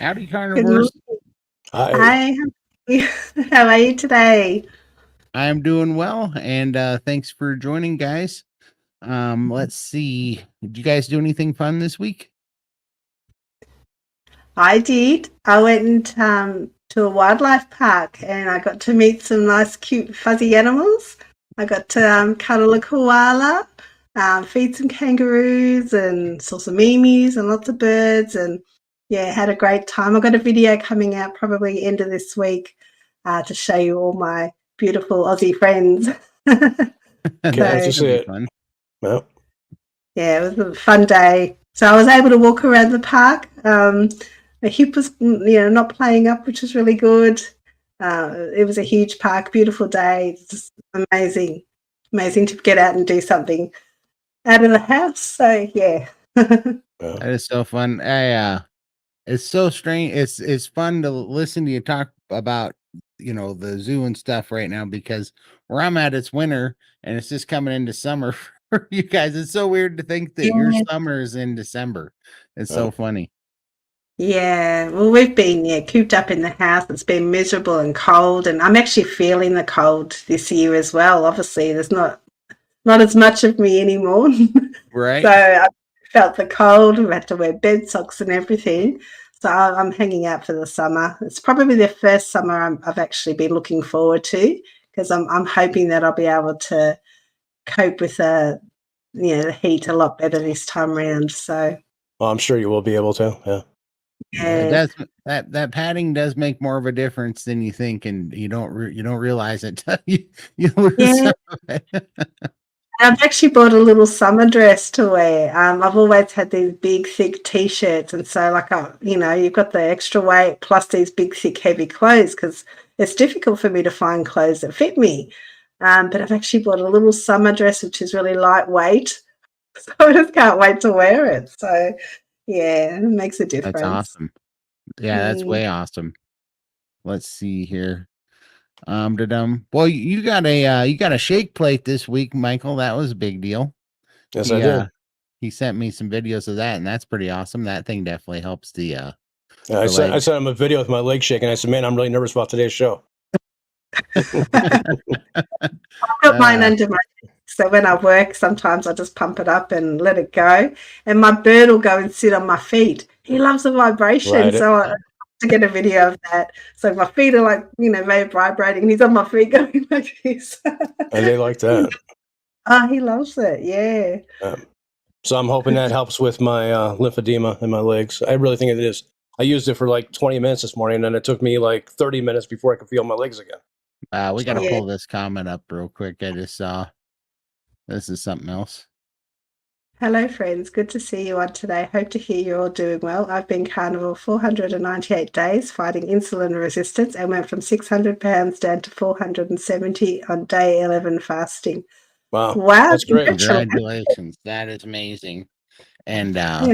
Howdy, Good morning. carnivores. Hi, how are you today? I'm doing well, and thanks for joining, guys. Let's see. Did you guys do anything fun this week? I did. I went to a wildlife park and I got to meet some nice, cute, fuzzy animals. I got to cuddle a koala, feed some kangaroos, and saw some emus and lots of birds. And yeah, had a great time. I've got a video coming out probably end of this week to show you all my beautiful Aussie friends. Can't wait to So see it. Fun. Well, yeah, it was a fun day. So I was able to walk around the park. The hip was, not playing up, which was really good. It was a huge park, beautiful day, just amazing, amazing to get out and do something out of the house. So yeah, That is so fun. It's so strange. It's fun to listen to you talk about the zoo and stuff right now, because where I'm at, it's winter and it's just coming into summer for you guys. It's so weird to think that your yeah, summer is in December. It's so funny. yeah. Well, we've been cooped up in the house. It's been miserable and cold, and I'm actually feeling the cold this year as well. Obviously, there's not as much of me anymore. Right? So I felt the cold. We had to wear bed socks and everything. So I'm hanging out for the summer. It's probably the first summer I've actually been looking forward to, because I'm hoping that I'll be able to cope with the heat a lot better this time around. So I'm sure you will be able to. Yeah. Yeah, it yeah, does. That padding does make more of a difference than you think, and you don't realize it till you lose yeah. some of it. I've actually bought a little summer dress to wear. I've always had these big, thick t-shirts, and so you've got the extra weight plus these big, thick, heavy clothes, because it's difficult for me to find clothes that fit me. But I've actually bought a little summer dress, which is really lightweight, so I just can't wait to wear it. So yeah, it makes a That's difference. awesome. Yeah, that's Mm. way awesome. Let's see here. Well, you got a shake plate this week, Michael. That was a big deal. Yes, I did. He sent me some videos of that, and that's pretty awesome. That thing definitely helps the I the sent legs. him a video with my leg shaking. I said, "Man, I'm really nervous about today's show." I've got mine under my so when I work, sometimes I just pump it up and let it go, and my bird will go and sit on my feet. He loves the vibration, Right. so I have to get a video of that. So my feet are like, very vibrating, and he's on my feet going like this. And they like that. Oh, he loves it, yeah. So I'm hoping that helps with my lymphedema in my legs. I really think it is. I used it for like 20 minutes this morning, and then it took me like 30 minutes before I could feel my legs again. We got to Yeah. pull this comment up real quick. I just saw this is something else. Hello, friends. Good to see you on today. Hope to hear you're all doing well. I've been carnivore 498 days fighting insulin resistance and went from 600 pounds down to 470 on day 11 fasting. Wow. Wow. That's great. Congratulations. That is amazing. And Yeah.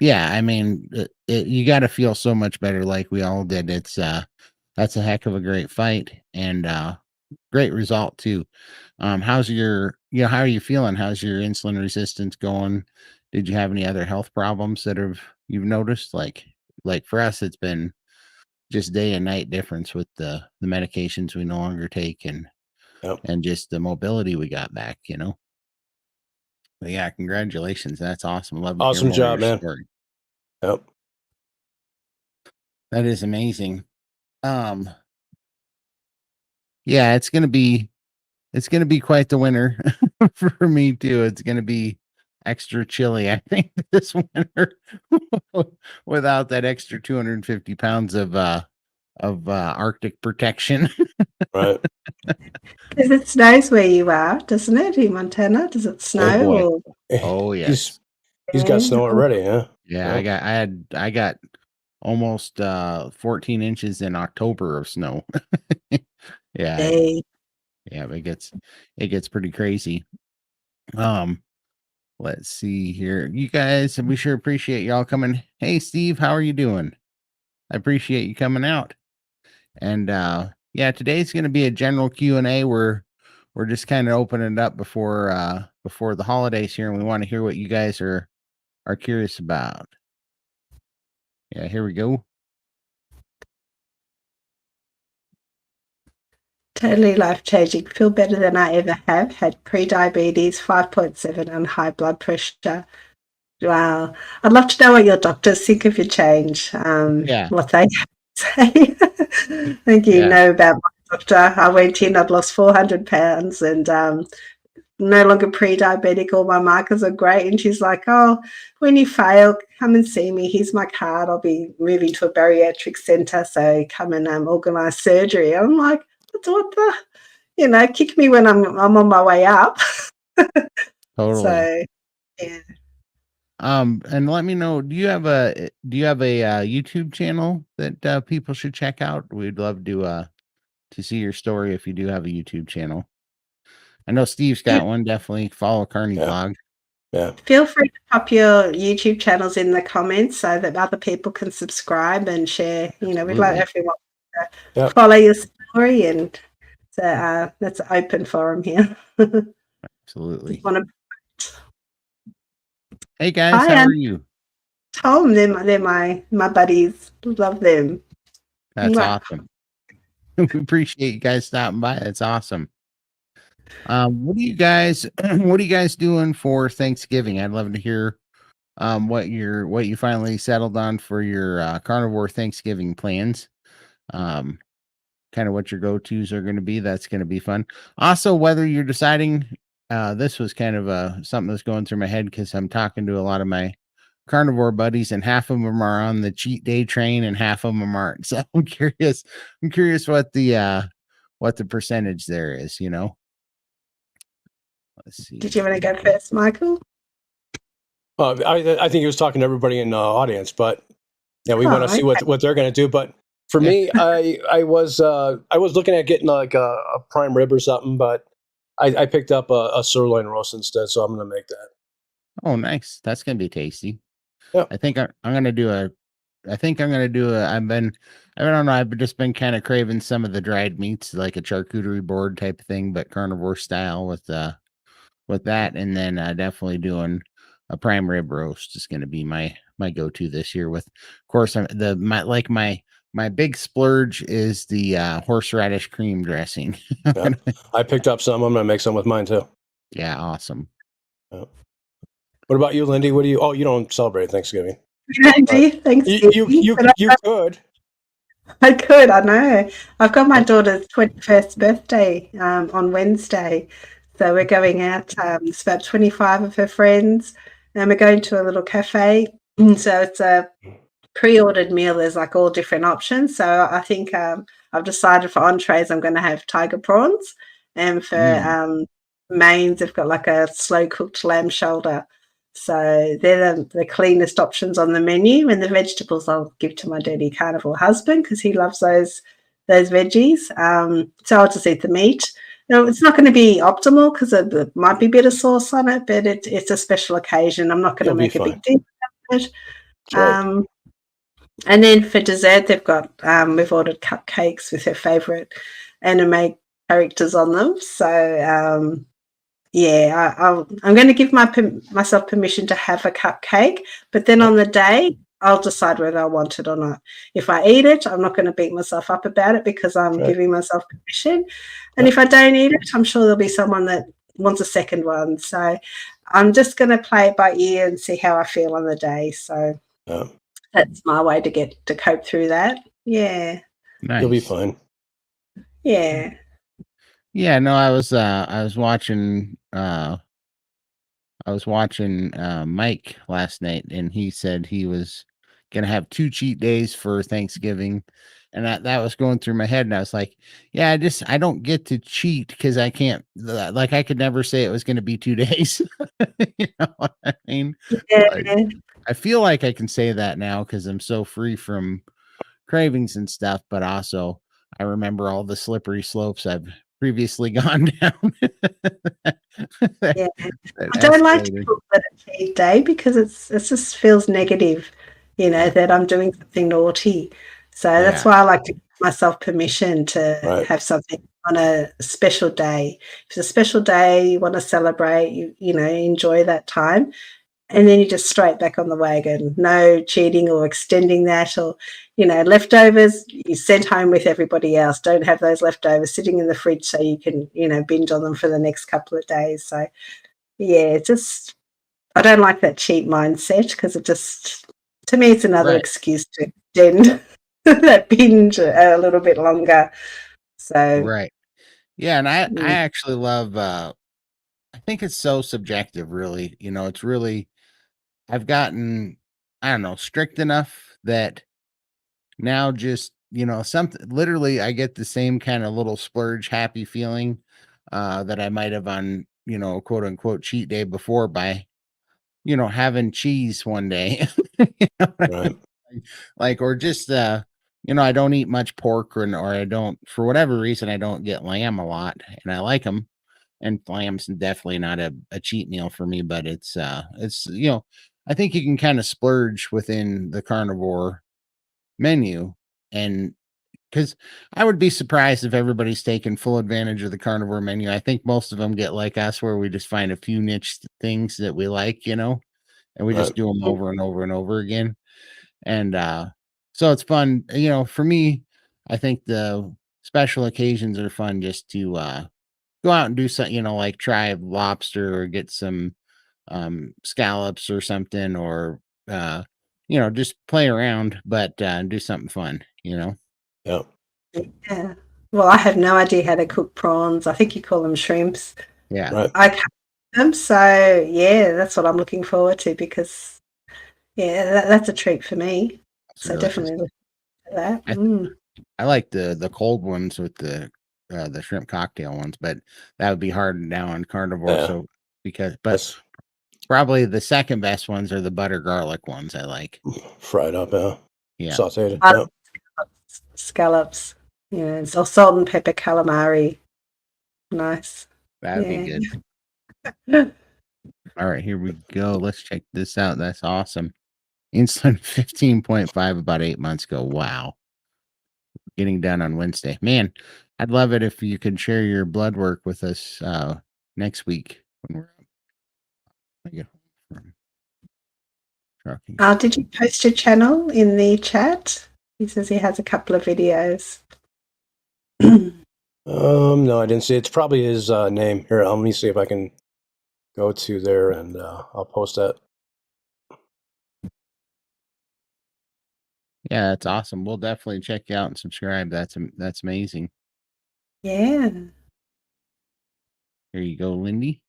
yeah, I mean, you got to feel so much better, like we all did. It's that's a heck of a great fight, and great result too. How's your how are you feeling? How's your insulin resistance going? Did you have any other health problems that you've noticed? Like for us, it's been just day and night difference with the medications we no longer take, and Yep. just the mobility we got back. But yeah, congratulations. That's awesome. Love to hear Awesome more of job, your man. story. Yep. That is amazing. Yeah, it's gonna be quite the winter for me too. It's gonna be extra chilly, I think, this winter without that extra 250 pounds of Arctic protection. Right. Because it snows where you are, doesn't it, in Montana? Does it Oh snow? boy. Or Oh yes. He's got snow already, huh? Yeah, Yep. I got almost 14 inches in October of snow. Yeah, Hey. yeah, it gets pretty crazy. Let's see here. You guys, we sure appreciate y'all coming. Hey Steve, how are you doing? I appreciate you coming out. And yeah, today's gonna be a general Q&A. We're just kind of opening it up before the holidays here, and we want to hear what you guys are curious about. Yeah, here we go. Totally life-changing. Feel better than I ever have. Had pre-diabetes, 5.7 and high blood pressure. Wow. I'd love to know what your doctors think of your change, Yeah. what they say. I think you Yeah. know about my doctor. I went in, I'd lost 400 pounds and no longer pre-diabetic. All my markers are great. And she's like, oh, when you fail, come and see me. Here's my card. I'll be moving to a bariatric centre, so come and organise surgery. I'm like, what the? You know, kick me when I'm on my way up. Totally. So, yeah. And let me know, do you have a YouTube channel that people should check out? We'd love to see your story if you do have a YouTube channel. I know Steve's got one. Definitely follow Carney Yeah. Vlog. Yeah. Feel free to pop your YouTube channels in the comments so that other people can subscribe and share. You know, we'd like everyone to follow your story, and so that's an open forum here. Absolutely. To... Hey guys, Hi, how are you? Tom, they're my buddies. Love them. That's awesome. We appreciate you guys stopping by. That's awesome. What are you guys doing for Thanksgiving? I'd love to hear what you finally settled on for your carnivore Thanksgiving plans. Kind of what your go-tos are going to be. That's going to be fun. Also, whether you're deciding, this was kind of something that's going through my head because I'm talking to a lot of my carnivore buddies, and half of them are on the cheat day train and half of them aren't. So I'm curious what the percentage there is, you know. Let's see. Did you want to go first, Michael? I think he was talking to everybody in the audience, but yeah, we want to see what they're going to do. But for me, I was looking at getting like a prime rib or something, but I picked up a sirloin roast instead, so I'm going to make that. Oh, nice. That's going to be tasty. Yeah. I think I'm going to do a. I don't know. I've just been kind of craving some of the dried meats, like a charcuterie board type of thing, but carnivore style with that, and then definitely doing a prime rib roast is going to be my go-to this year. With, of course, my big splurge is the horseradish cream dressing. Yeah. I picked up some. I'm going to make some with mine too. Yeah, awesome. Yeah. What about you, Lindy? What do you? Oh, you don't celebrate Thanksgiving. Thanksgiving. You could. I could. I know. I've got my daughter's 21st birthday on Wednesday. So we're going out. It's about 25 of her friends, and we're going to a little cafe. So it's a pre-ordered meal. There's like all different options. So I think I've decided for entrees I'm going to have tiger prawns, and for mains they've got like a slow-cooked lamb shoulder. So they're the cleanest options on the menu, and the vegetables I'll give to my dirty carnivore husband because he loves those veggies. So I'll just eat the meat. No, it's not going to be optimal because it might be a bit of sauce on it, but it's a special occasion. I'm not going to make a big deal out of it. And then for dessert, they've got we've ordered cupcakes with her favourite anime characters on them. So yeah, I'm going to give myself permission to have a cupcake, but then on the day I'll decide whether I want it or not. If I eat it, I'm not going to beat myself up about it because I'm giving myself permission. And if I don't eat it, I'm sure there'll be someone that wants a second one. So I'm just going to play it by ear and see how I feel on the day. So that's my way to cope through that. Yeah. Nice. You'll be fine. Yeah. Yeah, no, I was watching Mike last night, and he said he was gonna have 2 cheat days for Thanksgiving, and that was going through my head, and I was like, yeah, I don't get to cheat because I can't, like, I could never say it was gonna be 2 days. You know what I mean? Yeah. Like, I feel like I can say that now because I'm so free from cravings and stuff, but also I remember all the slippery slopes I've previously gone down. Yeah. I don't like to call it a cheat day because it just feels negative, you know, that I'm doing something naughty. So that's why I like to give myself permission to have something on a special day. If it's a special day, you want to celebrate, you know, enjoy that time. And then you're just straight back on the wagon. No cheating or extending that, or leftovers you sent home with everybody else. Don't have those leftovers sitting in the fridge so you can, binge on them for the next couple of days. So, yeah, I don't like that cheap mindset because to me, it's another Right. excuse to extend that binge a little bit longer. So, Right. Yeah, and I actually love I think it's so subjective, really. It's really I've gotten, I don't know, strict enough that now just, something literally I get the same kind of little splurge happy feeling that I might have on, quote unquote cheat day before by, having cheese one day. You know what I Right. mean? Like, or just I don't eat much pork or I don't, for whatever reason, I don't get lamb a lot and I like them. And lamb's definitely not a cheat meal for me, but it's I think you can kind of splurge within the carnivore menu. And because I would be surprised if everybody's taking full advantage of the carnivore menu. I think most of them get like us, where we just find a few niche things that we like, and we just Right. do them over and over and over again. And so it's fun, for me. I think the special occasions are fun just to go out and do something, like try lobster or get some scallops or something, or just play around, but do something fun, Yeah. yeah. Well, I have no idea how to cook prawns. I think you call them shrimps. Yeah. Right. I can't cook them, so yeah, that's what I'm looking forward to because that's a treat for me. It's So delicious. definitely look at that. I, I like the cold ones with the shrimp cocktail ones, but that would be hard now on carnivore. Yeah. So but That's probably the second best ones are the butter garlic ones I like. fried up. Yeah. Yeah, Sauteed. I Yeah. love scallops, it's all salt and pepper calamari. Nice. that would be Yeah. good. All right, here we go. Let's check this out. That's awesome. Insulin 15.5 about 8 months ago. Wow. Getting done on Wednesday. Man, I'd love it if you could share your blood work with us next week when we're up. I get home from trucking. Did you post your channel in the chat? He says he has a couple of videos. No, I didn't see it. It's probably his name. Here, let me see if I can go to there and I'll post that. Yeah, that's awesome. We'll definitely check you out and subscribe. That's amazing. Yeah. Here you go, Lindy.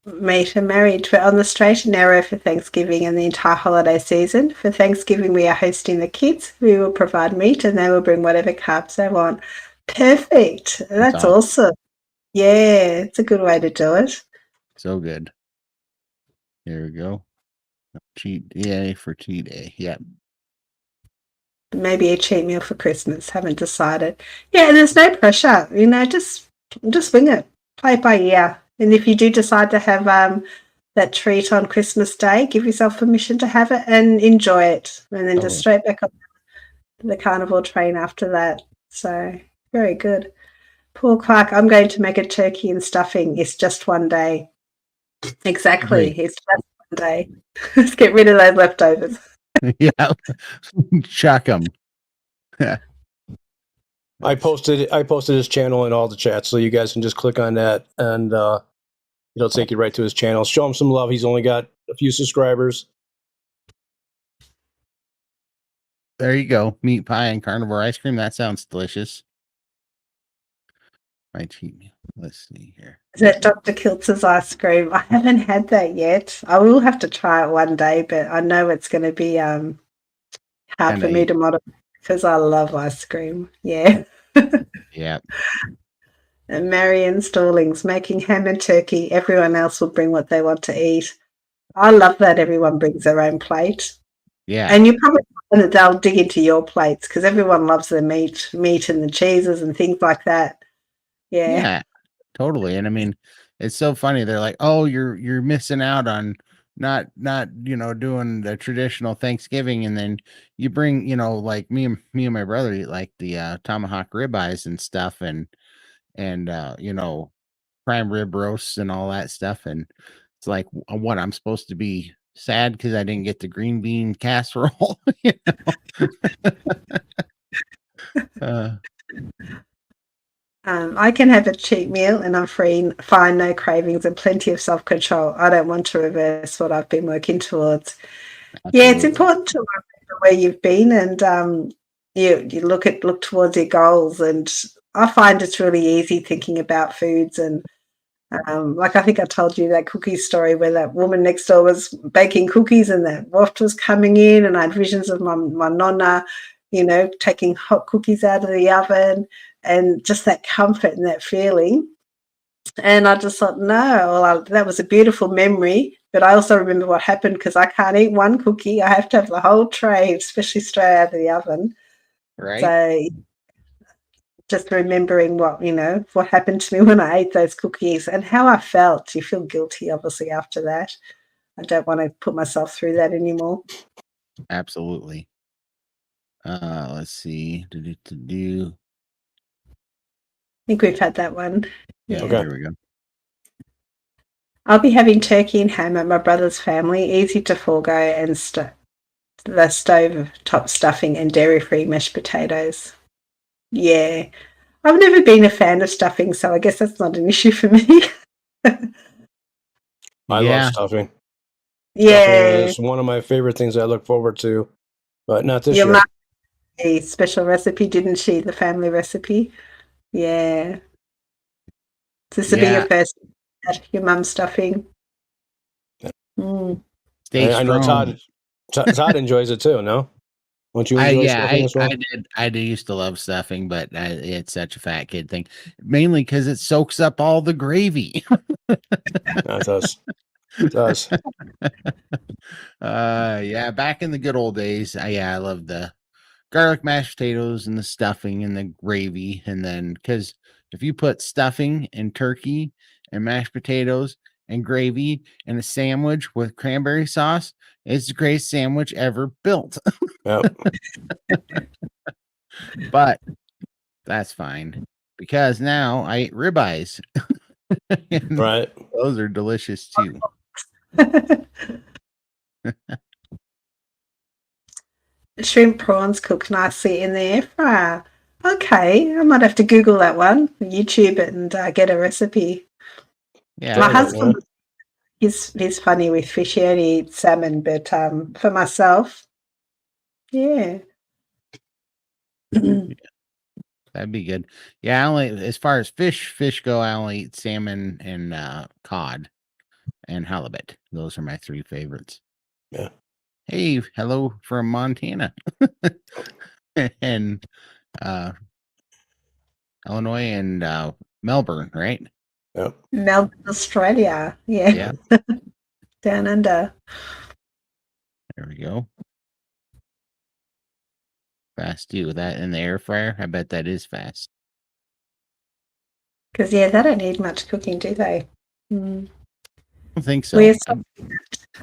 Mate and married. We're on the straight and narrow for Thanksgiving and the entire holiday season. For Thanksgiving, we are hosting the kids. We will provide meat and they will bring whatever carbs they want. Perfect. That's awesome. Yeah, it's a good way to do it. So good. There we go. Cheat day for cheat day. Yep. Maybe a cheat meal for Christmas. Haven't decided. Yeah, and there's no pressure. Just wing it. Play it by ear. And if you do decide to have that treat on Christmas Day, give yourself permission to have it and enjoy it. And then just straight back on the carnivore train after that. So very good. Paul Clark, I'm going to make a turkey and stuffing. It's just one day. Exactly. Great. It's just one day. Let's get rid of those leftovers. Yeah. Chuck them. I posted his channel in all the chats, so you guys can just click on that and it'll take you right to his channel. Show him some love. He's only got a few subscribers. There you go. Meat pie and carnivore ice cream. That sounds delicious. My cheat meal. Let's see here. Is that Dr. Kiltz's ice cream? I haven't had that yet. I will have to try it one day, but I know it's going to be hard for me to modify because I love ice cream. Yeah. Yeah. And Marion Stallings making ham and turkey. Everyone else will bring what they want to eat. I love that everyone brings their own plate. Yeah. And you probably find that they'll dig into your plates because everyone loves their meat and the cheeses and things like that. Yeah, totally. And I mean, it's so funny. They're like, "Oh, you're missing out on not doing the traditional Thanksgiving," and then you bring, like me and my brother eat like the tomahawk ribeyes and stuff, and prime rib roasts and all that stuff, and it's like, what I'm supposed to be sad because I didn't get the green bean casserole. You know? I can have a cheat meal and I'm fine, no cravings and plenty of self-control. I don't want to reverse what I've been working towards. Yeah, it's Absolutely. important to remember where you've been and you look towards your goals. And I find it's really easy thinking about foods and like I think I told you that cookie story where that woman next door was baking cookies and that waft was coming in and I had visions of my nonna, taking hot cookies out of the oven and just that comfort and that feeling. And I just thought, no, well, that was a beautiful memory. But I also remember what happened because I can't eat one cookie. I have to have the whole tray, especially straight out of the oven. Right. So just remembering what happened to me when I ate those cookies and how I felt. You feel guilty, obviously, after that. I don't want to put myself through that anymore. Absolutely. Let's see. I think we've had that one. Yeah, Okay. there we go. I'll be having turkey and ham at my brother's family. Easy to forego and the stove top stuffing and dairy-free mashed potatoes. Yeah. I've never been a fan of stuffing, so I guess that's not an issue for me. I love stuffing. Yeah. Stuffing is one of my favorite things I look forward to, but not this Your year. mum had a special recipe, didn't she? The family recipe. Yeah. This will be your first at your mum's stuffing. Stay I know strong. Todd enjoys it too, no? Don't you enjoy stuffing as well? I did used to love stuffing, but it's such a fat kid thing. Mainly because it soaks up all the gravy. It does. It does. Yeah, back in the good old days, I loved the garlic mashed potatoes and the stuffing and the gravy. And then, because if you put stuffing and turkey and mashed potatoes and gravy in a sandwich with cranberry sauce, it's the greatest sandwich ever built. Yep. But that's fine because now I eat ribeyes. Right. Those are delicious too. Shrimp prawns cook nicely in the air fryer. Okay, I might have to Google that one, YouTube it, and get a recipe. Yeah, My husband, he's funny with fish. He only eats salmon, but for myself, yeah. that'd be good. Yeah, I only as far as fish go, I only eat salmon and cod and halibut. Those are my three favorites. Yeah. Hey, hello from Montana and Illinois and Melbourne, right? Yep. Melbourne, Australia. Yeah. Down under. There we go. Fast too. That in the air fryer. I bet that is fast. Because they don't need much cooking, do they? I don't think so. We're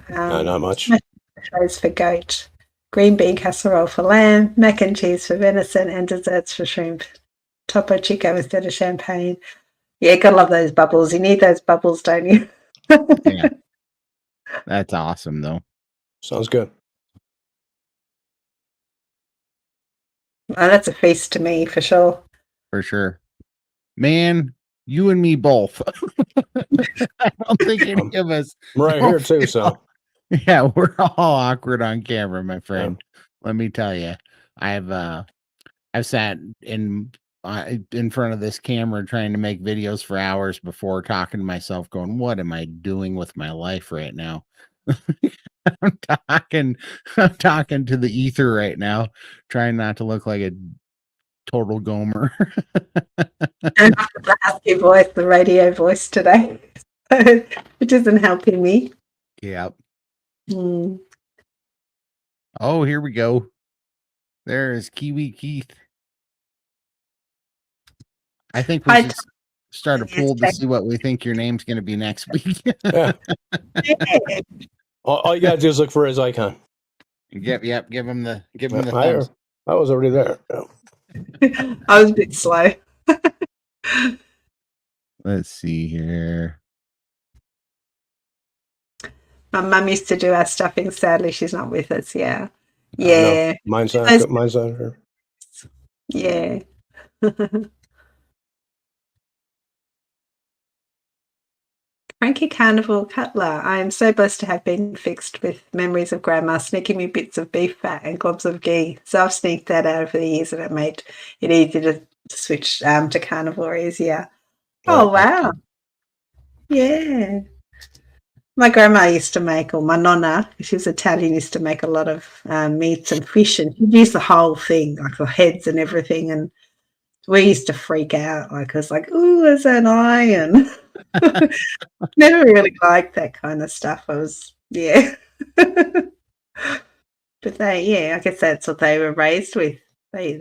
No, not much. Potatoes for goat, green bean casserole for lamb, mac and cheese for venison, and desserts for shrimp. Topo Chico instead of champagne. Yeah, gotta love those bubbles. You need those bubbles, don't you? Yeah. That's awesome, though. Sounds good. That's a feast to me, for sure. For sure. Man, you and me both. I don't think any of us. I'm right here too, so. Yeah, we're all awkward on camera, my friend. Yeah. Let me tell you, I've sat in front of this camera trying to make videos for hours before talking to myself, going, "What am I doing with my life right now?" I'm talking to the ether right now, trying not to look like a total gomer. And the husky voice, the radio voice today, which isn't helping me. Yep. Oh, here we go. There's Kiwi Keith. I think we should start a poll to see what we think your name's going to be next week. Yeah. All you gotta do is look for his icon. Yep. Give him the thumbs. I was already there. Yeah. I was a bit slow. Let's see here. My mum used to do our stuffing. Sadly, she's not with us. Yeah. No, Yeah. mine's not. Those- Mine's not her. yeah. Frankie Carnivore Cutler. I am so blessed to have been fixed with memories of Grandma sneaking me bits of beef fat and globs of ghee. So I've sneaked that out over the years, and it made it easy to switch to carnivore easier. Oh wow! Yeah. My grandma used to make, or my nonna, she was Italian, used to make a lot of meats and fish, and she'd use the whole thing, like the heads and everything. And we used to freak out, like, I was like, ooh, is an eye? And never really liked that kind of stuff. I was, yeah. But I guess that's what they were raised with. They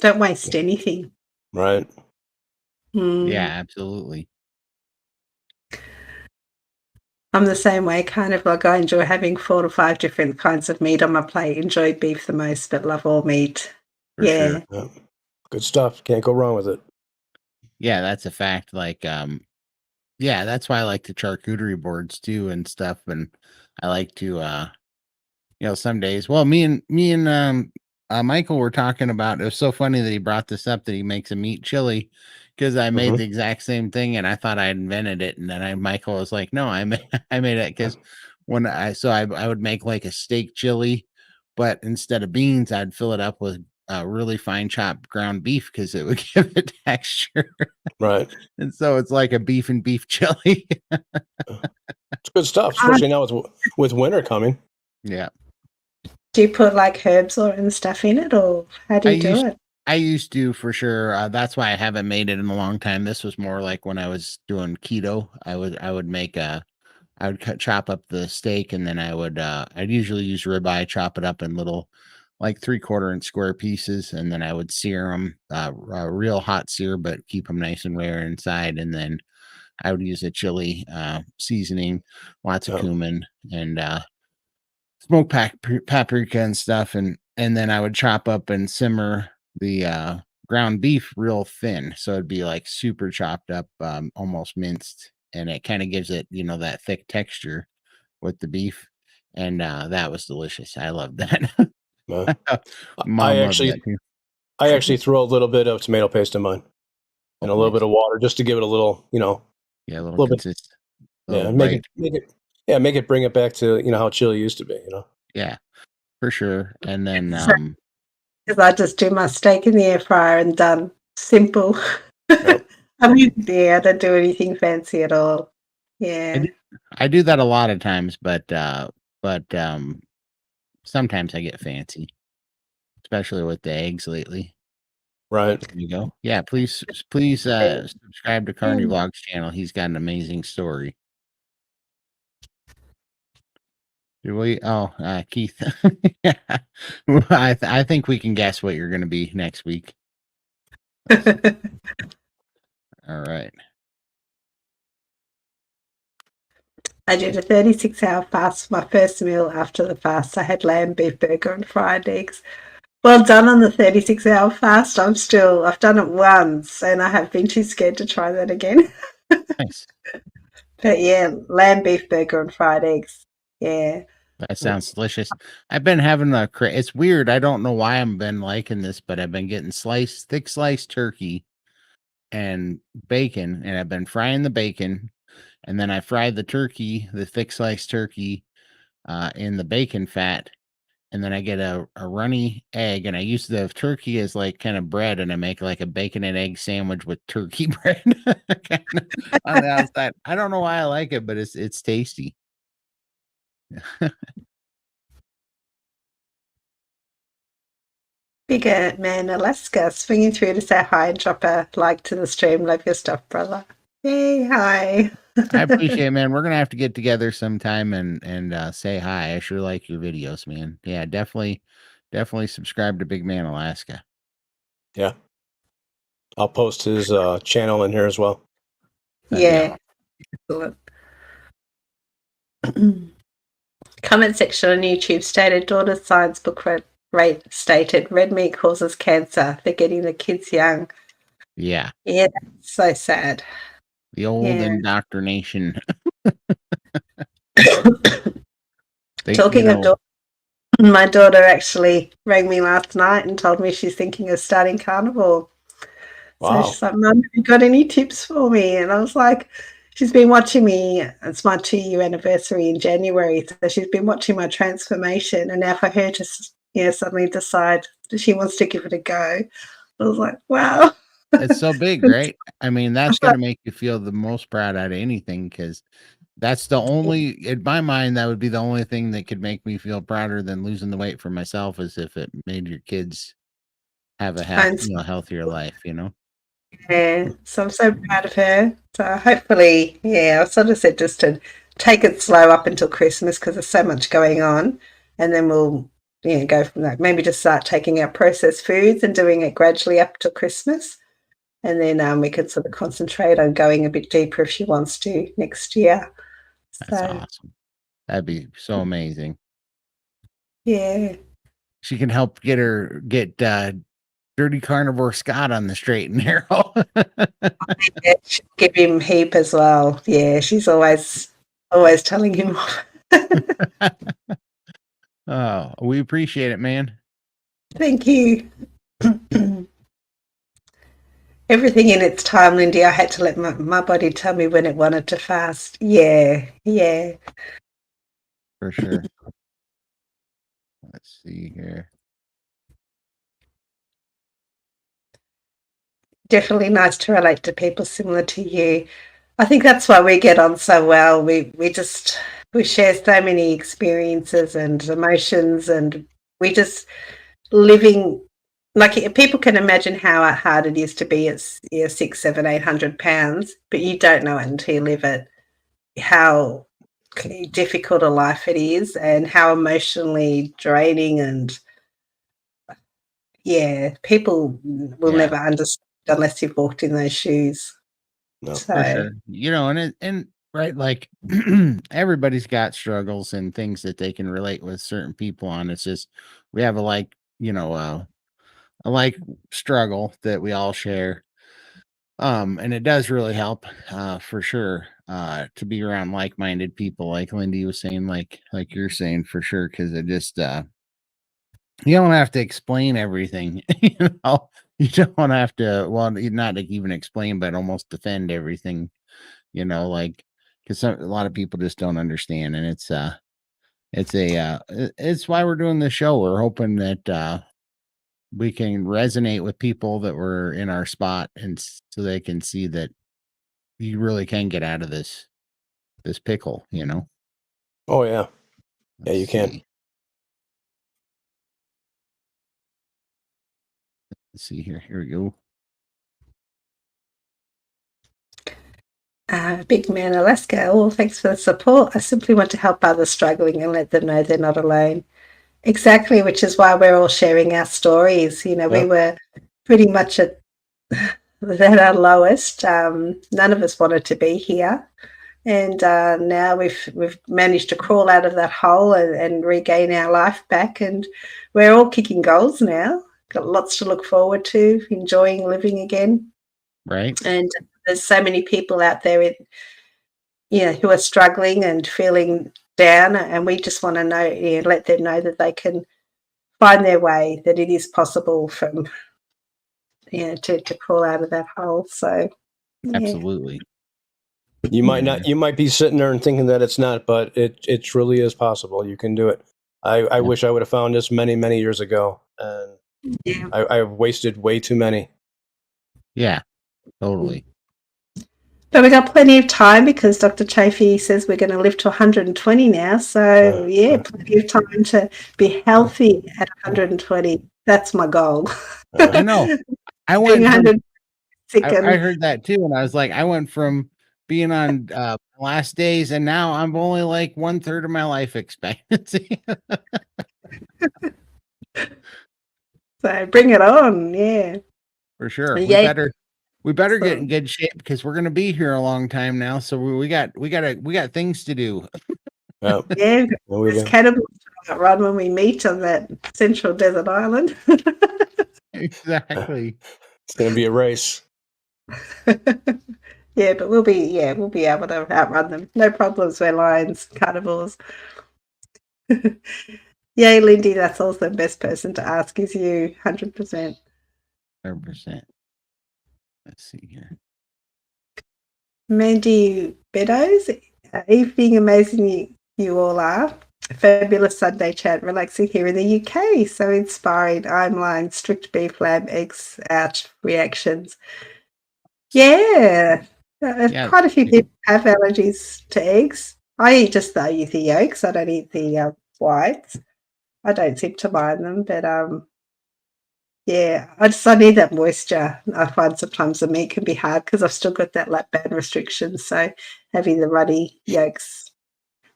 don't waste anything. Right. Yeah, Mm. absolutely. I'm the same way, kind of like I enjoy having 4 to 5 different kinds of meat on my plate. Enjoy beef the most, but love all meat. For Yeah. sure. Yeah. Good stuff. Can't go wrong with it. Yeah, that's a fact. Like, yeah, that's why I like the charcuterie boards too and stuff. And I like to, some days. Well, me and Michael were talking about. It was so funny that he brought this up that he makes a meat chili because I made Mhm. the exact same thing and I thought I invented it. And then Michael was like, "No, I made I made it because I would make like a steak chili, but instead of beans, I'd fill it up with really fine chopped ground beef because it would give it texture." Right. And so it's like a beef and beef chili. It's good stuff, especially now with winter coming. Yeah. Do you put like herbs and stuff in it, or how do I you do used it? I used to for sure. That's why I haven't made it in a long time. This was more like when I was doing keto. I would make I would chop up the steak and then I'd usually use ribeye, chop it up in little like 3/4 inch square pieces, and then I would sear them, real hot sear, but keep them nice and rare inside. And then I would use a chili seasoning, lots of Yeah. cumin and smoked paprika and stuff, and then I would chop up and simmer the ground beef real thin, so it'd be like super chopped up, almost minced, and it kind of gives it that thick texture with the beef, and that was delicious. I loved that. Yeah. I Mom loved that actually too. I actually throw a little bit of tomato paste in mine and Oh, a little bit nice. of water just to give it a little, Yeah, a a little little bit. little Yeah, bite. make it bring it back to how chili used to be. Yeah, for sure. And then Because I just do my steak in the air fryer and done. Simple. Yep. I mean, yeah, I don't do anything fancy at all. I Yeah. do, I do that a lot of times, but sometimes I get fancy, especially with the eggs lately. Right. There you go. Yeah, please subscribe to Carney Vlogs channel. He's got an amazing story. Do we? Oh, Keith. Yeah. Well, I think we can guess what you're going to be next week. All right. I did a 36-hour fast. My first meal after the fast, I had lamb, beef burger, and fried eggs. Well done on the 36-hour fast. I've done it once, and I have been too scared to try that again. Nice. But yeah, lamb, beef burger, and fried eggs. Yeah. That sounds delicious. I've been having it's weird. I don't know why I've been liking this, but I've been getting thick sliced turkey and bacon, and I've been frying the bacon, and then I fried the thick sliced turkey, in the bacon fat, and then I get a runny egg, and I use the turkey as like kind of bread, and I make like a bacon and egg sandwich with turkey bread kinda on the outside. I don't know why I like it, but it's tasty. Bigger man, Alaska, swinging through to say hi and drop a like to the stream. Love your stuff, brother. Hey, hi. I appreciate it, man. We're gonna have to get together sometime and say hi. I sure like your videos, man. Yeah, definitely subscribe to Big Man Alaska. Yeah. I'll post his channel in here as well. That'd be Yeah. awesome. Excellent. Comment section on YouTube stated daughter's science book rate stated red meat causes cancer. They're getting the kids young. Yeah, Yeah, that's so sad. the old Yeah. indoctrination. Talking of daughter, my daughter actually rang me last night and told me she's thinking of starting carnivore. Wow. So she's like, Mum, have you got any tips for me? And I was like, she's been watching me. It's my 2-year anniversary in January. So she's been watching my transformation. And now for her to suddenly decide that she wants to give it a go, I was like, wow. It's so big, right? I mean, that's got to make you feel the most proud out of anything, because that's the only, in my mind, that would be the only thing that could make me feel prouder than losing the weight for myself, is if it made your kids have a healthier life, Yeah, so I'm so proud of her. So hopefully, I sort of said just to take it slow up until Christmas because there's so much going on, and then we'll go from that. Maybe just start taking our processed foods and doing it gradually up to Christmas, and then we can sort of concentrate on going a bit deeper if she wants to next year. That's awesome. That'd be so amazing. Yeah. She can help get Dirty Carnivore Scott on the straight and narrow. Yeah, she'll give him heap as well. Yeah, she's always telling him off. Oh, we appreciate it, man. Thank you. Everything in its time, Lindy. I had to let my body tell me when it wanted to fast. Yeah. For sure. Let's see here. Definitely nice to relate to people similar to you. I think that's why we get on so well. We share so many experiences and emotions, and we just living like people can imagine how hard it is to be at 6, 7, 800 pounds, but you don't know it until you live it, how difficult a life it is and how emotionally draining, and people will never understand unless you've walked in those shoes. No, so, for sure. And right, like everybody's got struggles and things that they can relate with certain people on. It's just we have a struggle that we all share. And it does really help, for sure, to be around like-minded people, like Lindy was saying, like you're saying, for sure, because it just you don't have to explain everything. You don't have to, well, not to even explain, but almost defend everything, because a lot of people just don't understand, and it's why we're doing this show. We're hoping that we can resonate with people that were in our spot, and so they can see that you really can get out of this pickle, Oh yeah. Yeah, you can. Let's see here. Here we go. Big Man Alaska. Well, thanks for the support. I simply want to help others struggling and let them know they're not alone. Exactly, which is why we're all sharing our stories. We were pretty much at our lowest. None of us wanted to be here, and now we've managed to crawl out of that hole and regain our life back, and we're all kicking goals now. Got lots to look forward to, enjoying living again. Right. And there's so many people out there who are struggling and feeling down, and we just want to know, let them know that they can find their way, that it is possible from to crawl out of that hole. So absolutely. You might be sitting there and thinking that it's not, but it truly is possible. You can do it. I wish I would have found this many, many years ago, and I've wasted way too many. Yeah, totally. But we got plenty of time because Dr. Chafee says we're going to live to 120 now. So plenty of time to be healthy at 120. That's my goal. I know. I heard that too, and I was like, I went from being on last days, and now I'm only like 1/3 of my life expectancy. So bring it on, yeah. For sure. We better get in good shape because we're gonna be here a long time now. So we got things to do. Yeah, there's cannibals right when we meet on that central desert island. Exactly. It's gonna be a race. Yeah, but we'll be able to outrun them. No problems. We're lions, carnivores. Yay, Lindy, that's also the best person to ask is you, 100%. 100%. Let's see here. Mandy Beddoes, evening, amazing you all are. Fabulous Sunday chat, relaxing here in the UK. So inspiring. I'm lying, strict beef lamb, eggs out reactions. Yeah. Yeah. Quite a few people have allergies to eggs. I eat just the yolks. I don't eat the whites. I don't seem to mind them, but yeah, I need that moisture. I find sometimes the meat can be hard because I've still got that lap band restriction. So having the runny yolks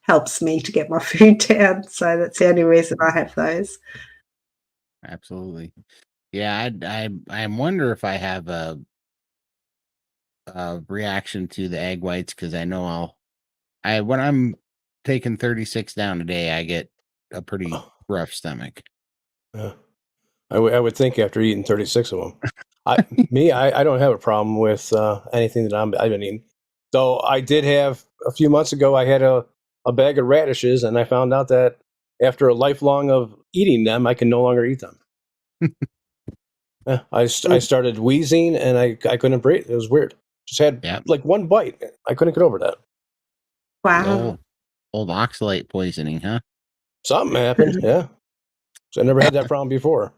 helps me to get my food down. So that's the only reason I have those. Absolutely. Yeah, I wonder if I have a reaction to the egg whites because I know when I'm taking 36 down a day, I get a pretty rough stomach. Yeah. I would think after eating 36 of them. I don't have a problem with anything that I've been eating. So I did have a few months ago. I had a bag of radishes, and I found out that after a lifelong of eating them, I can no longer eat them. Yeah, I started wheezing, and I couldn't breathe. It was weird. Just had like one bite. I couldn't get over that. Wow. Old oxalate poisoning, huh? Something happened. Yeah. So I never had that problem before.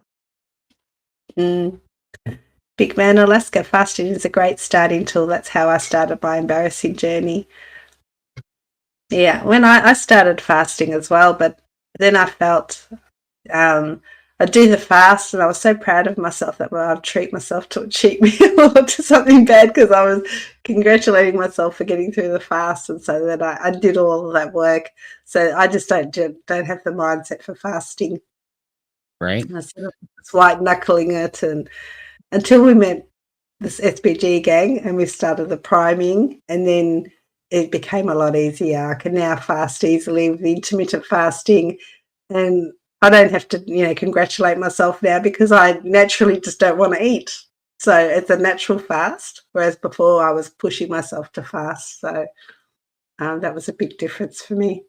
Big Man Alaska, fasting is a great starting tool. That's how I started my embarrassing journey. Yeah, when I started fasting as well, but then I felt I'd do the fast and I was so proud of myself that I'd treat myself to a cheat meal or to something bad because I was congratulating myself for getting through the fast, and so that I did all of that work. So I just don't have the mindset for fasting. Right. I sort of was white knuckling it, and until we met this SBG gang and we started the priming, and then it became a lot easier. I can now fast easily with intermittent fasting, and I don't have to, congratulate myself now because I naturally just don't want to eat. So it's a natural fast, whereas before I was pushing myself to fast. So that was a big difference for me.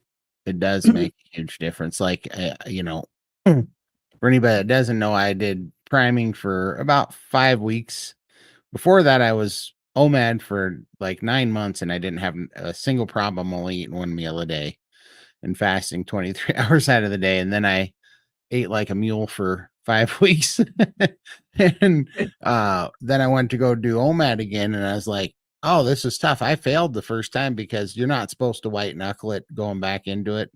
It does make a huge difference. Like, for anybody that doesn't know, I did priming for about 5 weeks. Before that, I was OMAD for like 9 months, and I didn't have a single problem only eating one meal a day and fasting 23 hours out of the day. And then I ate like a mule for 5 weeks. And then I went to go do OMAD again, and I was like, oh, this is tough. I failed the first time because you're not supposed to white knuckle it going back into it.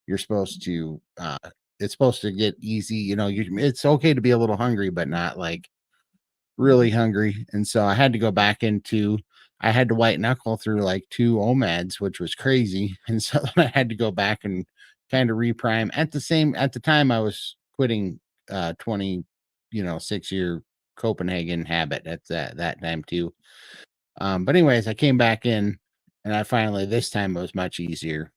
You're supposed to it's supposed to get easy. It's okay to be a little hungry, but not like really hungry. And so I had to go back I had to white knuckle through like 2 OMADs, which was crazy. And so I had to go back and kind of reprime at the time I was quitting 6-year Copenhagen habit at that time too. But anyways, I came back in, and I finally, this time it was much easier.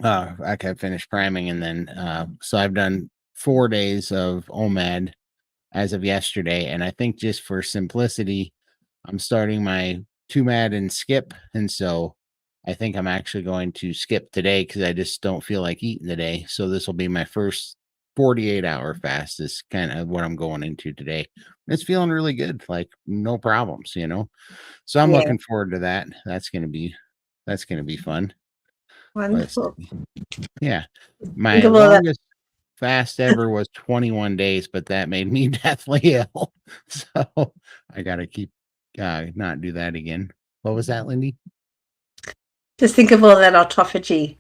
I could finish priming, and then so I've done 4 days of OMAD as of yesterday, and I think just for simplicity, I'm starting my 2MAD and skip, and so I think I'm actually going to skip today because I just don't feel like eating today. So this will be my first 48-hour fast. Is kind of what I'm going into today. It's feeling really good, like no problems. So I'm looking forward to that. That's gonna be fun. Wonderful. Yeah, my longest fast ever was 21 days, but that made me deathly ill. So I got to keep not do that again. What was that, Lindy? Just think of all that autophagy.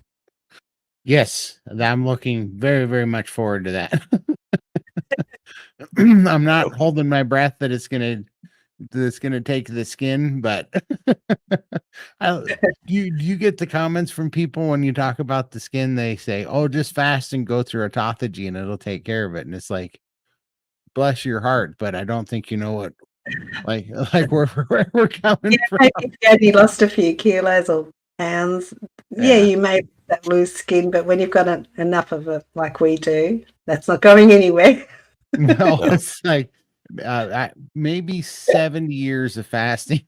Yes, I'm looking very, very much forward to that. I'm not holding my breath that it's gonna take the skin, but do you get the comments from people when you talk about the skin? They say, "Oh, just fast and go through autophagy, and it'll take care of it." And it's like, bless your heart, but I don't think you know what, like where we're coming from. If you only lost a few kilos or pounds, you may that loose skin, but when you've got enough of it, like we do, that's not going anywhere. No, it's like maybe 70 years of fasting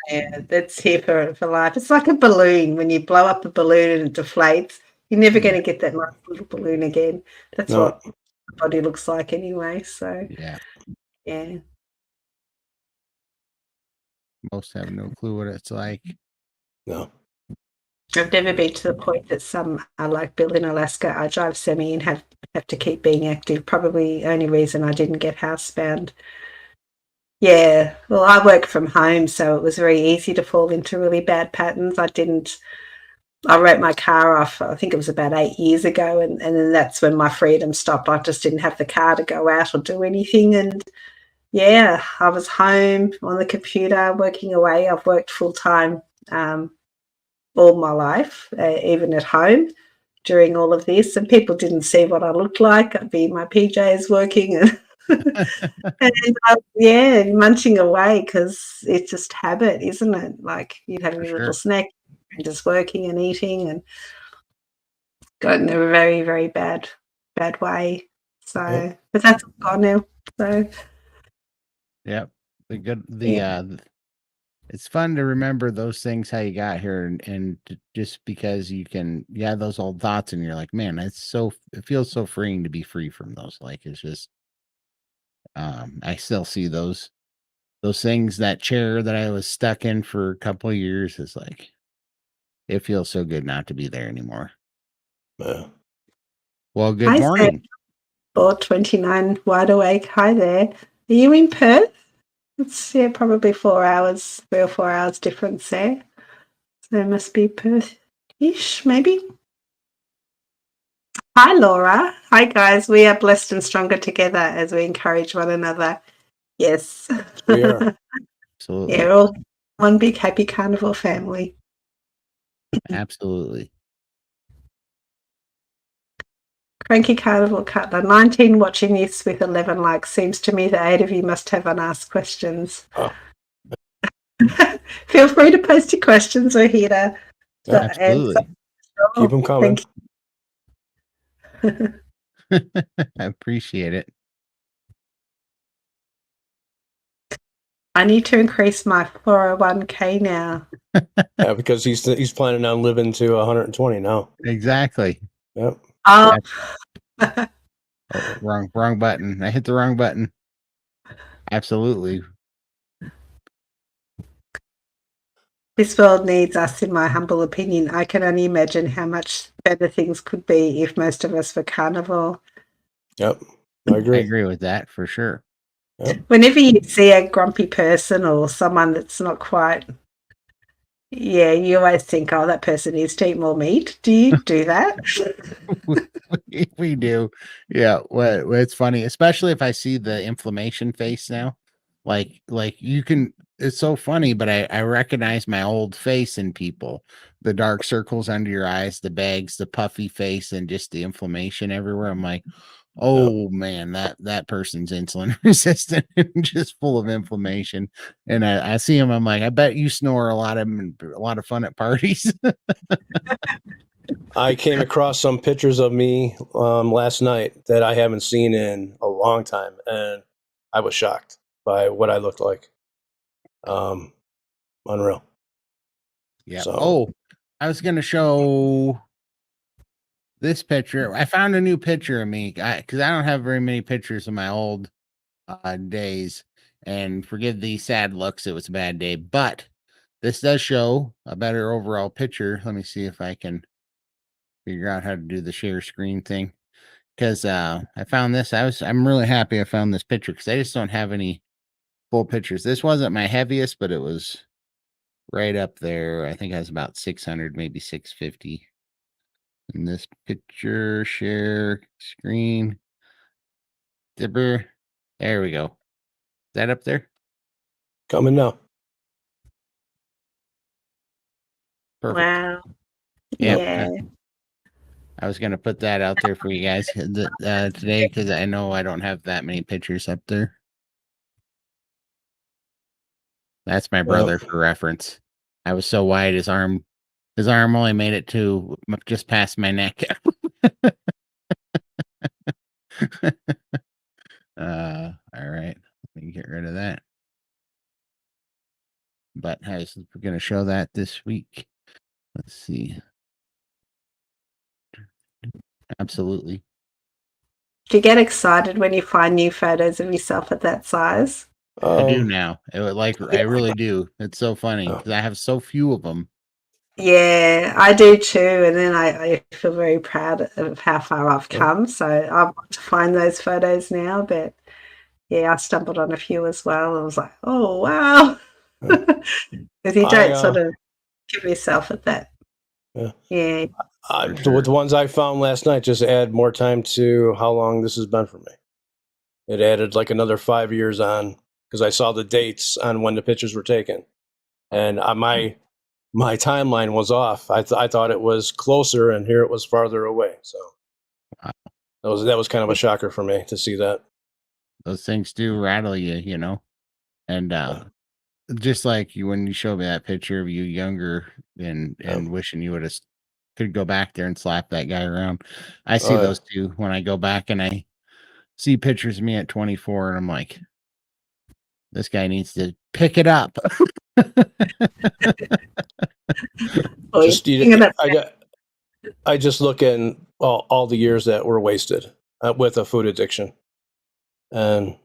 Yeah, that's here for life. It's like a balloon. When you blow up a balloon and it deflates, you're never going to get that nice little balloon again. That's No. what the body looks like anyway. So, Yeah. yeah. Most have no clue what it's like. No. I've never been to the point that some are like Bill in Alaska. I drive semi and have to keep being active. Probably the only reason I didn't get housebound. Yeah, well, I work from home, so it was very easy to fall into really bad patterns. I wrote my car off, I think it was about 8 years ago, and then that's when my freedom stopped. I just didn't have the car to go out or do anything. And yeah, I was home on the computer working away. I've worked full time all my life, even at home during all of this. And people didn't see what I looked like. I'd be in my PJs working and yeah, munching away because it's just habit, isn't it? Like you'd have For your little sure. snack and just working and eating and got in a very, very bad way. So, but that's all gone now. So, Yep. yeah. It's fun to remember those things, how you got here, and just because you have those old thoughts and you're like, man, it feels so freeing to be free from those. Like, it's just, I still see those things, that chair that I was stuck in for a couple of years is like, it feels so good not to be there anymore. Yeah. Well, good Hi, morning. 429 wide awake. Hi there. Are you in Perth? It's probably 4 hours, 3 or 4 hours difference there. So it must be Perth-ish, maybe. Hi, Laura. Hi, guys. We are blessed and stronger together as we encourage one another. Yes. We are. Absolutely. Yeah, we're all one big happy carnivore family. Absolutely. Cranky Carnivore Cutler, 19 watching this with 11 likes. Seems to me the 8 of you must have unasked questions. Oh. Feel free to post your questions. We're here to Absolutely. answer. Keep them coming. Thank you. I appreciate it. I need to increase my 401k now. Yeah, because he's planning on living to 120 now. Exactly. Yep. Oh. Oh, wrong button. I hit the wrong button. Absolutely. This world needs us, in my humble opinion. I can only imagine how much better things could be if most of us were carnivore. Yep. I agree. I agree with that for sure. Yep. Whenever you see a grumpy person or someone that's not quite, you always think, oh, that person needs to eat more meat. Do you do that? We do. Yeah. Well, it's funny, especially if I see the inflammation face now. Like you can, it's so funny, but I recognize my old face in people. The dark circles under your eyes, the bags, the puffy face, and just the inflammation everywhere. I'm like, oh man, that person's insulin resistant and just full of inflammation. And I see him, I'm like, I bet you snore a lot of fun at parties. I came across some pictures of me last night that I haven't seen in a long time, and I was shocked by what I looked like. Unreal. Yeah. So. Oh, I was gonna show this picture. I found a new picture of me because I don't have very many pictures of my old days. And forgive the sad looks, it was a bad day, but this does show a better overall picture. Let me see if I can figure out how to do the share screen thing. Because I found this. I'm really happy I found this picture because I just don't have any full pictures. This wasn't my heaviest, but it was right up there. I think I was about 600, maybe 650. In this picture, share screen. Dibber. There we go. Is that up there? Coming now. Perfect. Wow. Yep. Yeah. I was gonna put that out there for you guys today because I know I don't have that many pictures up there. That's my brother for reference. I was so wide, his arm only made it to just past my neck. All right. Let me get rid of that. but we're going to show that this week. Let's see. Absolutely. Do you get excited when you find new photos of yourself at that size? I do now. I really do. It's so funny because I have so few of them. Yeah, I do too. And then I feel very proud of how far I've come. So I want to find those photos now. But yeah, I stumbled on a few as well. I was like, oh, wow. Because you don't sort of give yourself at that. Yeah. With the ones I found last night, just add more time to how long this has been for me. It added like another 5 years on because I saw the dates on when the pictures were taken. And my timeline was off. I thought it was closer, and here it was farther away. So that was kind of a shocker for me to see that. Those things do rattle you, you know. And just like when you showed me that picture of you younger and wishing you would have could go back there and slap that guy around. I see those too when I go back and I see pictures of me at 24, and I'm like, this guy needs to pick it up. I just look in all the years that were wasted with a food addiction, and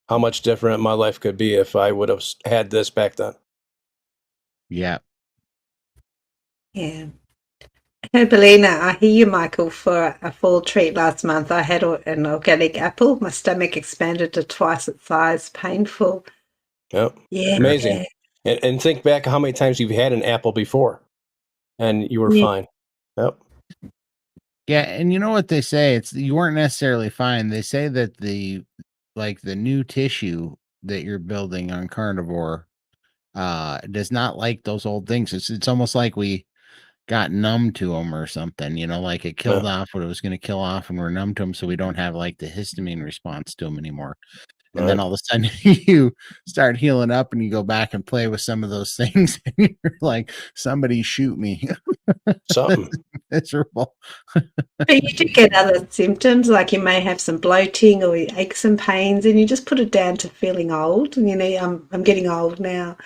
how much different my life could be if I would have had this back then. Yeah. Yeah. Hey, Belina, I hear you, Michael. For a fall treat last month, I had an organic apple. My stomach expanded to twice its size. Painful. Yep. Yeah. Amazing. And think back how many times you've had an apple before and you were fine. Yep. Yeah, and you know what they say? You weren't necessarily fine. They say that the new tissue that you're building on carnivore does not like those old things. It's almost like we got numb to them or something, you know, like it killed off what it was going to kill off, and we're numb to them, so we don't have like the histamine response to them anymore. And then all of a sudden you start healing up and you go back and play with some of those things and you're like, somebody shoot me. Something. Miserable. But you do get other symptoms, like you may have some bloating or aches and pains, and you just put it down to feeling old. And you know, I'm getting old now.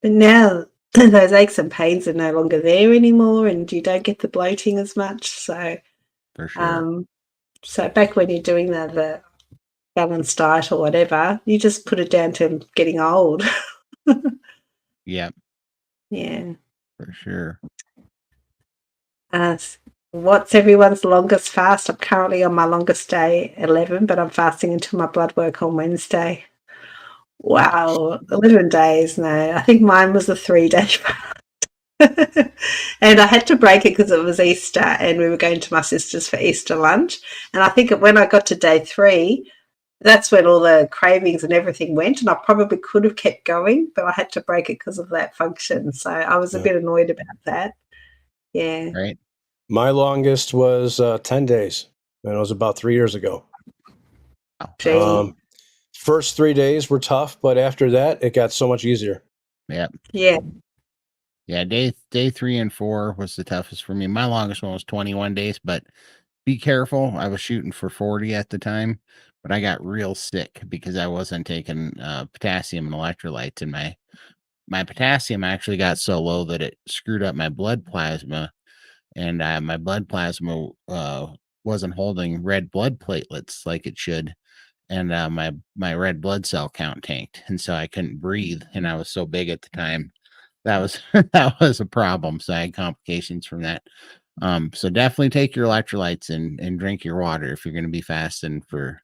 But now those aches and pains are no longer there anymore, and you don't get the bloating as much. So for sure. So back when you're doing the balanced diet or whatever, you just put it down to getting old. Yep. Yeah. For sure. What's everyone's longest fast? I'm currently on my longest day, 11, but I'm fasting until my blood work on Wednesday. Wow, 11 days. No, I think mine was a 3-day fast. And I had to break it because it was Easter and we were going to my sister's for Easter lunch. And I think when I got to day 3, that's when all the cravings and everything went, and I probably could have kept going, but I had to break it because of that function. So I was a bit annoyed about that. Yeah. Right. My longest was 10 days, and it was about 3 years ago. First 3 days were tough, but after that, it got so much easier. Yep. Yeah. Yeah, day 3 and 4 was the toughest for me. My longest one was 21 days, but be careful. I was shooting for 40 at the time, but I got real sick because I wasn't taking potassium and electrolytes, and my potassium actually got so low that it screwed up my blood plasma, and my blood plasma wasn't holding red blood platelets like it should, and my red blood cell count tanked, and so I couldn't breathe, and I was so big at the time. That was that was a problem. So I had complications from that. So definitely take your electrolytes and drink your water if you're going to be fasting for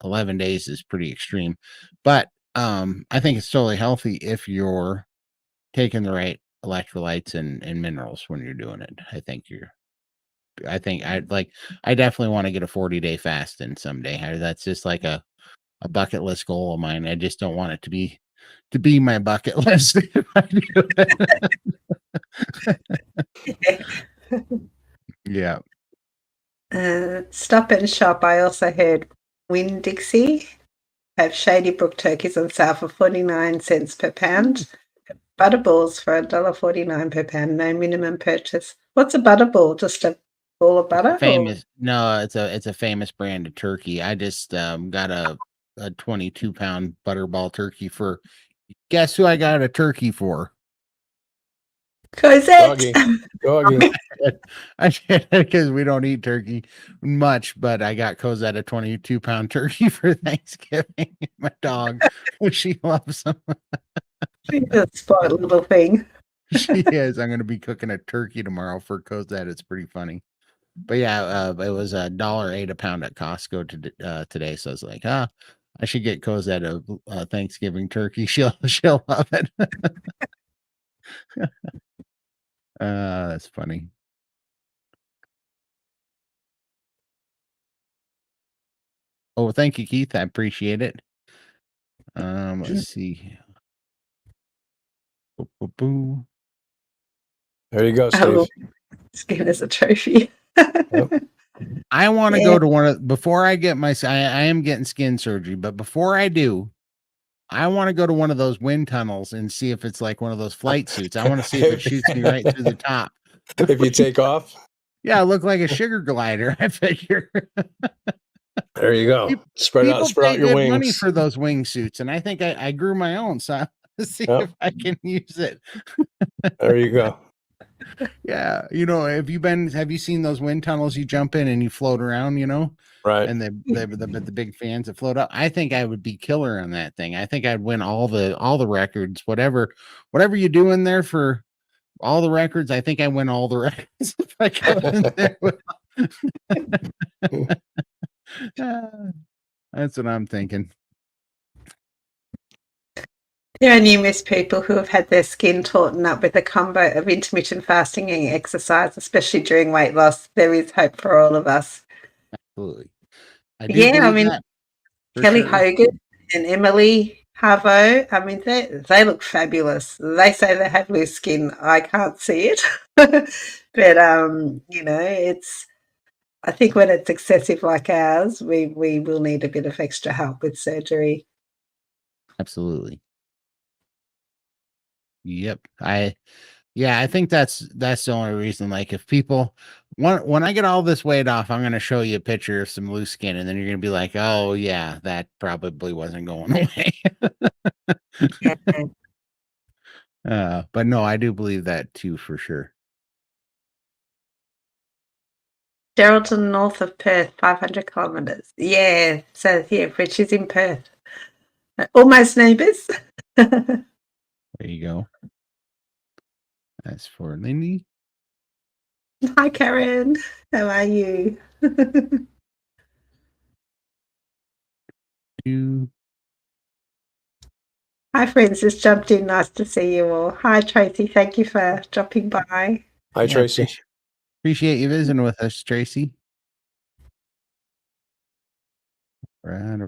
11 days is pretty extreme. But I think it's totally healthy if you're taking the right electrolytes and minerals when you're doing it. I definitely want to get a 40-day fast in someday. That's just like a bucket list goal of mine. I just don't want it to be my bucket list if I do it. Yeah. Stop and Shop, I also heard Winn-Dixie have Shady Brook turkeys on sale for 49 cents per pound. Butterballs for $1.49 per pound, no minimum purchase. What's a butterball? Just a ball of butter? No, it's a famous brand of turkey. I just got a 22-pound butterball turkey for guess who I got a turkey for? Doggy. Cosette. I did because we don't eat turkey much, but I got Cosette a 22-pound turkey for Thanksgiving. My dog, she loves them. She's a spoiled little thing. She is. I'm going to be cooking a turkey tomorrow for Cosette. It's pretty funny. But yeah, it was $1.08 a pound at Costco today. So I was like, I should get Cosette a Thanksgiving turkey. She'll love it. That's funny. Oh, thank you, Keith. I appreciate it. Let's see. Boo. There you go, Steve. Oh, it's given us a trophy. Yep. I want to go to before I get I am getting skin surgery, but before I do, I want to go to one of those wind tunnels and see if it's like one of those flight suits. I want to see if it shoots me right through the top. If you take off. Yeah, I look like a sugar glider, I figure. There you go. Spread out your wings. Money for those wingsuits, and I think I grew my own, so let's see if I can use it. There you go. Yeah, have you seen those wind tunnels you jump in and you float around, Right. And the big fans that float up. I think I would be killer on that thing. I think I'd win all the records, whatever you do in there for all the records. I think I win all the records if I go in there. That's what I'm thinking. There are numerous people who have had their skin tauten up with a combo of intermittent fasting and exercise, especially during weight loss. There is hope for all of us. Absolutely. Kelly Hogan and Emily Harvo, they look fabulous. They say they have loose skin. I can't see it. But, I think when it's excessive like ours, we will need a bit of extra help with surgery. Absolutely. Yep. I think that's the only reason. Like, if people when I get all this weight off, I'm going to show you a picture of some loose skin, and then you're going to be like, oh yeah, that probably wasn't going away. But no, I do believe that too, for sure. Geraldton, north of Perth, 500 kilometres. Yeah, so yeah, Rich is in Perth. Almost neighbours. There you go. That's for Lindy. Hi, Karen. How are you? Hi, friends. Just jumped in. Nice to see you all. Hi, Tracy. Thank you for dropping by. Hi, Tracy. Appreciate you visiting with us, Tracy. Right.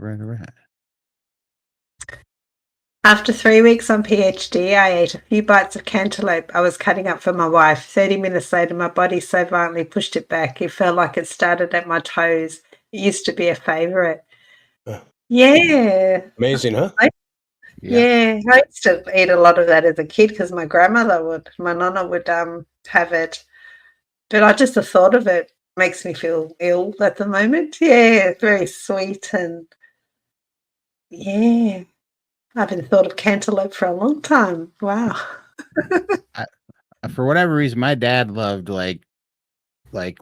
After 3 weeks on PhD, I ate a few bites of cantaloupe I was cutting up for my wife. 30 minutes later, my body so violently pushed it back. It felt like it started at my toes. It used to be a favourite. Yeah. Amazing, huh? Yeah, I used to eat a lot of that as a kid because my nonna would have it. But I just the thought of it makes me feel ill at the moment. Yeah, it's very sweet and yeah. I haven't thought of cantaloupe for a long time. Wow. For whatever reason, my dad loved like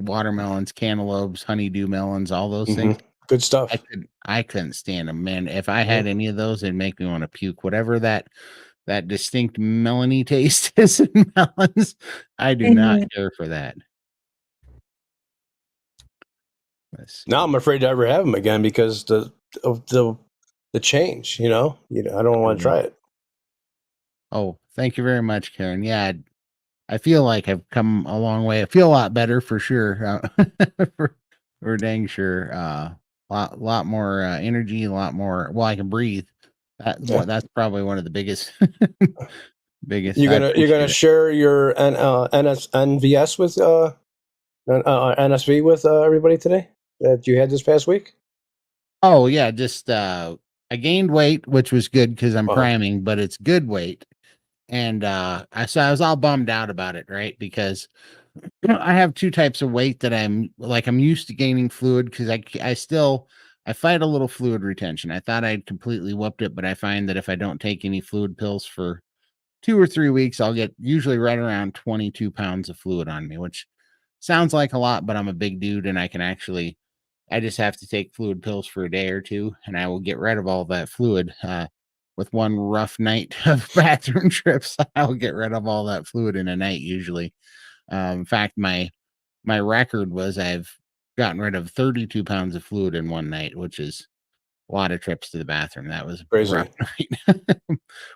watermelons, cantaloupes, honeydew melons, all those things. Good stuff. I couldn't stand them, man. If I had any of those, it'd make me want to puke. Whatever that distinct melony taste is in melons, I do not care for that. Now I'm afraid to ever have them again because of the change. I don't want to try it. Oh, thank you very much, Karen. Yeah, I feel like I've come a long way. I feel a lot better for sure. For dang sure. Lot more energy, a lot more. Well, I can breathe. That's probably one of the biggest. You're gonna share your NVS with NSV with everybody today that you had this past week. Oh yeah, just I gained weight, which was good because I'm priming, but it's good weight. And I was all bummed out about it, right? Because I have two types of weight that I'm used to gaining fluid because I still I fight a little fluid retention. I thought I'd completely whooped it, but I find that if I don't take any fluid pills for 2 or 3 weeks, I'll get usually right around 22 pounds of fluid on me, which sounds like a lot, but I'm a big dude and I just have to take fluid pills for a day or two and I will get rid of all that fluid. With one rough night of bathroom trips, I'll get rid of all that fluid in a night usually. In fact, my record was I've gotten rid of 32 pounds of fluid in one night, which is a lot of trips to the bathroom. That was a Crazy. rough night.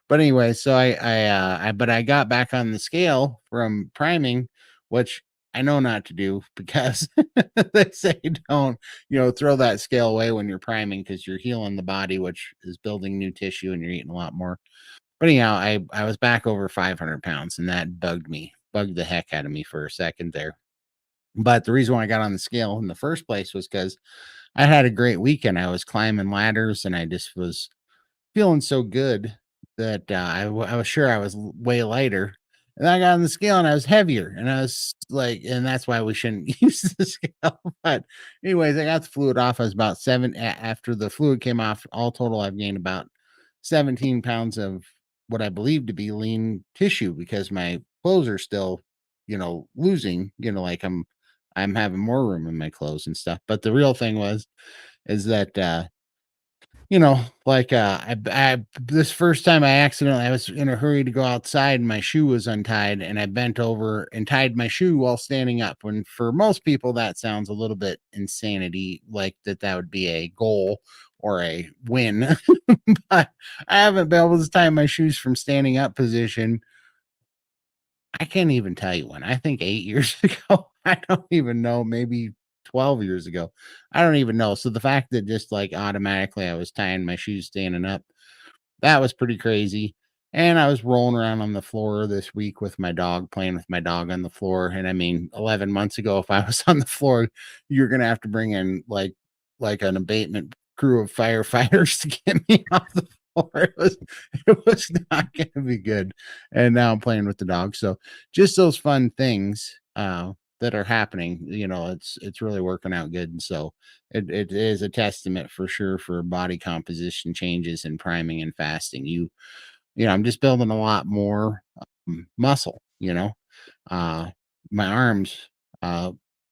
But anyway, so I got back on the scale from priming, which I know not to do because they say don't, throw that scale away when you're priming because you're healing the body, which is building new tissue and you're eating a lot more. But anyhow, I was back over 500 pounds and that bugged the heck out of me for a second there. But the reason why I got on the scale in the first place was because I had a great weekend. I was climbing ladders and I just was feeling so good that I was sure I was way lighter. And I got on the scale and I was heavier. And I was like, and that's why we shouldn't use the scale. But, anyways, I got the fluid off. I was about after the fluid came off. All total, I've gained about 17 pounds of what I believe to be lean tissue because my clothes are still, losing, like I'm having more room in my clothes and stuff. But the real thing is that this first time I was in a hurry to go outside and my shoe was untied and I bent over and tied my shoe while standing up. When for most people that sounds a little bit insanity, like that would be a goal or a win. But I haven't been able to tie my shoes from standing up position. I can't even tell you when. I think 8 years ago. I don't even know, maybe 12 years ago. I don't even know. So the fact that just like automatically I was tying my shoes standing up, that was pretty crazy. And I was rolling around on the floor this week with my dog, playing with my dog on the floor. And I mean, 11 months ago, if I was on the floor, you're going to have to bring in like an abatement crew of firefighters to get me off the floor. It was not going to be good. And now I'm playing with the dog. So just those fun things, that are happening, it's really working out good. And so it is a testament for sure for body composition changes and priming and fasting. I'm just building a lot more muscle, my arms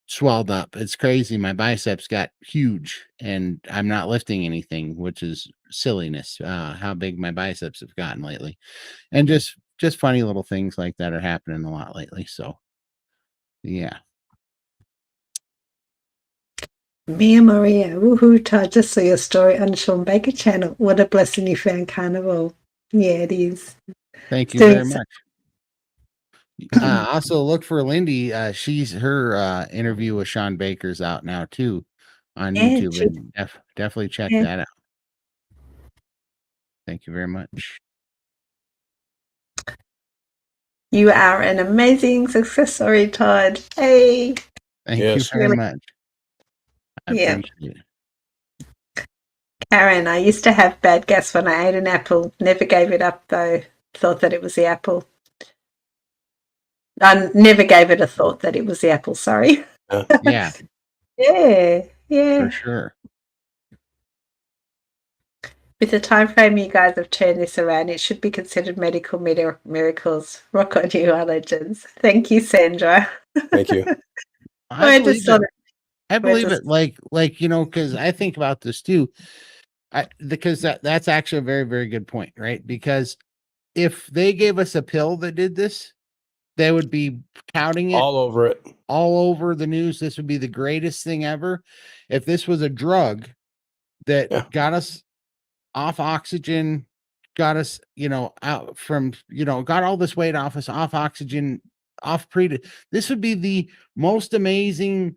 swelled up. It's crazy. My biceps got huge and I'm not lifting anything, which is silliness, how big my biceps have gotten lately. And just funny little things like that are happening a lot lately. So yeah. Mia Maria, woohoo, Todd, just saw your story on Sean Baker channel. What a blessing you found Carnivore. Yeah, it is. Thank you very much. Also look for Lindy. Her interview with Sean Baker's out now too on YouTube. And definitely check that out. Thank you very much. You are an amazing success story, Todd. Hey. Thank you very much. I appreciate it. Karen, I used to have bad gas when I ate an apple. Never gave it up though. Thought that it was the apple. I never gave it a thought that it was the apple, sorry. Yeah. Yeah. For sure. With the time frame you guys have turned this around, it should be considered medical miracles. Rock on, you are legends. Thank you, Sandra. Thank you. I believe it. Like because I think about this too. Because that's actually a very, very good point, right? Because if they gave us a pill that did this, they would be touting it all over it, all over the news. This would be the greatest thing ever. If this was a drug that got us off oxygen, got us, out from, got all this weight off us, off oxygen, off this would be the most amazing.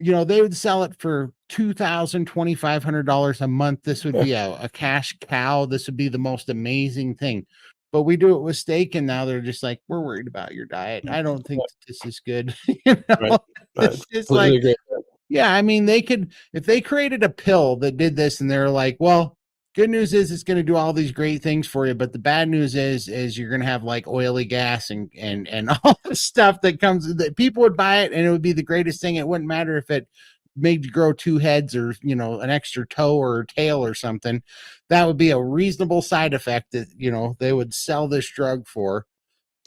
They would sell it for $2,000, $2,500 a month. This would be a cash cow. This would be the most amazing thing. But we do it with steak, and now they're just like, we're worried about your diet. I don't think this is good. Right. It's just like, yeah, I mean, if they created a pill that did this, and they're like, well, good news is it's going to do all these great things for you, but the bad news is you're going to have like oily gas and all the stuff that comes. That people would buy it, and it would be the greatest thing. It wouldn't matter if it made you grow 2 heads or, you know, an extra toe or tail or something, that would be a reasonable side effect that, you know, they would sell this drug for.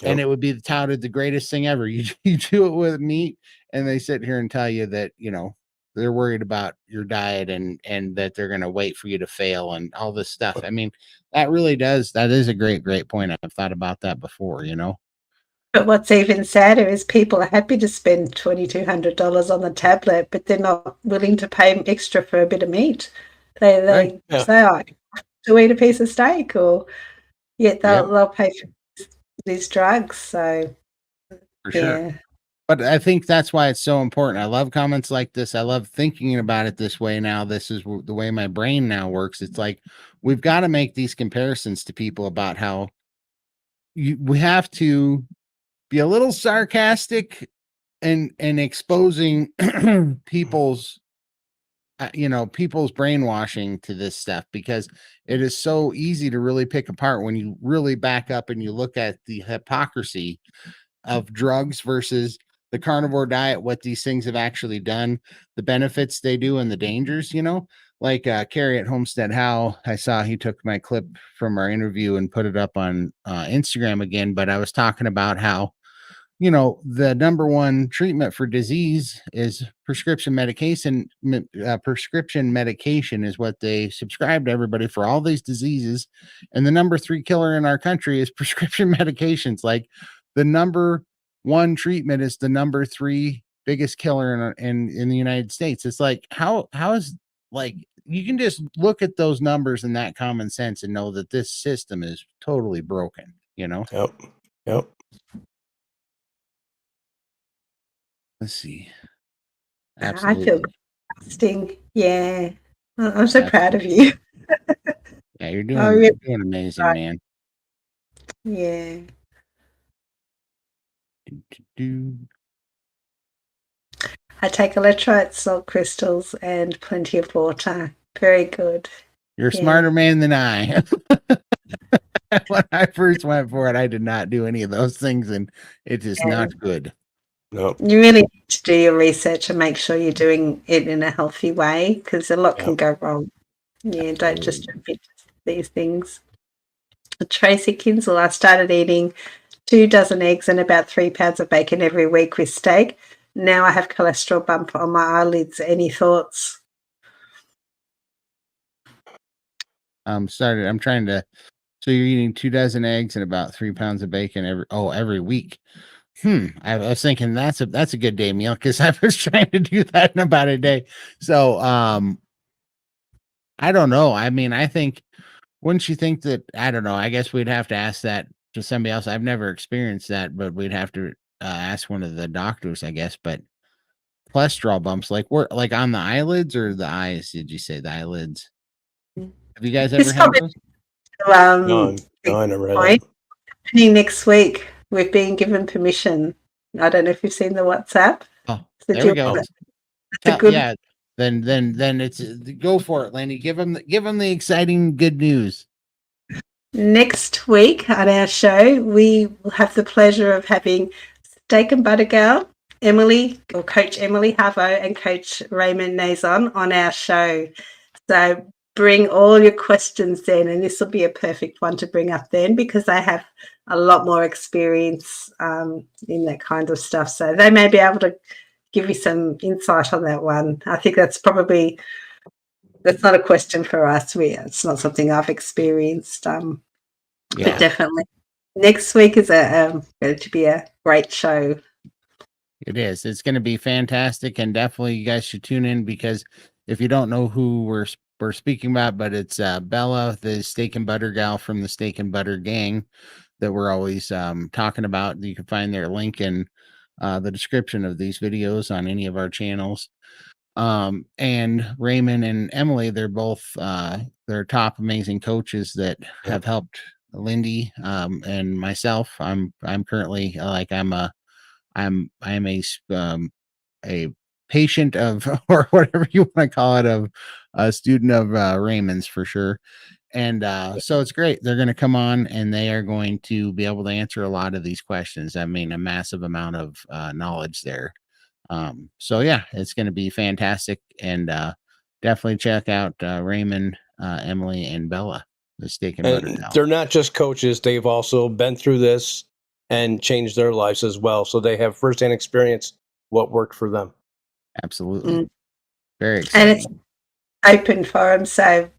And Yep. it would be touted the greatest thing ever. You do it with meat, and they sit here and tell you that, you know, they're worried about your diet and that they're going to wait for you to fail and all this stuff. I mean, that is a great point. I've thought about that before, you know. But what's even sadder is people are happy to spend $2,200 on the tablet, but they're not willing to pay extra for a bit of meat. They Right. Yeah. say, "I have to eat a piece of steak," or yet Yep. they'll pay for these drugs. So For sure. yeah, But I think that's why it's so important. I love comments like this. I love thinking about it this way now. This is the way my brain now works. It's like we've got to make these comparisons to people about how we have to be a little sarcastic and exposing people's you know, people's brainwashing to this stuff, because it is so easy to really pick apart when you really back up and you look at the hypocrisy of drugs versus the carnivore diet, what these things have actually done, the benefits they do and the dangers, you know. Like Carrie at Homestead How, I saw he took my clip from our interview and put it up on Instagram again, but I was talking about how, you know, the number one treatment for disease is prescription medication. Prescription medication is what they subscribe to everybody for all these diseases. And the number 3 killer in our country is prescription medications. Like the number one treatment is the number 3 biggest killer in the United States. It's like, how is, like, you can just look at those numbers and that common sense and know that this system is totally broken, you know? Yep. Yep. Let's see. I feel Absolutely. disgusting. Yeah, I'm so proud of Absolutely. you. Yeah, you're I doing really amazing, try. man. Yeah, Do. I take electrolyte salt crystals and plenty of water. Very good. You're a Yeah. smarter man than I. When I first went for it, I did not do any of those things, and it is Yeah. not good. No. You really need to do your research and make sure you're doing it in a healthy way, because a lot can Yep. go wrong. Yeah, don't just Absolutely. jump into these things. Tracy Kinsel, I started eating 2 dozen eggs and about 3 pounds of bacon every week with steak. Now I have cholesterol bump on my eyelids. Any thoughts? I'm trying to. So you're eating 2 dozen eggs and about 3 pounds of bacon every week. I was thinking that's a good day meal, because I was trying to do that in about a day. So I don't know. I mean, I think, wouldn't you think that, I don't know, I guess we'd have to ask that to somebody else. I've never experienced that, but we'd have to ask one of the doctors, I guess. But cholesterol bumps, like, where, like on the eyelids or the eyes? Did you say the eyelids? Have you guys ever It's had probably those? No, big I never had point. that. Happening next week. We've been given permission. I don't know if you've seen the WhatsApp. Oh, So there we do go. you- It's a good Yeah. Then it's go for it, Lenny. Give them the exciting good news. next week on our show. We will have the pleasure of having Steak and Butter Girl, Emily, or Coach Emily Havo, and Coach Raymond Nazon on our show. So bring all your questions then, and this will be a perfect one to bring up then, because they have a lot more experience in that kind of stuff. So they may be able to give you some insight on that one. I think that's not a question for us. It's not something I've experienced. But definitely next week is going to be a great show. It is. It's going to be fantastic, and definitely you guys should tune in, because if you don't know who we're speaking about, but it's Bella, the steak and butter gal from the Steak and Butter Gang that we're always talking about. You can find their link in the description of these videos on any of our channels. And Raymond and Emily, they're both they're top amazing coaches that have helped Lindy and myself. I'm currently I'm a patient of, or whatever you want to call it, of a student of Raymond's for sure. And so it's great. They're going to come on and they are going to be able to answer a lot of these questions. I mean, a massive amount of knowledge there. So yeah, it's going to be fantastic, and definitely check out Raymond, Emily, and Bella, the Steak and Butter And Talent. they're not just coaches; they've also been through this and changed their lives as well. So they have firsthand experience what worked for them. Absolutely, very And it's exciting. open forum, so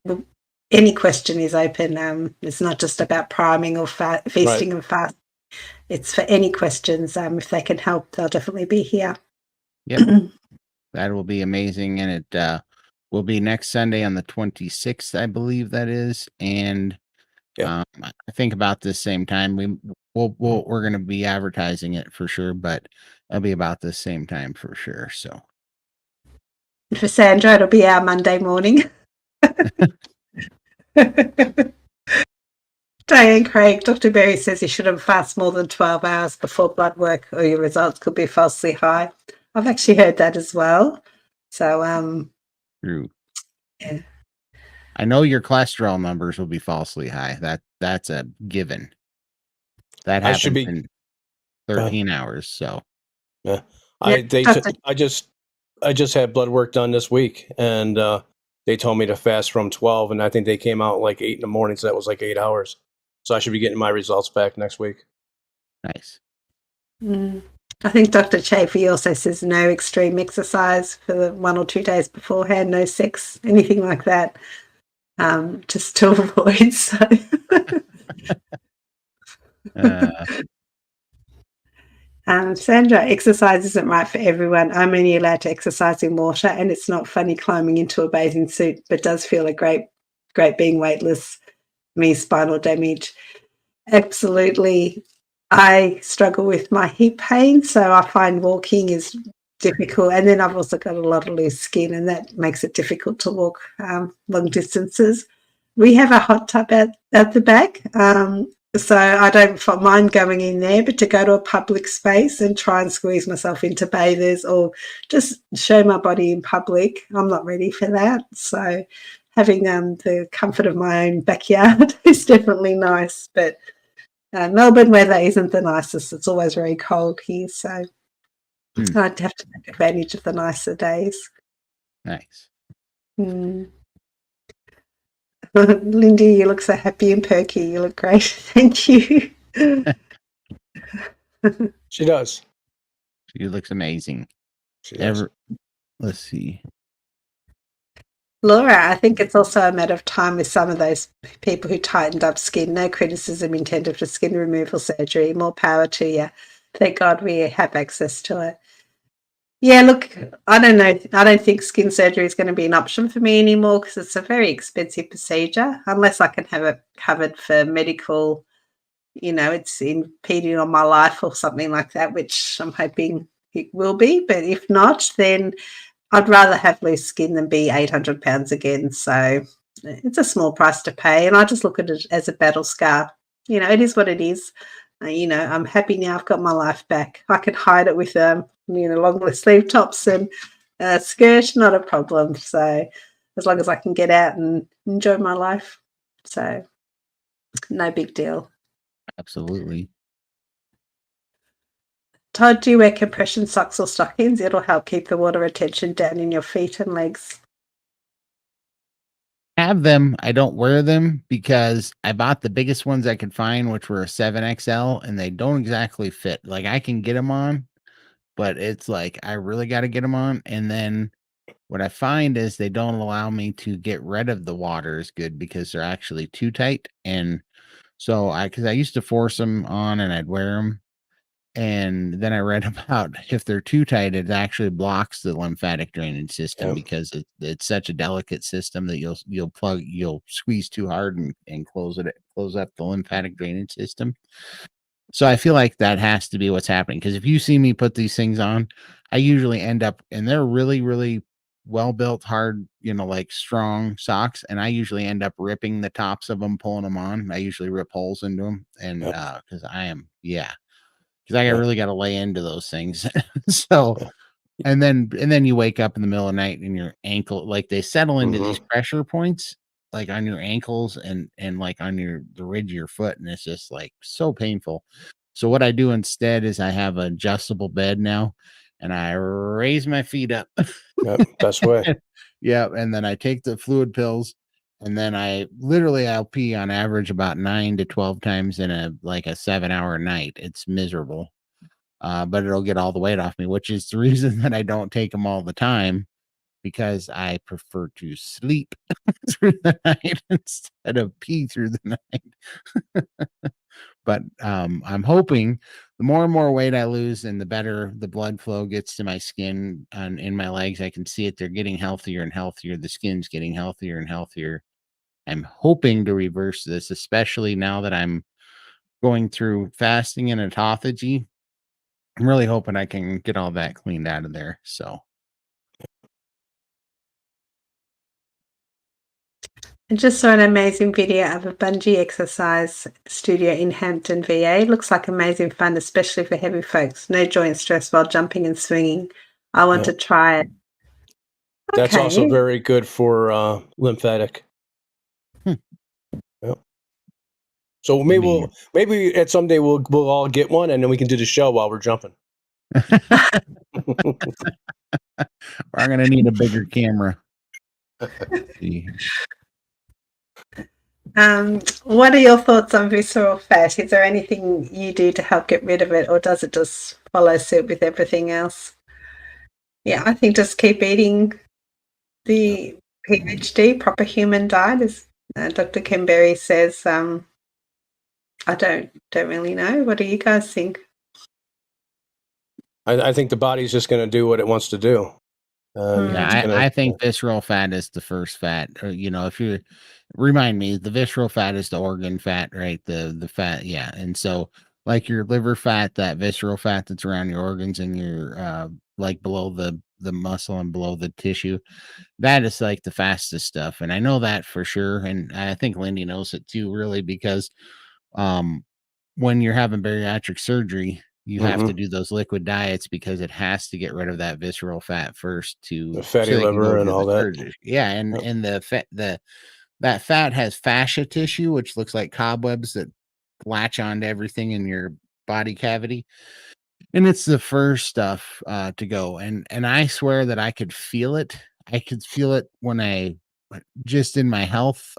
any question is open. It's not just about priming or feasting and fast. It's for any questions. If they can help, they'll definitely be here. Yep, that will be amazing, and it will be next Sunday on the 26th, I believe that is, and Yeah. I think about this same time we're going to be advertising it for sure, but it'll be about the same time for sure. So For Sandra, it'll be our Monday morning. Diane Craig, Dr. Berry says you shouldn't fast more than 12 hours before blood work or your results could be falsely high. I've actually heard that as well. So, true. yeah. I know your cholesterol numbers will be falsely high. That's a given. That I should happens be. in 13 hours. So Yeah. Yeah, I just had blood work done this week, and they told me to fast from 12, and I think they came out like 8 in the morning, so that was like 8 hours. So I should be getting my results back next week. nice. I think Dr. Chafee also says no extreme exercise for the 1 or 2 days beforehand, no sex, anything like that, just to avoid. So. Sandra, exercise isn't right for everyone. I'm only allowed to exercise in water, and it's not funny climbing into a bathing suit, but does feel a great being weightless. Me, spinal damage. Absolutely. I struggle with my hip pain, so I find walking is difficult. And then I've also got a lot of loose skin, and that makes it difficult to walk long distances. We have a hot tub at the back, so I don't mind going in there, but to go to a public space and try and squeeze myself into bathers or just show my body in public, I'm not ready for that. So having the comfort of my own backyard is definitely nice, but Melbourne weather isn't the nicest. It's always very cold here, so I'd have to take advantage of the nicer days. Nice. Lindy, you look so happy and perky. You look great. Thank you. She does. She looks amazing. She does. Let's see. Laura, I think it's also a matter of time with some of those people who tightened up skin. No criticism intended for skin removal surgery. More power to you. Thank God we have access to it. Yeah, look, I don't know. I don't think skin surgery is going to be an option for me anymore because it's a very expensive procedure. Unless I can have it covered for medical, it's impeding on my life or something like that, which I'm hoping it will be. But if not, then I'd rather have loose skin than be 800 pounds again. So it's a small price to pay. And I just look at it as a battle scar. It is what it is. I'm happy now I've got my life back. I can hide it with, long sleeve tops and a skirt, not a problem. So as long as I can get out and enjoy my life. So no big deal. Absolutely. Todd, do you wear compression socks or stockings? It'll help keep the water retention down in your feet and legs. Have them. I don't wear them because I bought the biggest ones I could find, which were a 7XL, and they don't exactly fit. Like I can get them on, but it's like I really got to get them on. And then what I find is they don't allow me to get rid of the water as good because they're actually too tight. And so because I used to force them on and I'd wear them. And then I read about if they're too tight, it actually blocks the lymphatic drainage system because it's such a delicate system that you'll squeeze too hard and close up the lymphatic drainage system. So I feel like that has to be what's happening. Because if you see me put these things on, I usually end up, and they're really, really well built, hard, like strong socks. And I usually end up ripping the tops of them, pulling them on. I usually rip holes into them. And because I really got to lay into those things. So, and then you wake up in the middle of the night and your ankle, like they settle into these pressure points, like on your ankles and like on the ridge of your foot. And it's just like so painful. So what I do instead is I have an adjustable bed now and I raise my feet up. Yep, best way. Yeah, and then I take the fluid pills, and then I'll pee on average about 9 to 12 times in a 7-hour night. It's miserable. But it'll get all the weight off me, which is the reason that I don't take them all the time, because I prefer to sleep through the night instead of pee through the night. But I'm hoping the more and more weight I lose and the better the blood flow gets to my skin and in my legs, I can see it. They're getting healthier and healthier. The skin's getting healthier and healthier. I'm hoping to reverse this, especially now that I'm going through fasting and autophagy. I'm really hoping I can get all that cleaned out of there. So I just saw an amazing video of a bungee exercise studio in Hampton, VA. Looks like amazing fun, especially for heavy folks. No joint stress while jumping and swinging. I want to try it. That's also Okay. very good for lymphatic. Yep. So maybe at someday we'll all get one, and then we can do the show while we're jumping. I'm gonna need a bigger camera. What are your thoughts on visceral fat? Is there anything you do to help get rid of it, or does it just follow suit with everything else? Yeah, I think just keep eating the PhD, proper human diet, as Dr. Ken Berry says. I don't really know. What do you guys think? I think the body's just going to do what it wants to do. I think visceral fat is the first fat. Or, if you remind me, the visceral fat is the organ fat, right? The fat, yeah. And so, like your liver fat, that visceral fat that's around your organs and your below the muscle and below the tissue, that is like the fastest stuff. And I know that for sure. And I think Lindy knows it too, really, because when you're having bariatric surgery, you have to do those liquid diets because it has to get rid of that visceral fat first the fatty liver and all that. surgery. Yeah, and the fat that fat has fascia tissue, which looks like cobwebs that latch onto everything in your body cavity. And it's the first stuff to go. And I swear that I could feel it. I could feel it when I just in my health.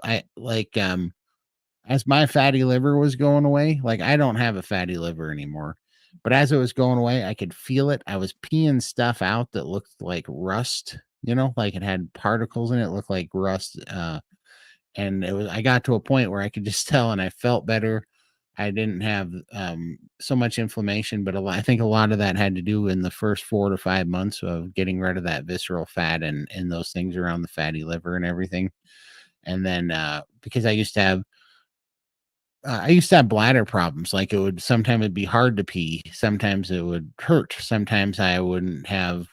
As my fatty liver was going away, I don't have a fatty liver anymore, but as it was going away, I could feel it. I was peeing stuff out that looked like rust, like it had particles in it, looked like rust. And I got to a point where I could just tell and I felt better. I didn't have so much inflammation, but I think a lot of that had to do in the first 4 to 5 months of getting rid of that visceral fat and those things around the fatty liver and everything. And then because I used to have bladder problems. Like sometimes it'd be hard to pee. Sometimes it would hurt. Sometimes I wouldn't have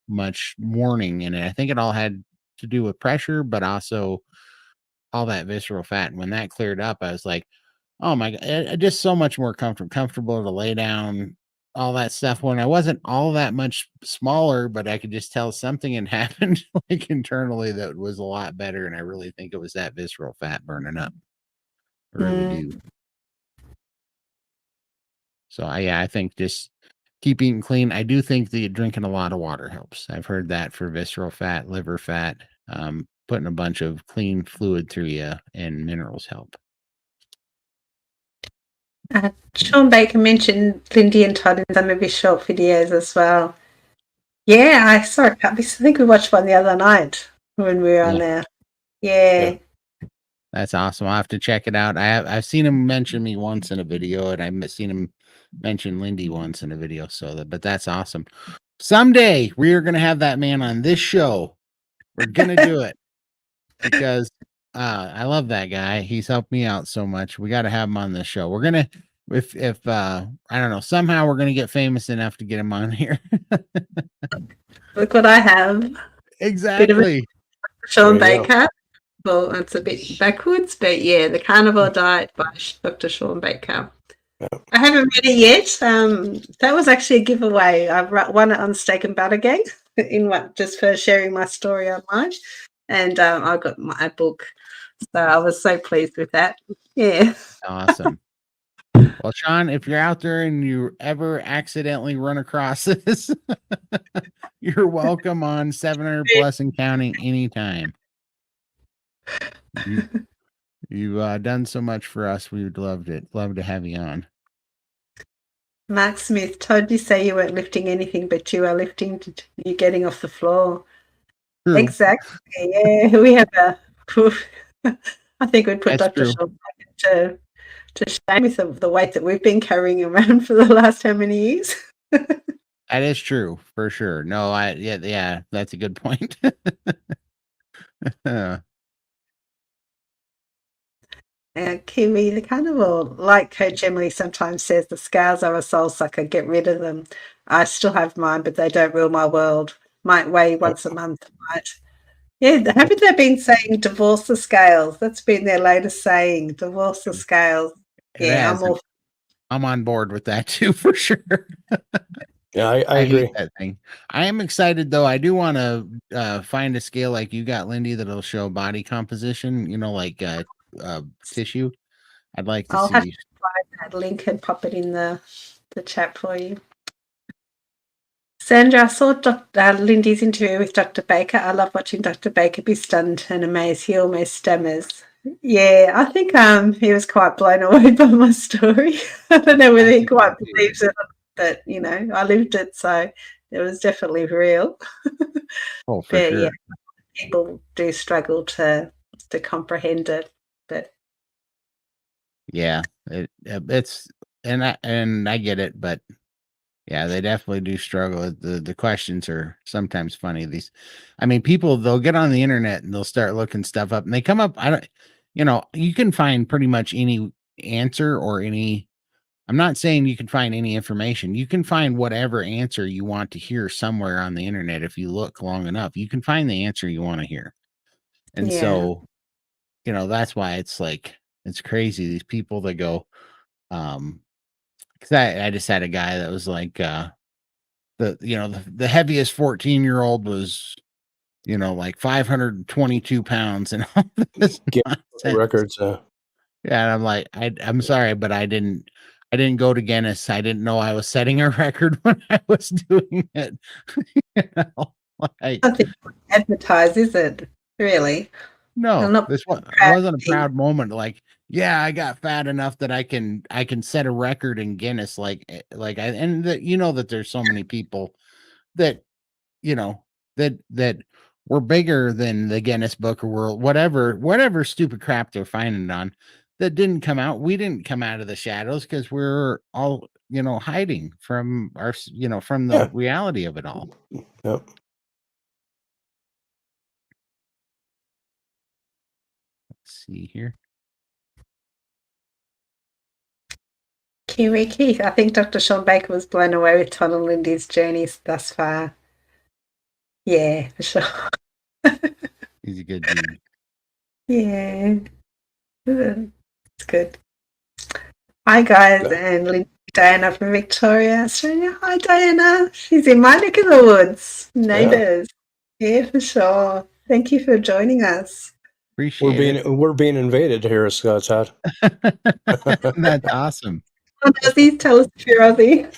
much warning in it. I think it all had to do with pressure, but also all that visceral fat. And when that cleared up, I was like, oh my God, just so much more comfortable to lay down, all that stuff. When I wasn't all that much smaller, but I could just tell something had happened internally that was a lot better. And I really think it was that visceral fat burning up. I really do. So I think just keep eating clean. I do think that drinking a lot of water helps. I've heard that for visceral fat, liver fat, putting a bunch of clean fluid through you and minerals help. Sean Baker mentioned Lindy and Todd in some of his short videos as well. Yeah, I saw it. I think we watched one the other night when we were on there. Yeah. That's awesome. I'll have to check it out. I've seen him mention me once in a video, and I've seen him mention Lindy once in a video. But that's awesome. Someday we are going to have that man on this show. We're going to do it because I love that guy. He's helped me out so much. We got to have him on this show. We're going to, if I don't know, somehow we're going to get famous enough to get him on here. Look what I have. Exactly. Sean Baker. Well, it's a bit backwards, but yeah, The Carnivore Diet by Dr. Sean Baker. I haven't read it yet. That was actually a giveaway. I won it on Steak and Butter Gang just for sharing my story online, and I got my book. So I was so pleased with that. Yeah. Awesome. Well, Sean, if you're out there and you ever accidentally run across this, you're welcome on 700 plus and counting anytime. You've done so much for us. We would love to have you on. Mark Smith, Todd, you say you weren't lifting anything, but you are lifting. You're getting off the floor. True. Exactly. Yeah, we have a. I think we'd put That's Dr. true. Sean to shame with the weight that we've been carrying around for the last how many years. That is true for sure. No, yeah, that's a good point. Kiwi, the carnivore, like Coach Emily sometimes says, the scales are a soul sucker. Get rid of them. I still have mine, but they don't rule my world. Might weigh once a month. Yeah, haven't they been saying divorce the scales? That's been their latest saying, divorce the scales. Yeah, I'm on board with that too, for sure. Yeah, I agree. Hate that thing. I am excited though. I do want to find a scale like you got, Lindy, that'll show body composition, like tissue. I'd like to I'll see. have to find that link and pop it in the chat for you. Sandra, I saw Lindy's interview with Dr. Baker. I love watching Dr. Baker be stunned and amazed. He almost stammers. Yeah, I think he was quite blown away by my story. I don't know whether he quite believes it, but I lived it, so it was definitely real. Oh, for sure. Yeah, people do struggle to comprehend it, but yeah, it's and I get it, but yeah, they definitely do struggle. The questions are sometimes funny. People, they'll get on the internet and they'll start looking stuff up and they come up. You can find pretty much any answer or I'm not saying you can find any information. You can find whatever answer you want to hear somewhere on the internet. If you look long enough, you can find the answer you want to hear. And so, that's why it's crazy. These people that go, because I just had a guy that was like, the heaviest 14-year-old was, like 522 pounds and all this records. Yeah, and I'm like, I'm sorry, but I didn't go to Guinness. I didn't know I was setting a record when I was doing it. I think advertise, is it really? No, this wasn't a proud moment. Like, yeah, I got fat enough that I can set a record in Guinness. That there's so many people that that were bigger than the Guinness Book of World, whatever stupid crap they're finding it on, that didn't come out. We didn't come out of the shadows because we're all hiding from from the reality of it all. Yep. Let's see here. Kiwi Keith, I think Dr. Sean Baker was blown away with Todd and Lindy's journeys thus far. Yeah, for sure. He's a good dude. Yeah, it's good. Hi guys, and Diana from Victoria, Australia. Hi Diana, she's in my neck of the woods, neighbours. Yeah, for sure. Thank you for joining us. We're being invaded here, Todd. That's awesome. Aussies, tell us if you're Aussie.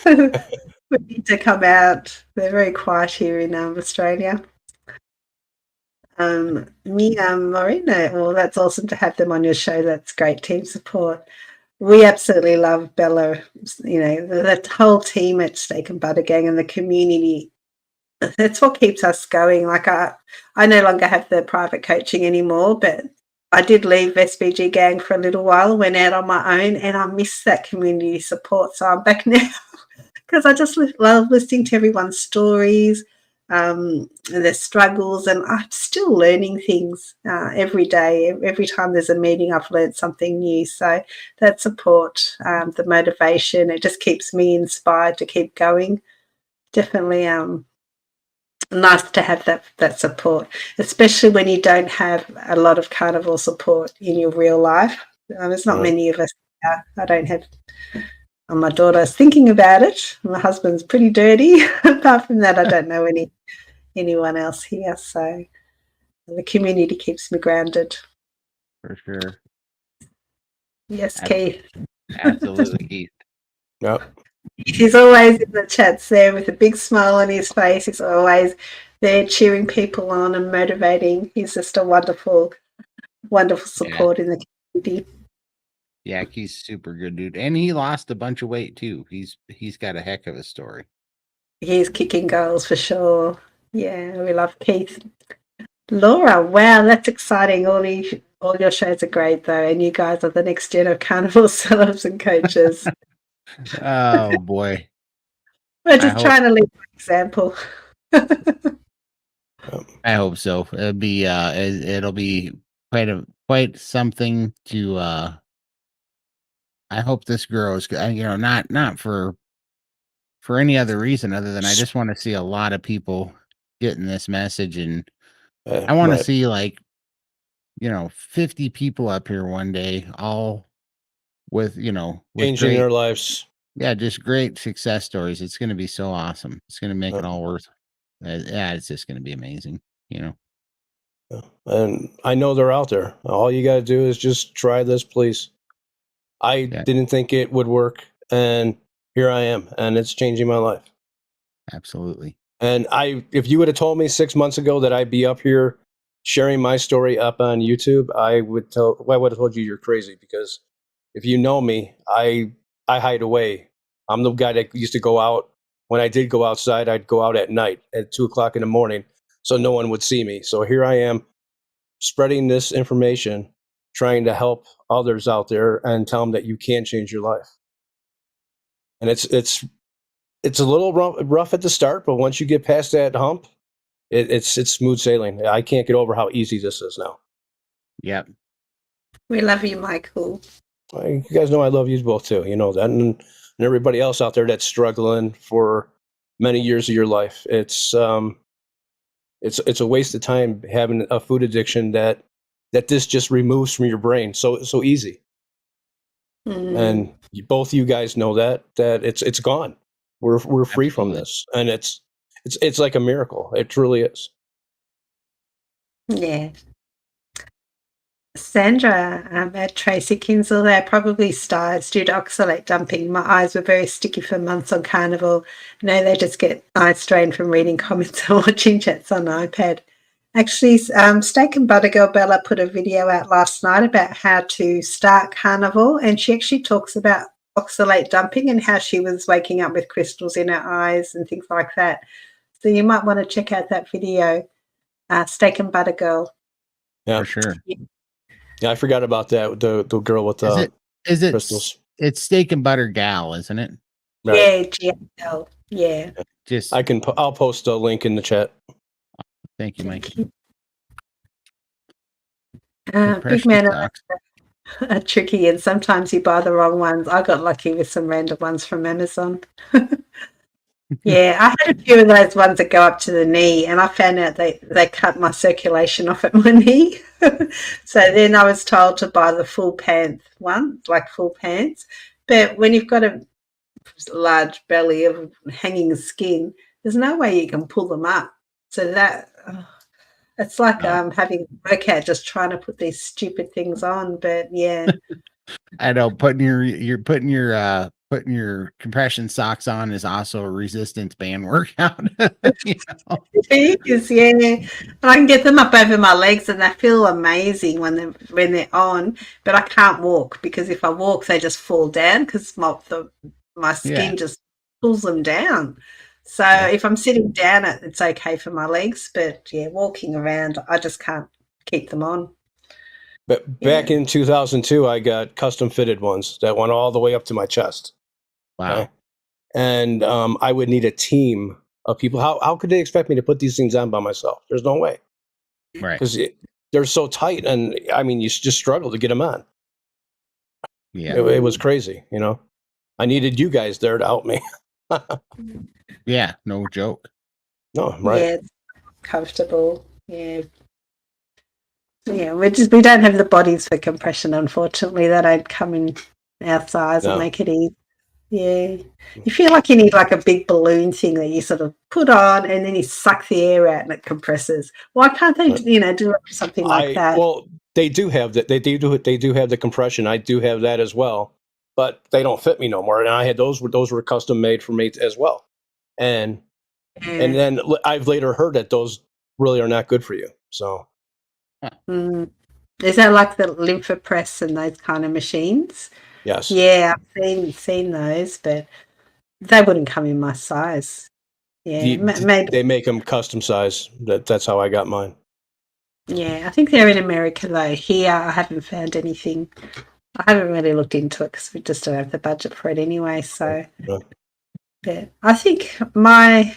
We need to come out. They're very quiet here in Australia. Marina, well, that's awesome to have them on your show. That's great team support. We absolutely love Bella. That whole team at Steak and Butter Gang and the community. That's what keeps us going. Like I no longer have the private coaching anymore, but I did leave SBG Gang for a little while, went out on my own, and I miss that community support. So I'm back now because I just love listening to everyone's stories, their struggles, and I'm still learning things every day. Every time there's a meeting, I've learned something new. So that support, the motivation, it just keeps me inspired to keep going. Definitely nice to have that support, especially when you don't have a lot of carnivore support in your real life. There's not many of us. I don't have. My daughter's thinking about it. My husband's pretty dirty. Apart from that, I don't know anyone else here. So the community keeps me grounded. For sure. Yes, Keith. Absolutely, Keith. Yep. He's always in the chats there with a big smile on his face. He's always there cheering people on and motivating. He's just a wonderful, wonderful support in the community. Yeah, he's super good, dude. And he lost a bunch of weight too. He's got a heck of a story. He's kicking goals for sure. Yeah, we love Keith. Laura, wow, that's exciting. All your shows are great though, and you guys are the next gen of carnival celebs and coaches. Oh boy. We're just trying to lead by example. I hope so. It'll be quite something to I hope this grows, not for any other reason other than I just want to see a lot of people getting this message, and I want to see 50 people up here one day, all with changing their lives. Yeah, just great success stories. It's going to be so awesome. It's going to make it all worth. It's just going to be amazing. And I know they're out there. All you got to do is just try this, please. I didn't think it would work, and here I am, and it's changing my life. Absolutely. And if you would have told me 6 months ago that I'd be up here sharing my story up on YouTube, I would have told you you're crazy, because if you know me, I hide away. I'm the guy that used to go out. When I did go outside, I'd go out at night at 2:00 in the morning, so no one would see me. So here I am, spreading this information, trying to help others out there and tell them that you can change your life. And it's a little rough at the start, but once you get past that hump, it's smooth sailing. I can't get over how easy this is now. Yep. We love you, Michael. You guys know I love you both too. You know that, and everybody else out there that's struggling for many years of your life. It's a waste of time having a food addiction that this just removes from your brain so easy. And both you guys know that it's gone. We're free from this, and it's like a miracle. It truly is. Yeah. Sandra, at Tracy Kinsel there, probably stars due to oxalate dumping. My eyes were very sticky for months on Carnivore. Now they just get eye strain from reading comments and watching chats on iPad. Actually, Steak and Butter Girl Bella put a video out last night about how to start Carnivore, and she actually talks about oxalate dumping and how she was waking up with crystals in her eyes and things like that. So you might want to check out that video, Steak and Butter Girl. Yeah, for sure. Yeah, I forgot about that. The girl with the crystals. It's Steak and Butter Gal, isn't it? Right. Yeah, GL. Yeah. I'll post a link in the chat. Thank you, Mike. Big man are tricky, and sometimes you buy the wrong ones. I got lucky with some random ones from Amazon. Yeah, I had a few of those ones that go up to the knee, and I found out they cut my circulation off at my knee. So then I was told to buy the full pants ones, like full pants. But when you've got a large belly of hanging skin, there's no way you can pull them up. So it's like having a workout, just trying to put these stupid things on. But yeah, I know putting your compression socks on is also a resistance band workout. It is, yeah. And I can get them up over my legs, and they feel amazing when they're on. But I can't walk, because if I walk, they just fall down because my skin just pulls them down. So if I'm sitting down, it's okay for my legs. But yeah, walking around, I just can't keep them on. But back in 2002, I got custom fitted ones that went all the way up to my chest. Wow. Okay? And I would need a team of people. How could they expect me to put these things on by myself? There's no way. Right. Because they're so tight, and I mean, you just struggle to get them on. Yeah. It was crazy, you know. I needed you guys there to help me. Yeah, no joke. No, right. Yeah, it's comfortable. Yeah. Yeah, we don't have the bodies for compression, unfortunately. They don't come in our size and make it easy. Yeah. You feel like you need like a big balloon thing that you sort of put on, and then you suck the air out and it compresses. Why can't they, do something like that? Well, they do have that. They do have the compression. I do have that as well. but they don't fit me no more. And I had those were custom made for me as well. And then I've later heard that those really are not good for you. So Is that like the Lymphopress and those kind of machines? yes. Yeah, I've seen those, but they wouldn't come in my size. Yeah, maybe. They make them custom size. That's how I got mine. Yeah, I think they're in America though. Here, I haven't found anything. I haven't really looked into it because we just don't have the budget for it anyway. So, but I think my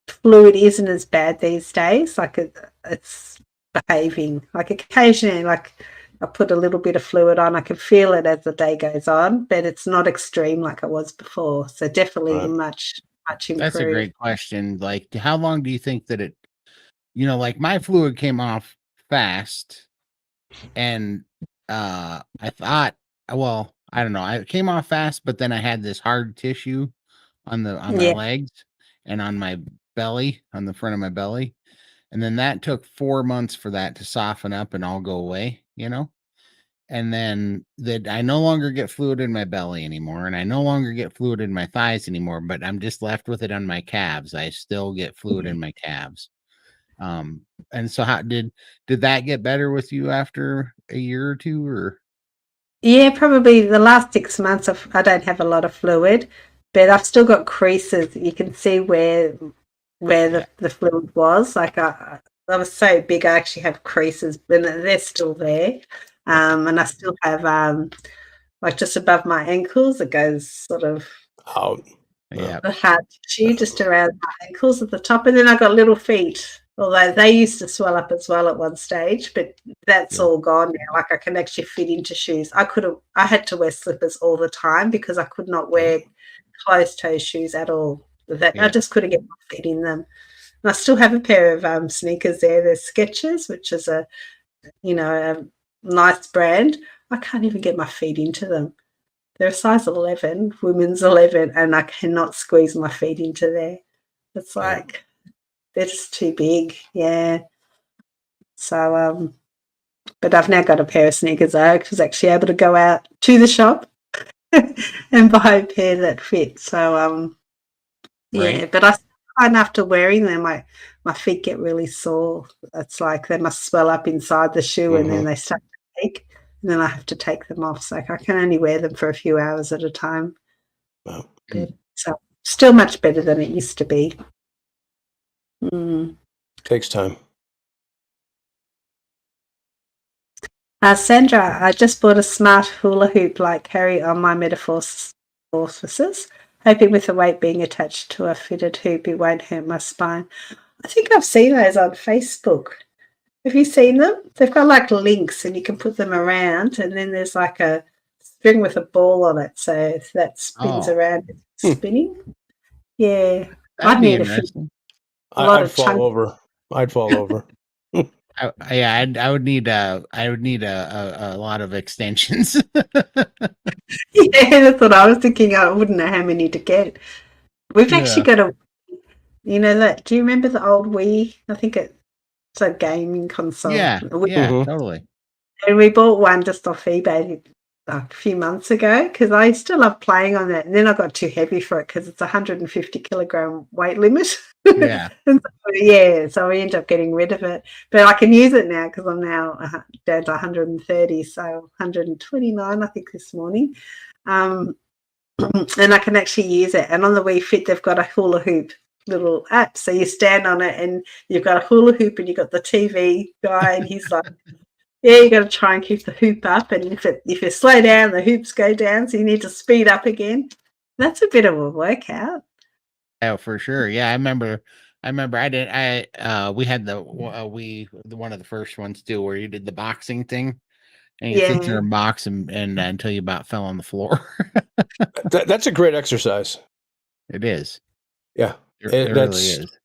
fluid isn't as bad these days. Like it's behaving. Like occasionally, like I put a little bit of fluid on, I can feel it as the day goes on, but it's not extreme like it was before. So definitely much improved. That's a great question. Like, how long do you think that it, like my fluid came off fast, and I thought, well, I don't know, it came off fast, but then I had this hard tissue on my legs and on my belly, on the front of my belly. And then that took 4 months for that to soften up and all go away, And then I no longer get fluid in my belly anymore, and I no longer get fluid in my thighs anymore, but I'm just left with it on my calves. I still get fluid in my calves. And so how did that get better with you after a year or two, or? Yeah, probably the last 6 months I don't have a lot of fluid, but I've still got creases. You can see where the fluid was. Like I was so big, I actually have creases, and they're still there. And I still have like just above my ankles, it goes sort of out. The hard tissue just around my ankles at the top, and then I got little feet. Although they used to swell up as well at one stage, but that's all gone now. Like I can actually fit into shoes. I had to wear slippers all the time because I could not wear closed toe shoes at all. I just couldn't get my feet in them. And I still have a pair of sneakers there. They're Skechers, which is a nice brand. I can't even get my feet into them. They're a size 11, women's 11, and I cannot squeeze my feet into there. It's like they're just too big, yeah. So, but I've now got a pair of sneakers. I was actually able to go out to the shop and buy a pair that fit. So, yeah. But I find after wearing them, my feet get really sore. It's like they must swell up inside the shoe, and then they start to ache. And then I have to take them off. So I can only wear them for a few hours at a time. Wow. So still much better than it used to be. Takes time. Sandra, I just bought a smart hula hoop like Harry on my metamorphosis, hoping with the weight being attached to a fitted hoop it won't hurt my spine. I think I've seen those on Facebook. Have you seen them? They've got like links and you can put them around, and then there's like a string with a ball on it, so if that spins around, it's spinning. Yeah. I'd need I'd fall over. I'd fall over. I would need a lot of extensions. Yeah, that's what I was thinking. I wouldn't know how many to get. We've actually got that. Do you remember the old Wii? I think it's a gaming console. Yeah, totally. And we bought one just off eBay a few months ago because I still love playing on that. And then I got too heavy for it because it's 150 kilogram weight limit. Yeah. So we end up getting rid of it. But I can use it now because I'm now down to 130, so 129 I think this morning. And I can actually use it. And on the Wii Fit, they've got a hula hoop little app. So you stand on it and you've got a hula hoop and you've got the TV guy and he's like, you got to try and keep the hoop up. And if you slow down, the hoops go down. So you need to speed up again. That's a bit of a workout. Oh, for sure. Yeah, I remember we had one of the first ones too, where you did the boxing thing and you sit there and box and until you about fell on the floor. That's a great exercise. It is. Yeah. It really is.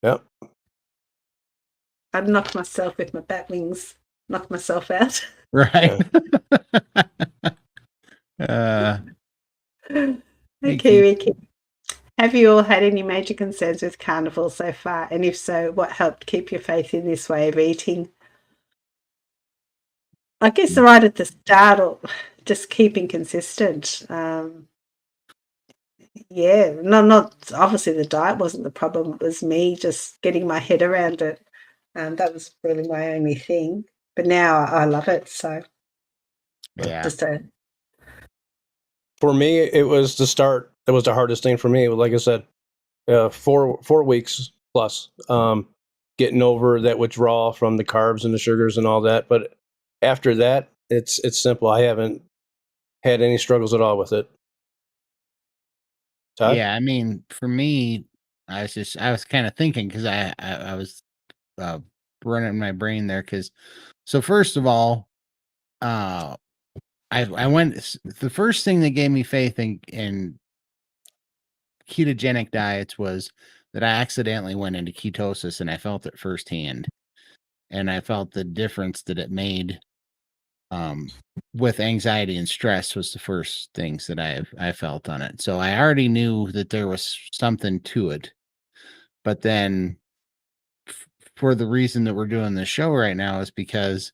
Yep. I'd knock myself with my bat wings, knock myself out. Right. Okay, Ricky. Have you all had any major concerns with carnivore so far? And if so, what helped keep your faith in this way of eating? I guess right at the start, just keeping consistent. Yeah, not obviously the diet wasn't the problem. It was me just getting my head around it. That was really my only thing. But now I love it. So Yeah. just For me, it was the start. That was the hardest thing for me. Like I said, 4 weeks plus, getting over that withdrawal from the carbs and the sugars and all that. But after that, it's simple. I haven't had any struggles at all with it. Todd? Yeah, I mean, for me, I was kind of thinking because I was running my brain there so first of all, I went the first thing that gave me faith in ketogenic diets was that I accidentally went into ketosis and I felt it firsthand, and I felt the difference that it made with anxiety and stress was the first things that I felt on it. So I already knew that there was something to it. But then for the reason that we're doing this show right now is because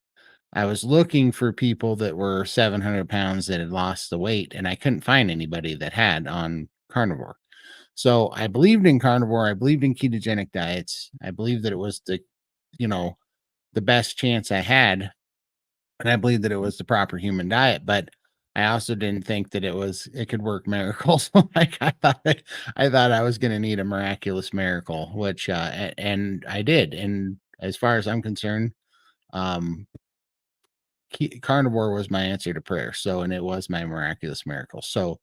I was looking for people that were 700 pounds that had lost the weight, and I couldn't find anybody that had on carnivore. So I believed in carnivore. I believed in ketogenic diets. I believed that it was the best chance I had. And I believed that it was the proper human diet, but I also didn't think that it could work miracles. Like I thought I was going to need a miraculous miracle, which, and I did. And as far as I'm concerned, um, carnivore was my answer to prayer. So, and it was my miraculous miracle. So,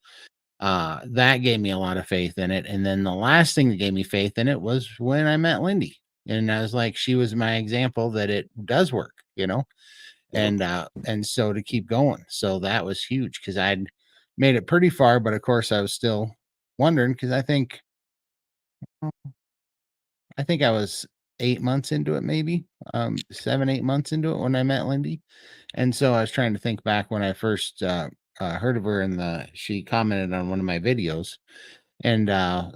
that gave me a lot of faith in it. And then the last thing that gave me faith in it was when I met Lindy, and I was like, she was my example that it does work, and so to keep going. So that was huge because I'd made it pretty far, but of course I was still wondering because I think I was 8 months into it, maybe 7, 8 months into it when I met Lindy. And so I was trying to think back when I first heard of her, and she commented on one of my videos. And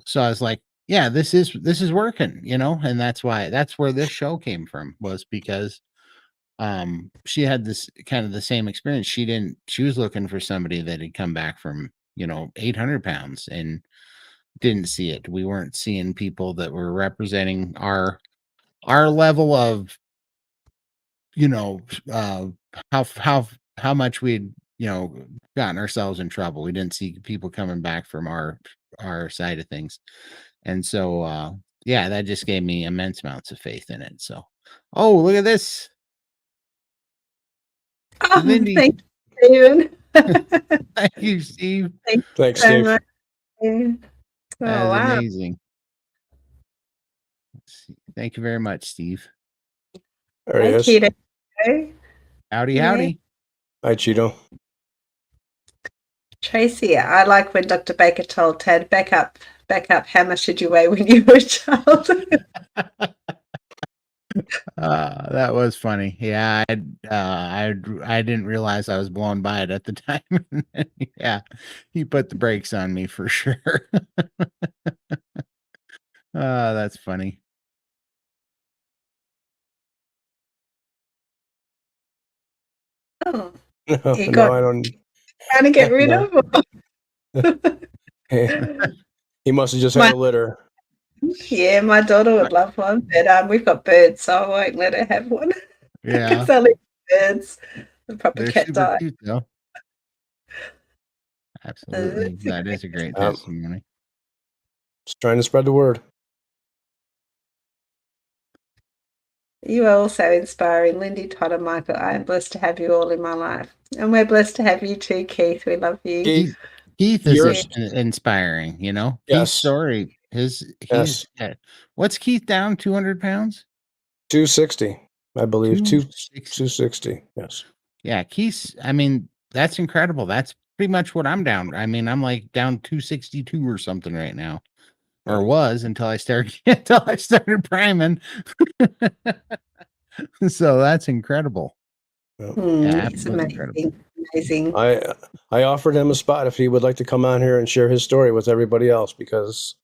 so I was like, yeah, this is working, and that's where this show came from, was because she had this kind of the same experience. She was looking for somebody that had come back from 800 pounds and didn't see it. We weren't seeing people that were representing our level of you know uh how much we'd gotten ourselves in trouble. We didn't see people coming back from our side of things. And so yeah, that just gave me immense amounts of faith in it. So, oh, look at this. Lindy. thank you, Stephen. Thank you, Steve. Thanks, so Steve. much. Oh, That is wow. amazing. Thank you very much, Steve. There he Thank is. you. Howdy, Yeah. howdy. Hi, Cheeto. Tracy, I like when Dr. Baker told Ted, back up, how much did you weigh when you were a child? That was funny. Yeah, I didn't realize I was blown by it at the time. Yeah, he put the brakes on me for sure. That's funny. Oh, No, you no, got I don't. trying to get rid No. of? He must have just had a litter. Yeah, my daughter would love one, but we've got birds, so I won't let her have one. Yeah, Because I leave birds. The proper they're cat super diet. cute though. Absolutely, that is a great testimony. Just trying to spread the word. You are also inspiring, Lindy, Todd, and Michael. I am blessed to have you all in my life, and we're blessed to have you too, Keith. We love you. Keith is inspiring. Yes. Keith's story. Yes. What's Keith down? 200 pounds. 260, I believe. 260. 260. Yes. Yeah, Keith's. I mean, that's incredible. That's pretty much what I'm down. I mean, I'm like down 262 or something right now, or was until I started priming. So that's incredible. Yeah, it's amazing. I offered him a spot if he would like to come on here and share his story with everybody else, because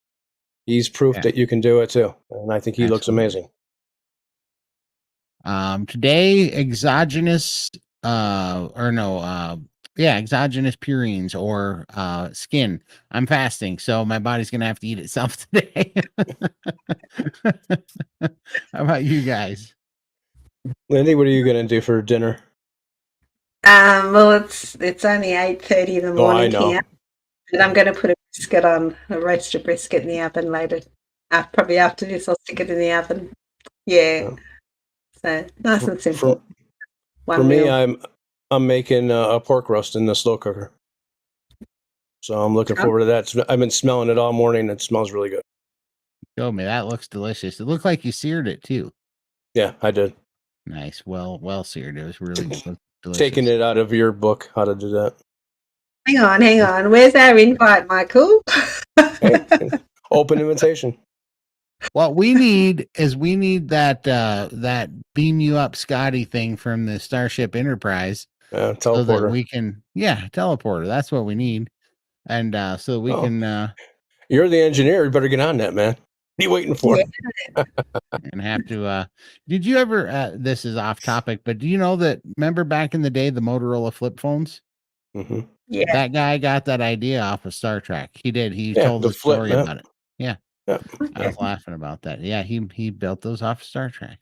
he's proof that you can do it too, and I think he looks amazing. Today, exogenous exogenous purines or skin. I'm fasting, so my body's gonna have to eat itself today. How about you guys? Lindy, what are you going to do for dinner? Well, it's only 8:30 in the Oh, I morning know. here, and I'm going to put a roasted brisket in the oven later. Probably after this, I'll stick it in the oven. Yeah, so nice and simple. For me, I'm making a pork roast in the slow cooker. So I'm looking forward to that. I've been smelling it all morning. It smells really good. Show me. That looks delicious. It looked like you seared it too. Yeah, I did. Nice. Well seared. It was really delicious. Taking it out of your book, how to do that. Hang on. Where's our invite, Michael? Hey, open invitation. What we need is that beam you up Scotty thing from the Starship Enterprise. Teleporter. So that we can teleporter. That's what we need. And so we can you're the engineer, you better get on that, man. What are you waiting for? And have to did you ever this is off topic, but do you know that, remember back in the day, the Motorola flip phones? Mm-hmm. Yeah. That guy got that idea off of Star Trek. He did. He told a story about it. Yeah. I was laughing about that. Yeah, he built those off of Star Trek.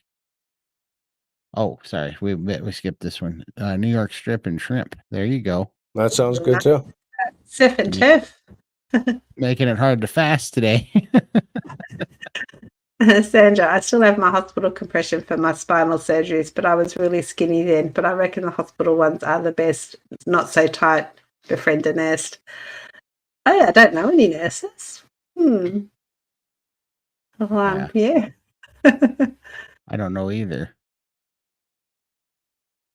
Oh, sorry. We skipped this one. New York strip and shrimp. There you go. That sounds good too. Sif and Tiff. Making it hard to fast today. Sandra, I still have my hospital compression for my spinal surgeries, but I was really skinny then. But I reckon the hospital ones are the best. It's not so tight. Befriend a nurse. Oh, I don't know any nurses. Yeah. I don't know either.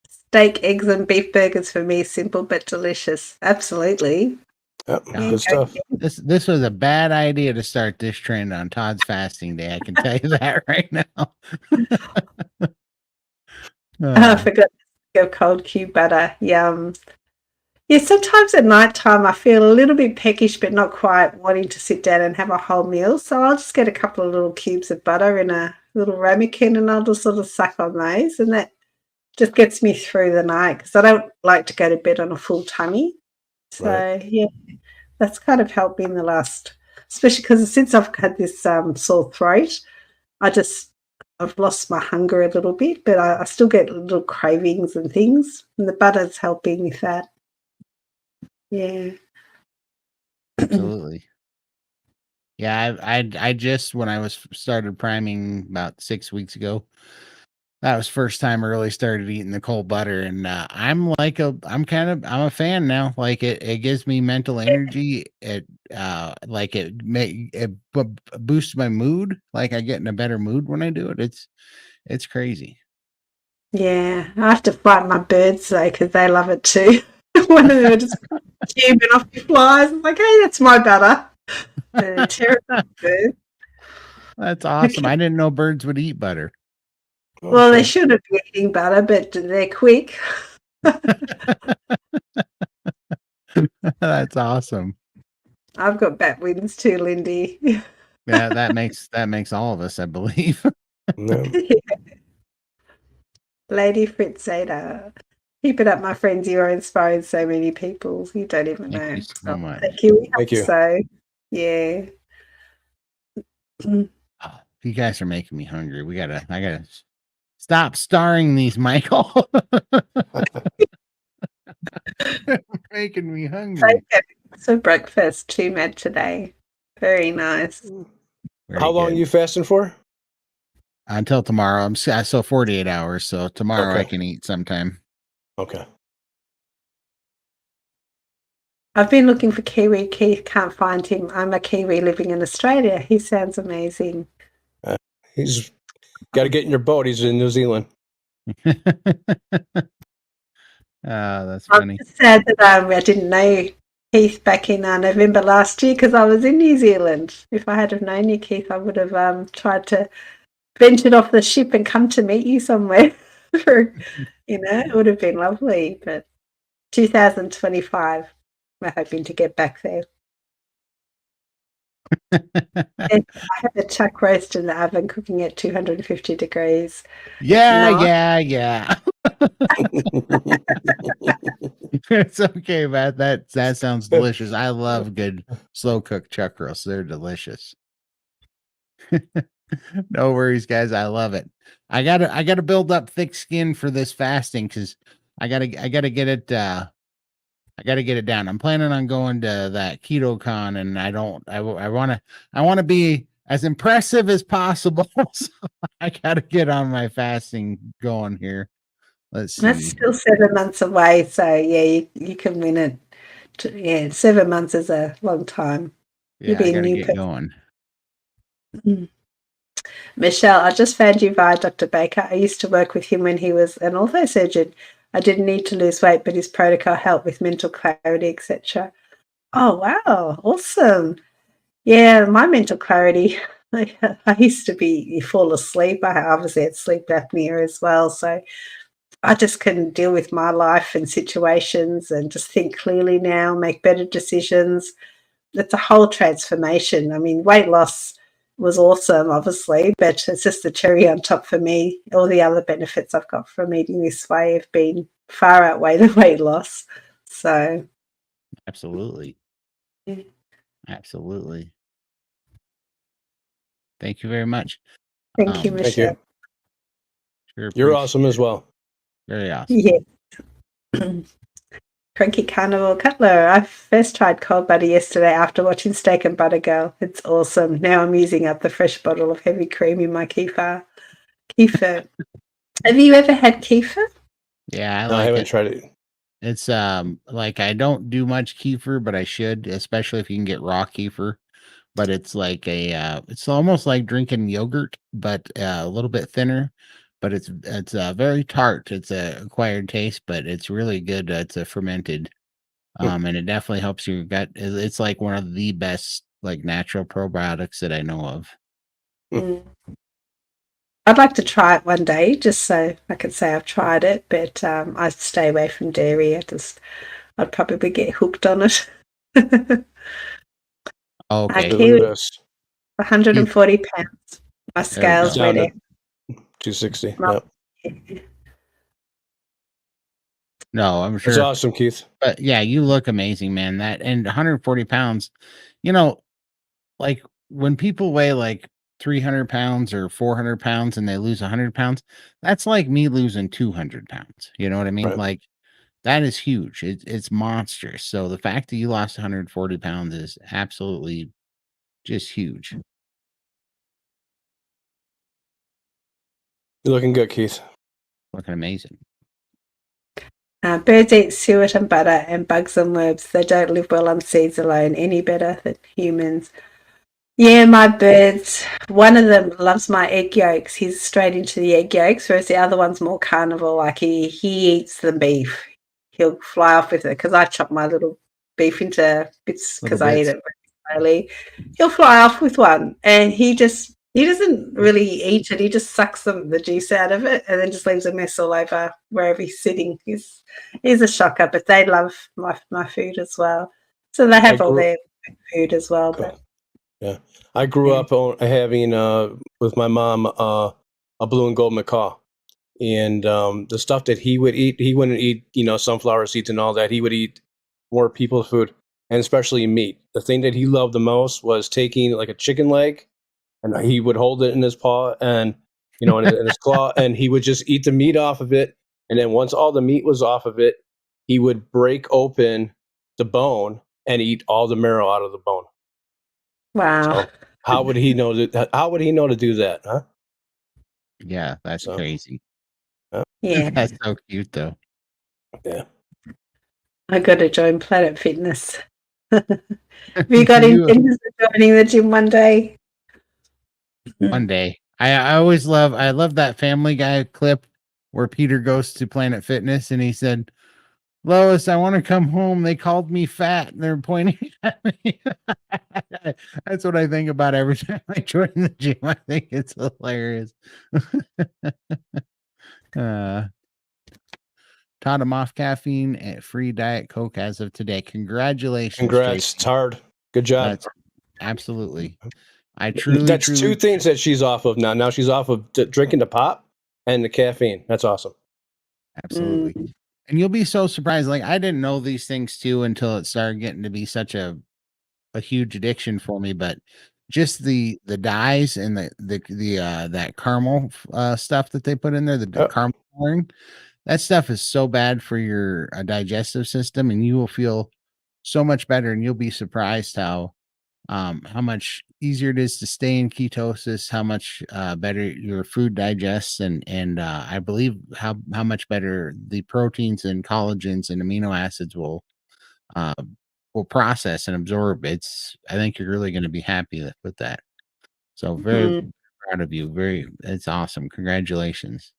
Steak, eggs, and beef burgers for me, simple but delicious. Absolutely. Yep, good stuff. This was a bad idea to start this trend on Todd's fasting day. I can tell you that right now. I forgot to go cold cube butter. Yum. Yeah, sometimes at night time I feel a little bit peckish, but not quite wanting to sit down and have a whole meal. So I'll just get a couple of little cubes of butter in a little ramekin, and I'll just sort of suck on those, and that just gets me through the night because I don't like to go to bed on a full tummy. So yeah, that's kind of helped me in the last, especially because since I've had this sore throat, I've lost my hunger a little bit, but I still get little cravings and things, and the butter's helping with that. Yeah. Absolutely. Yeah, I just, when I was started priming about 6 weeks ago, that was first time I really started eating the cold butter, and I'm a fan now. Like it gives me mental energy. It boosts my mood. Like I get in a better mood when I do it. It's crazy. Yeah, I have to fight my birds though because they love it too. One of them are just cubing off the flies. I'm like, hey, that's my butter. Terrible bird. That's awesome. I didn't know birds would eat butter. Well, they shouldn't be eating butter, but they're quick. That's awesome. I've got bat wings too, Lindy. Yeah, that makes all of us, I believe. No. Lady Fritzada. Keep it up, my friends. You are inspiring so many people. You don't even know. Thank you so much. Thank you. Thank you. So, yeah. You guys are making me hungry. I gotta stop starring these, Michael. Making me hungry. So breakfast too mad today. Very nice. How long are you fasting for? Until tomorrow. I'm so 48 hours. So tomorrow I can eat sometime. Okay. I've been looking for Kiwi. Keith, can't find him. I'm a Kiwi living in Australia. He sounds amazing. He's got to get in your boat. He's in New Zealand. That's funny. I'm just sad that I didn't know Keith back in November last year because I was in New Zealand. If I had have known you, Keith, I would have tried to venture off the ship and come to meet you somewhere. It would have been lovely. But 2025, we're hoping to get back there. And I have a chuck roast in the oven cooking at 250 degrees. Yeah. It's okay, Matt. That sounds delicious. I love good slow cooked chuck roasts. They're delicious. No worries, guys. I love it. I gotta build up thick skin for this fasting because I gotta get it I gotta get it down. I'm planning on going to that keto con, and I wanna be as impressive as possible. So I gotta get on my fasting going here. Let's That's see. still 7 months away, so yeah, you can win it. Yeah, 7 months is a long time. You'll Yeah, be I a gotta new get person. going. Michelle, I just found you via Dr. Baker. I used to work with him when he was an orthosurgeon. I didn't need to lose weight, but his protocol helped with mental clarity, etc. Oh, wow. Awesome. Yeah, my mental clarity, I used to fall asleep. I obviously had sleep apnea as well. So I just can deal with my life and situations and just think clearly now, make better decisions. It's a whole transformation. I mean, weight loss was awesome, obviously, but it's just the cherry on top for me. All the other benefits I've got from eating this way have been far outweigh the weight loss. So, Absolutely. yeah. Absolutely. Thank you very much. Thank you, Thank Michelle. you. Sure You're appreciate awesome as it. well. Very awesome. Yeah. Cranky Carnivore Cutler. I first tried cold butter yesterday after watching Steak and Butter Girl. It's awesome. Now I'm using up the fresh bottle of heavy cream in my kefir. Have you ever had kefir? Yeah, I No, I like haven't it. tried it. It's like I don't do much kefir, but I should, especially if you can get raw kefir. But it's like it's almost like drinking yogurt, but a little bit thinner. But it's very tart. It's a acquired taste, but it's really good. It's a fermented, Hmm. and it definitely helps your gut. It's like one of the best like natural probiotics that I know of. Mm. I'd like to try it one day, just so I can say I've tried it, but I stay away from dairy. I'd probably get hooked on it. Okay, Hey, look Kiwi, at this. 140 pounds. My there we It's scales go. down went to out. 260. My- Yeah. No, I'm That's sure. awesome, Keith. But yeah, you look amazing, man. That and 140 pounds, you know, like when people weigh like 300 pounds or 400 pounds and they lose 100 pounds, that's like me losing 200 pounds. You know what I mean? Right. Like that is huge. It's monstrous. So the fact that you lost 140 pounds is absolutely just huge. You're looking good, Keith. Looking amazing. Birds eat suet and butter and bugs and worms. They don't live well on seeds alone any better than humans. Yeah, my birds, one of them loves my egg yolks. He's straight into the egg yolks, whereas the other one's more carnivore. Like he eats the beef. He'll fly off with it because I chop my little beef into bits Little because I eat bits. it very slowly. He'll fly off with one and he doesn't really eat it. He just sucks the juice out of it and then just leaves a mess all over wherever he's sitting. He's a shocker, but they love my food as well. So they I have all grew. their food as well, but Yeah, I grew yeah. up having with my mom a blue and gold macaw, and the stuff that he would eat, he wouldn't eat sunflower seeds and all that. He would eat more people's food, and especially meat. The thing that he loved the most was taking like a chicken leg, and he would hold it in his paw and in his claw, and he would just eat the meat off of it. And then once all the meat was off of it, he would break open the bone and eat all the marrow out of the bone. Wow. So how would he know that? How would he know to do that? Huh? Yeah, that's So crazy. Yeah. That's so cute though. yeah. I got to join Planet Fitness. Have you got You intentions of joining the gym one day? one day. I love that Family Guy clip where Peter goes to Planet Fitness and he said, Lois, I want to come home. They called me fat and they're pointing at me. That's what I think about every time I join the gym. I think it's hilarious. uh, Todd, I'm off caffeine and free Diet Coke as of today. Congratulations, Congrats. Tracy. It's hard. Good job. That's absolutely. I truly, That's two truly, things that she's off of now. Now she's off of drinking the pop and the caffeine. That's awesome. absolutely. And you'll be so surprised. Like I didn't know these things too until it started getting to be such a huge addiction for me. But just the dyes and the that caramel stuff that they put in there, the Oh, caramel coloring, that stuff is so bad for your digestive system, and you will feel so much better. And you'll be surprised how much easier it is to stay in ketosis, how much better your food digests, and I believe how much better the proteins and collagens and amino acids uh, will process and absorb. I think you're really going to be happy with that. So very Mhm. proud of you. It's awesome. Congratulations.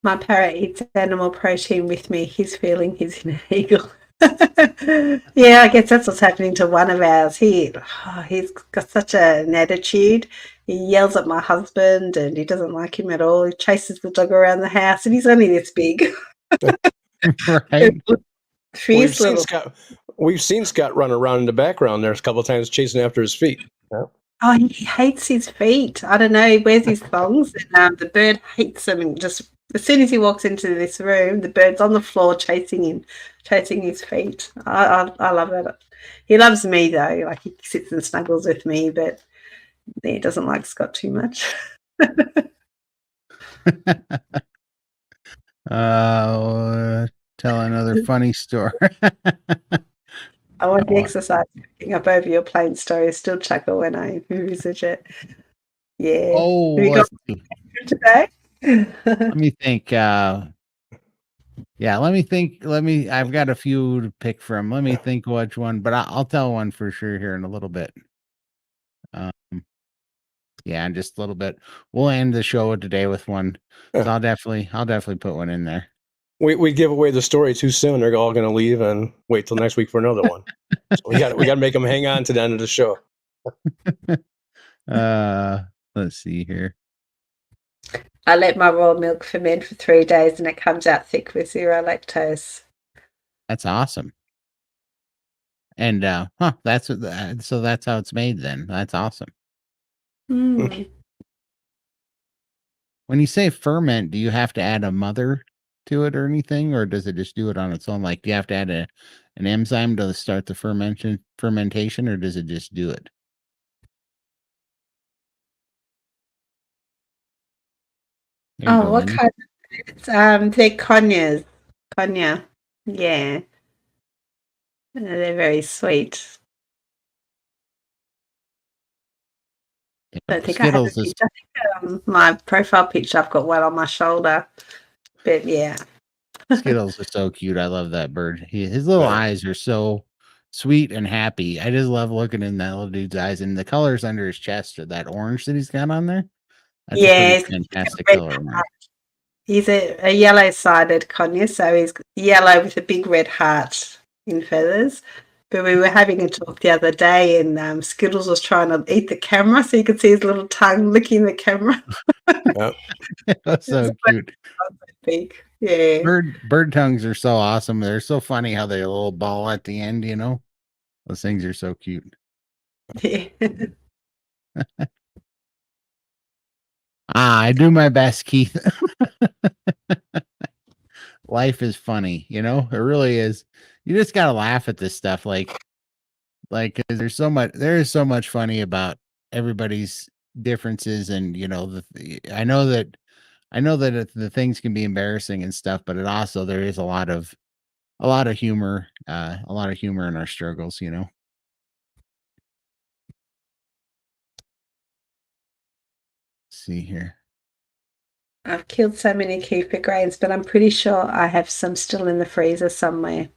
My parrot eats animal protein with me. He's feeling his inner eagle. Yeah, I guess that's what's happening to one of ours. He's got such an attitude. He yells at my husband and he doesn't like him at all. He chases the dog around the house and he's only this big. Right? well, we've Fierce seen little. Scott. We've seen Scott run around in the background there a couple of times, chasing after his feet. Yeah. Oh, he hates his feet. I don't know. He wears his thongs, and the bird hates him. And just as soon as he walks into this room, the bird's on the floor chasing him, chasing his feet. I love it. He loves me though. Like he sits and snuggles with me, but he doesn't like Scott too much. Tell another funny story. I want the Oh, exercise picking up over your plain story. Still chuckle when I research it. Yeah. Have you got let's see. today? Let me think. Yeah, let me think. I've got a few to pick from. Let me think which one, but I'll tell one for sure here in a little bit. Um, yeah, in just a little bit. We'll end the show today with one. So Yeah. I'll definitely put one in there. We give away the story too soon. They're all going to leave and wait till next week for another one. So we got to make them hang on to the end of the show. Let's see here. I let my raw milk ferment for 3 days and it comes out thick with zero lactose. That's awesome. And so that's how it's made then. That's awesome. Mm. When you say ferment, do you have to add a mother to it or anything, or does it just do it on its own? Like, do you have to add an enzyme to start the fermentation, or does it just do it? There you Oh, go, what Lindy. kind of they're conures. Conya. Yeah. They're very sweet. Yeah, I don't think I have a Skittles is picture. I think my profile picture I've got one on my shoulder. But yeah. Skittles is so cute. I love that bird. His little Yeah. eyes are so sweet and happy. I just love looking in that little dude's eyes, and the colors under his chest, or that orange that he's got on there. That's a pretty Yeah, he's got a fantastic red color. heart. He's a yellow-sided conure, so he's yellow with a big red heart in feathers. But we were having a talk the other day, and Skittles was trying to eat the camera, so you could see his little tongue licking the camera. Yeah. That's It's so cute. big. Yeah. Bird tongues are so awesome. They're so funny how they a little ball at the end, you know? Those things are so cute. Yeah. I do my best, Keith. Life is funny, you know? It really is. You just gotta laugh at this stuff. Like 'cause there is so much funny about everybody's differences, and I know that the things can be embarrassing and stuff, but it also there is a lot of humor, a lot of humor in our struggles, you know? Let's see here. I've killed so many kefir grains, but I'm pretty sure I have some still in the freezer somewhere.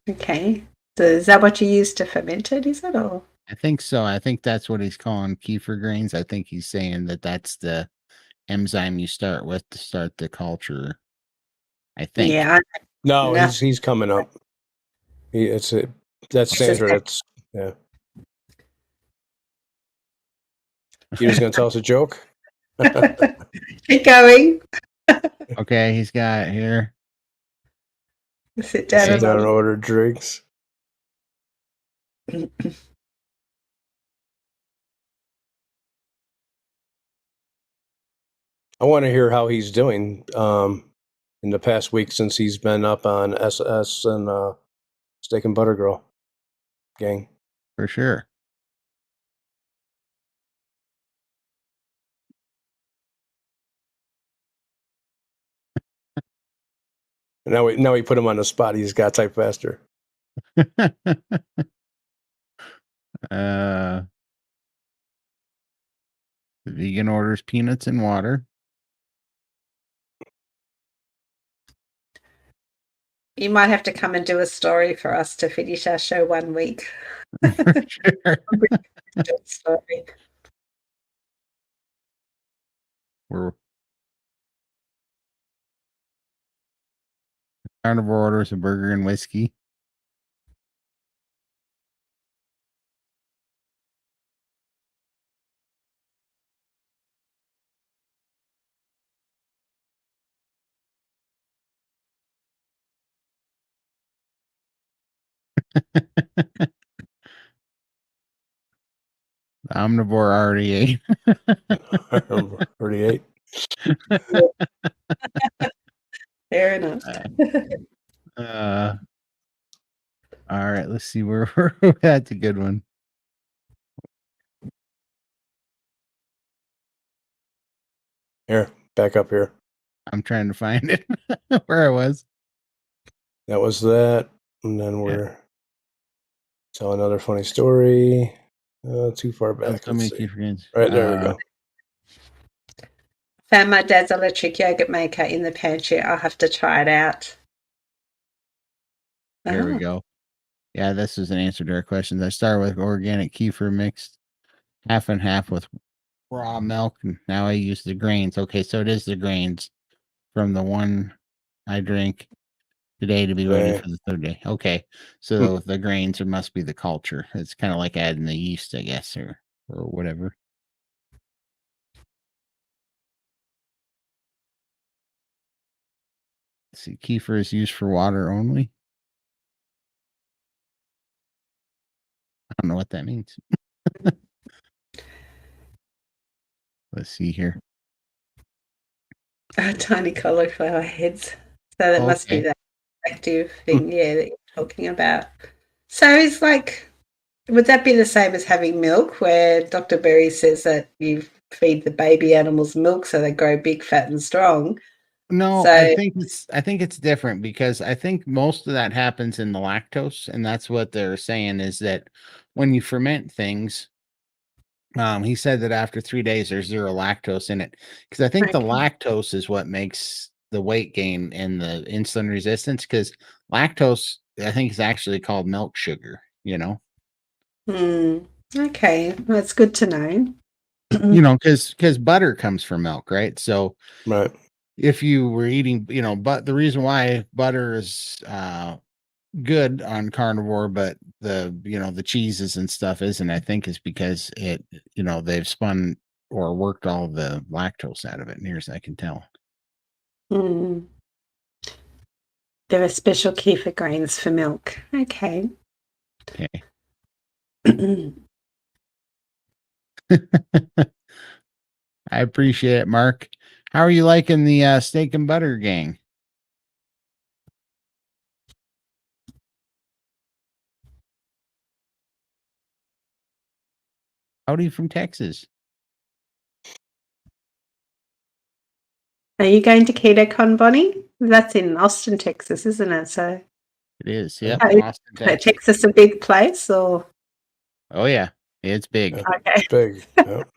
Okay. So is that what you use to ferment it, is it? Or I think so. I think that's what he's calling kefir grains. I think he's saying that that's the enzyme you start with to start the culture. I think. yeah, No, nothing. he's coming up. That's It's just Sandra. That's yeah. You just gonna tell us a joke? keep going. Okay, he's got it here. Sit down Sit and down and order. order drinks. I want to hear how he's doing in the past week since he's been up on SS and Steak and Butter Girl gang. For sure. Now we put him on the spot. He's got to type faster. The vegan orders peanuts and water. You might have to come and do a story for us to finish our show one week. For sure. Story. We're Carnivore orders a burger and whiskey. The omnivore already ate. Already ate. Fair enough. All right, let's see where that's a good one. Here, back up here. I'm trying to find it where I was. That was that. And then we're tell another funny story. Too far back. Let's see. Right, there we go. Found my dad's electric yogurt maker in the pantry. I'll have to try it out. There we go. Yeah, this is an answer to our questions. I started with organic kefir mixed half and half with raw milk, and now I use the grains. Okay, so it is the grains from the one I drink today to be ready for the third day. Okay, so the grains must be the culture. It's kind of like adding the yeast, I guess, or whatever. Let's see, kefir is used for water only. I don't know what that means. Let's see here. Tiny cauliflower heads. So that must be that active thing, that you're talking about. So it's like, would that be the same as having milk, where Dr. Berry says that you feed the baby animals milk so they grow big, fat, and strong? No, So, I think it's different, because I think most of that happens in the lactose, and that's what they're saying is that when you ferment things, he said that after 3 days there's zero lactose in it, because I think the lactose is what makes the weight gain and the insulin resistance, because lactose I think is actually called milk sugar, Okay, that's good to know. Because butter comes from milk, right? So right. If you were eating, but the reason why butter is good on carnivore, but the cheeses and stuff isn't, I think, is because it, they've spun or worked all the lactose out of it, near as I can tell. There are special kefir grains for milk. Okay. I appreciate it, Mark. How are you liking the steak and butter gang? Howdy from Texas. Are you going to KetoCon, Bonnie? That's in Austin, Texas, isn't it? So it is. Yep. Austin, Texas, a big place, or? Oh yeah, it's big. Yeah, okay, it's big. Yep.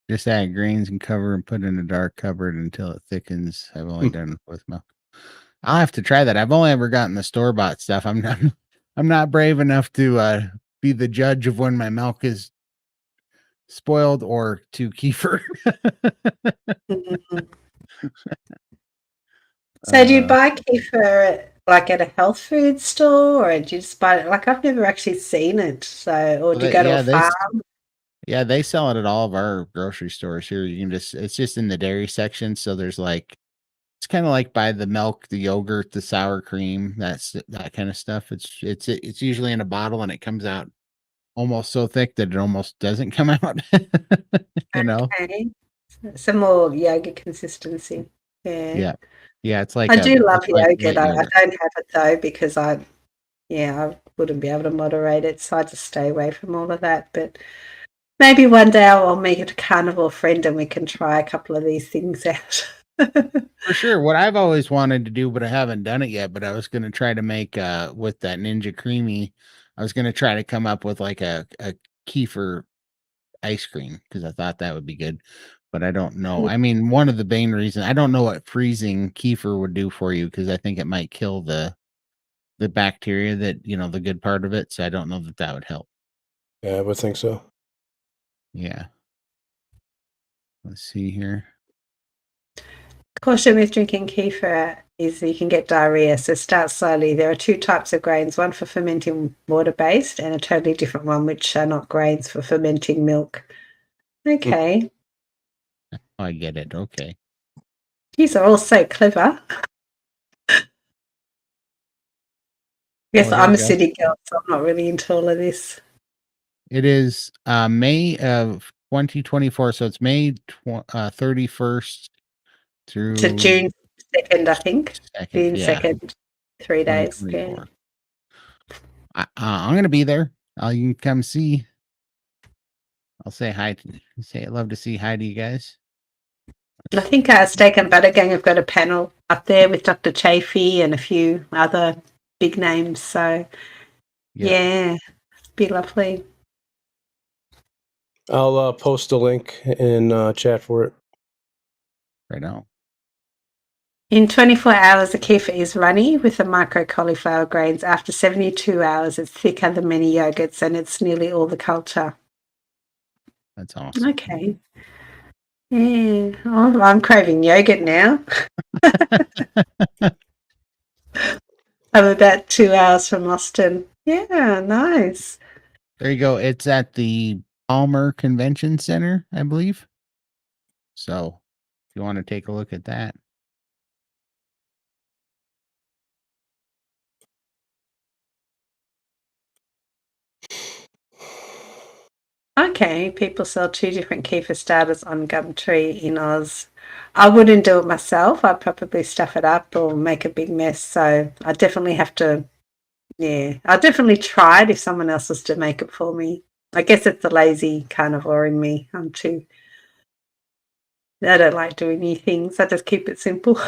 Just add grains and cover and put in a dark cupboard until it thickens. I've only done it with milk. I'll have to try that. I've only ever gotten the store-bought stuff. I'm not brave enough to be the judge of when my milk is spoiled or too kefir. So do you buy kefir at a health food store, or do you just buy it? Like, I've never actually seen it. So, or do you go to a farm? Yeah, they sell it at all of our grocery stores here. It's just in the dairy section. So there's like It's kind of like by the milk, the yogurt, the sour cream, that kind of stuff. It's usually in a bottle and it comes out almost so thick that it almost doesn't come out. You know? Okay. It's a more yogurt consistency. Yeah. Yeah. Yeah, I do love it's like yogurt. white I yogurt. don't have it though because I wouldn't be able to moderate it, so I just stay away from all of that. But maybe one day I'll make it a carnivore friend and we can try a couple of these things out. For sure. What I've always wanted to do, but I haven't done it yet, but I was gonna try to make with that Ninja Creamy, I was gonna try to come up with like a kefir ice cream because I thought that would be good. But I don't know. I mean, one of the main reasons I don't know what freezing kefir would do for you because I think it might kill the bacteria that, the good part of it. So I don't know that would help. Yeah, I would think so. Yeah. Let's see here. Caution with drinking kefir is you can get diarrhea, so start slowly. There are 2 types of grains, one for fermenting water-based and a totally different one, which are not grains for fermenting milk. Okay. I get it. Okay. These are all so clever. Yes, Oh, here I'm we a go. city girl, so I'm not really into all of this. It is May of 2024, so it's May 31st through To June 2nd, I think. 2nd. June Yeah, 2nd, 3 days. Yeah. 2024. I'm gonna be there. You can come see. I'll say hi. I'd love to see hi to you guys. I think Steak and Butter Gang have got a panel up there with Dr. Chafee and a few other big names. So, yeah, be lovely. I'll post a link in chat for it. Right now. In 24 hours, the kefir is runny with the micro cauliflower grains. After 72 hours, it's thicker than many yogurts and it's nearly all the culture. That's awesome. Okay. Yeah. Oh, I'm craving yogurt now. I'm about 2 hours from Austin. Yeah, nice. There you go. It's at the Palmer Convention Center, I believe. So, if you want to take a look at that. Okay, people sell 2 different kefir starters on Gumtree in Oz. I wouldn't do it myself. I'd probably stuff it up or make a big mess. So I definitely have to, I'd definitely try it if someone else was to make it for me. I guess it's the lazy carnivore in me. I don't like doing new things. I just keep it simple.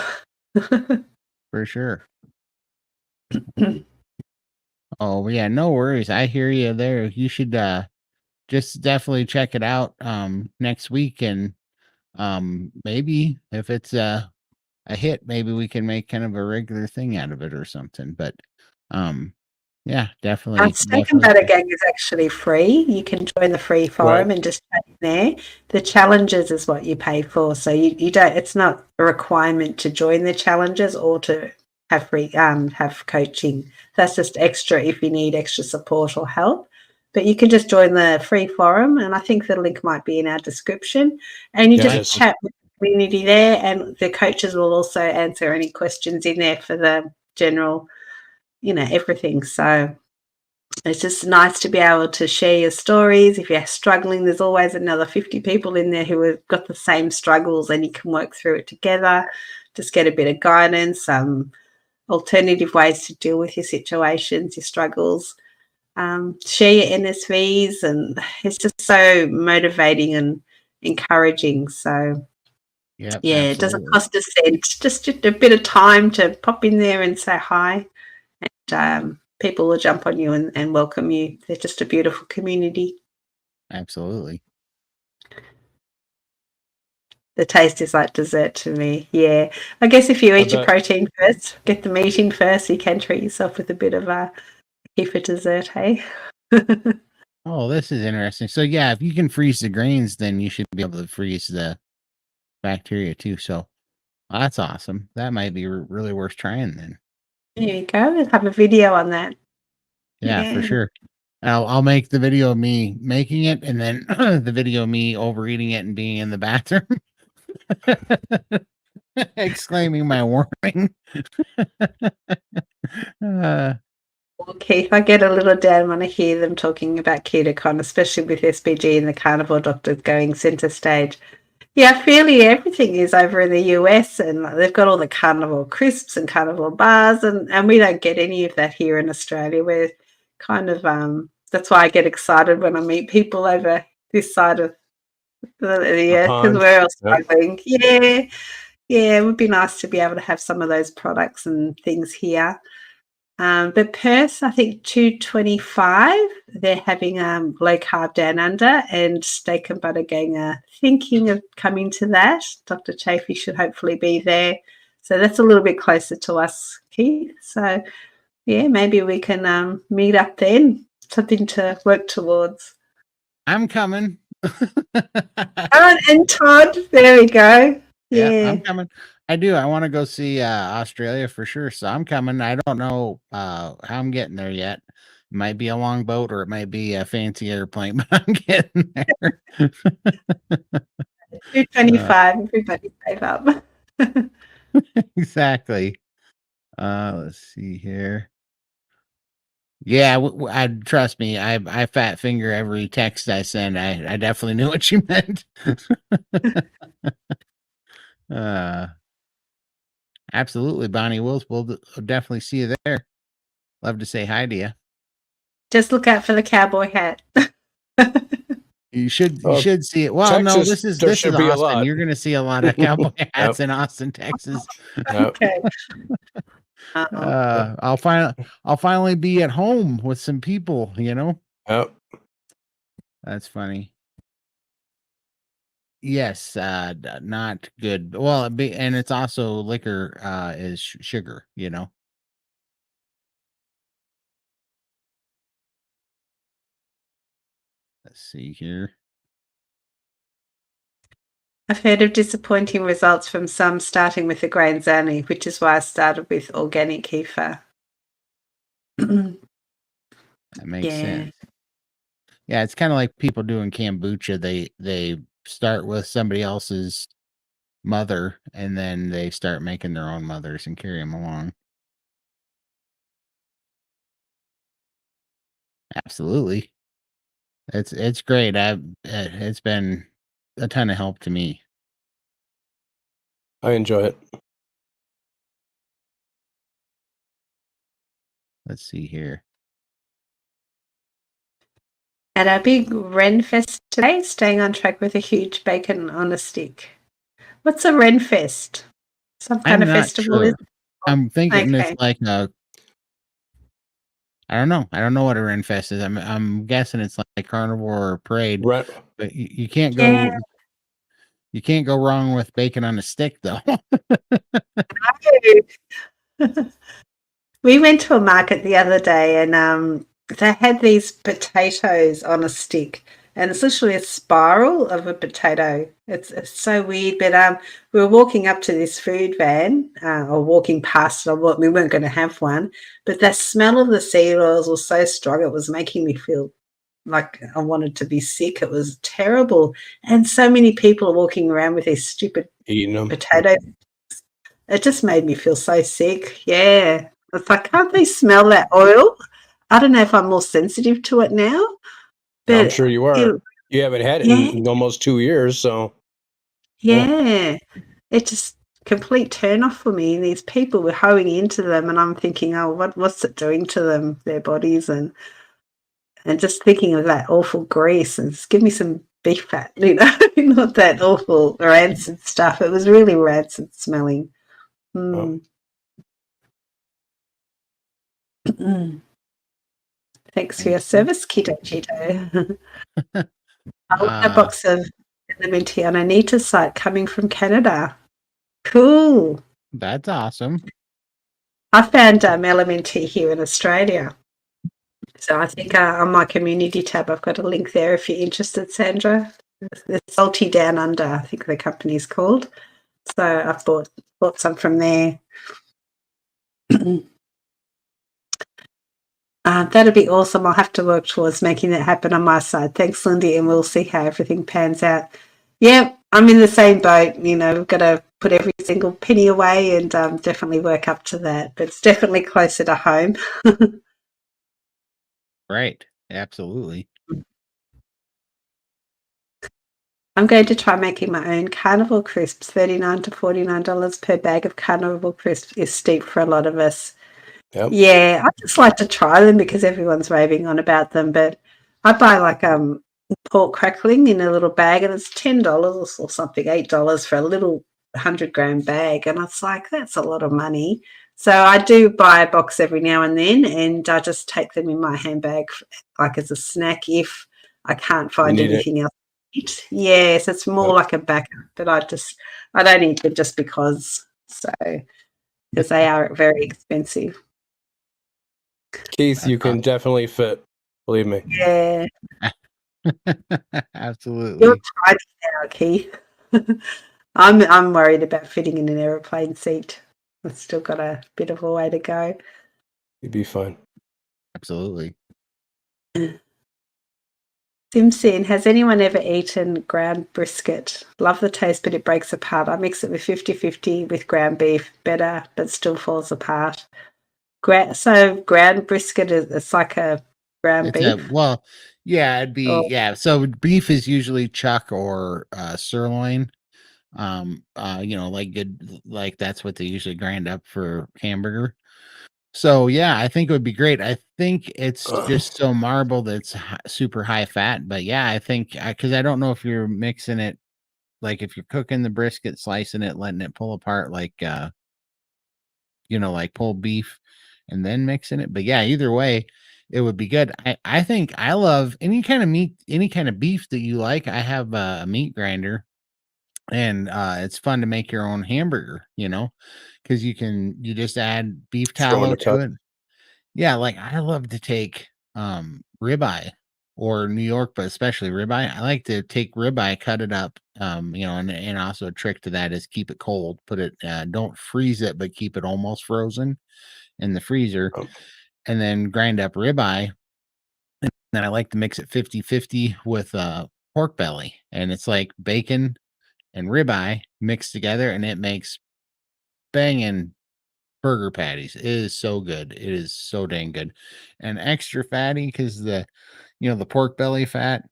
For sure. Oh, yeah, no worries. I hear you there. You should just definitely check it out next week, and maybe if it's a hit, maybe we can make kind of a regular thing out of it or something. But yeah, definitely. Steak and Butter Gang is actually free. You can join the free forum and just chat in there. The challenges is what you pay for. So you don't, it's not a requirement to join the challenges or to have free have coaching. That's just extra if you need extra support or help. But you can just join the free forum, and I think the link might be in our description. And you just chat with the community there, and the coaches will also answer any questions in there for the general, everything. So it's just nice to be able to share your stories. If you're struggling, there's always another 50 people in there who have got the same struggles, and you can work through it together. Just get a bit of guidance, alternative ways to deal with your situations, your struggles. Share your NSVs, and it's just so motivating and encouraging. So, it doesn't cost a cent. Just a bit of time to pop in there and say hi, and people will jump on you and welcome you. They're just a beautiful community. Absolutely. The taste is like dessert to me. Yeah, I guess if you eat your protein first, get the meat in first, you can treat yourself with a bit of a kefir dessert. Hey. Oh, this is interesting. So yeah, if you can freeze the grains, then you should be able to freeze the bacteria too. So that's awesome. That might be really worth trying then. There you go. We'll have a video on that. Yeah, for sure. I'll make the video of me making it, and then the video of me overeating it and being in the bathroom. Exclaiming my warning. Keith, I get a little down when I hear them talking about KetoCon, especially with SBG and the carnivore doctors going centre stage. Yeah, fairly everything is over in the US, and they've got all the carnivore crisps and carnivore bars, and we don't get any of that here in Australia. We're kind of that's why I get excited when I meet people over this side of the earth, because pond. we're all Yep. struggling. Yeah, it would be nice to be able to have some of those products and things here. But Perth, I think 225, they're having low carb down under, and steak and butter gang are thinking of coming to that. Dr. Chafee should hopefully be there. So that's a little bit closer to us, Keith. So, yeah, maybe we can meet up then. Something to work towards. I'm coming. And Todd, there we go. Yeah, I'm coming. I do. I want to go see Australia for sure. So I'm coming. I don't know how I'm getting there yet. It might be a long boat or it might be a fancy airplane, but I'm getting there. 225, everybody save up. Exactly. Let's see here. Yeah, I trust me. I fat finger every text I send. I definitely knew what you meant. Absolutely, Bonnie. We'll definitely see you there. Love to say hi to you. Just look out for the cowboy hat. You should see it. Well, Texas, no, this is be a Austin. lot. You're going to see a lot of cowboy hats in Austin, Texas. Okay. I'll finally be at home with some people. Yep. That's funny. Yes, not good. Well, and it's also liquor is sugar. Let's see here. I've heard of disappointing results from some starting with the grains only, which is why I started with organic kefir. That makes sense. Yeah, it's kind of like people doing kombucha. They start with somebody else's mother and then they start making their own mothers and carry them along. Absolutely. It's great. It's been a ton of help to me. I enjoy it. Let's see here. At our big Renfest today, staying on track with a huge bacon on a stick. What's a Renfest? Some kind of festival? Sure. I'm thinking Okay. it's like I don't know. I don't know what a Renfest is. I'm guessing it's like Carnivore Parade. Right. But you can't go. You can't go wrong with bacon on a stick, though. We went to a market the other day and they had these potatoes on a stick, and it's literally a spiral of a potato. It's so weird, but we were walking up to this food van or walking past it. We weren't going to have one, but the smell of the seed oils was so strong, it was making me feel like I wanted to be sick. It was terrible. And so many people are walking around with these stupid Eating them. potatoes. It just made me feel so sick. Yeah. It's like, can't they smell that oil? I don't know if I'm more sensitive to it now. But I'm sure you are. You haven't had it in almost 2 years, so. Yeah. It's just complete turn off for me. These people were hoeing into them and I'm thinking, oh, what's it doing to them, their bodies, and just thinking of that awful grease, and just give me some beef fat, not that awful rancid stuff. It was really rancid smelling. Thanks for your service, Keto Cheeto. I want a box of Elementy on Anita's site coming from Canada. Cool. That's awesome. I found Elementy here in Australia. So I think on my community tab, I've got a link there if you're interested, Sandra. The Salty Down Under, I think the company's called. So I've bought some from there. That'd be awesome. I'll have to work towards making that happen on my side. Thanks, Lindy, and we'll see how everything pans out. Yeah, I'm in the same boat. We've got to put every single penny away and definitely work up to that. But it's definitely closer to home. Right. Absolutely. I'm going to try making my own carnivore crisps. $39 to $49 per bag of carnivore crisps is steep for a lot of us. Yep. Yeah, I just like to try them because everyone's raving on about them. But I buy like pork crackling in a little bag, and it's $10 or something, $8 for a little 100-gram bag, and it's like that's a lot of money. So I do buy a box every now and then, and I just take them in my handbag, like as a snack if I can't You find need it. anything else to eat. Yes, it's more Yep. like a backup, but I don't eat them just because. So because they are very expensive. Keith, you can definitely fit. Believe me. Yeah. You're Absolutely. tiny now, Keith. I'm worried about fitting in an aeroplane seat. I've still got a bit of a way to go. You'd be fine. Absolutely. Simpson, has anyone ever eaten ground brisket? Love the taste, but it breaks apart. I mix it with 50-50 with ground beef. Better, but still falls apart. So ground brisket it's like a ground It's beef? yeah, it'd be, Or yeah. So beef is usually chuck or sirloin. Like good, like that's what they usually grind up for hamburger. So yeah, I think it would be great. I think it's just so marble that it's super high fat. But yeah, I think because I don't know if you're mixing it, like if you're cooking the brisket, slicing it, letting it pull apart, like like pulled beef, and then mixing it. But yeah, either way, it would be good. I think I love any kind of meat, any kind of beef that you like. I have a meat grinder, and it's fun to make your own hamburger. Because you just add beef Just going tallow to to cut. it. Yeah, like I love to take ribeye or New York, but especially ribeye. I like to take ribeye, cut it up, and also a trick to that is keep it cold. Put it don't freeze it, but keep it almost frozen in the freezer, Oh, and then grind up ribeye. And then I like to mix it 50-50 with pork belly. And it's like bacon and ribeye mixed together, and it makes banging burger patties. It is so good. It is so dang good. And extra fatty because the pork belly fat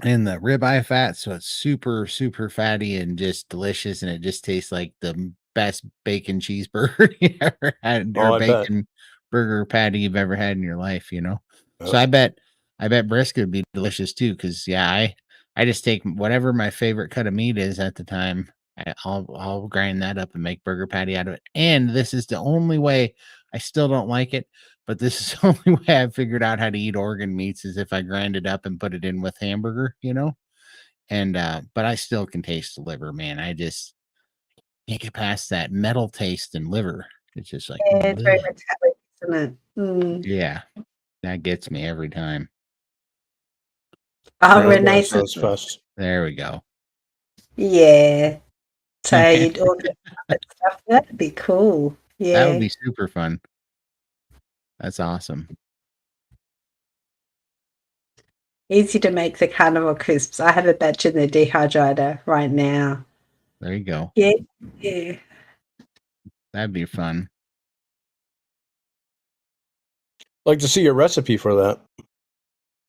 and the ribeye fat, so it's super, super fatty and just delicious, and it just tastes like the best bacon cheeseburger you ever had, or I bet. bacon burger patty you've ever had in your life. So Yep. I bet brisket would be delicious too, because yeah, I just take whatever my favorite cut of meat is at the time. I'll grind that up and make burger patty out of it. And this is the only way. I still don't like it, but this is the only way I've figured out how to eat organ meats is if I grind it up and put it in with hamburger. And but I still can taste the liver, man. I just can't get past that metal taste in liver. It's just like, yeah, it's very bleh. metallic, isn't it? Mm. Yeah, that gets me every time. Oh, That Renee says, sounds fast. There we go. yeah. So you'd order stuff. That'd be cool. That would Yeah. be super fun. That's awesome. Easy to make the carnivore crisps. I have a batch in the dehydrator right now. There you go. Yeah. Yeah. That'd be fun. Like to see your recipe for that.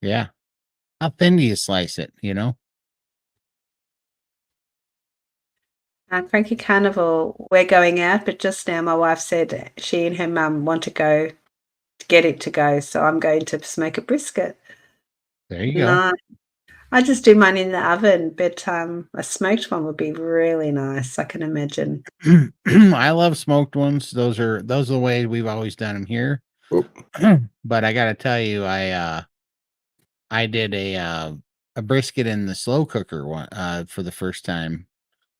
Yeah. How thin do you slice it? Cranky Carnival, we're going out, but just now my wife said she and her mum want to go to get it to go, so I'm going to smoke a brisket. There you go. No, I just do mine in the oven, but a smoked one would be really nice, I can imagine. I love smoked ones. Those are the way we've always done them here. Oop. But I got to tell you, I did a brisket in the slow cooker one for the first time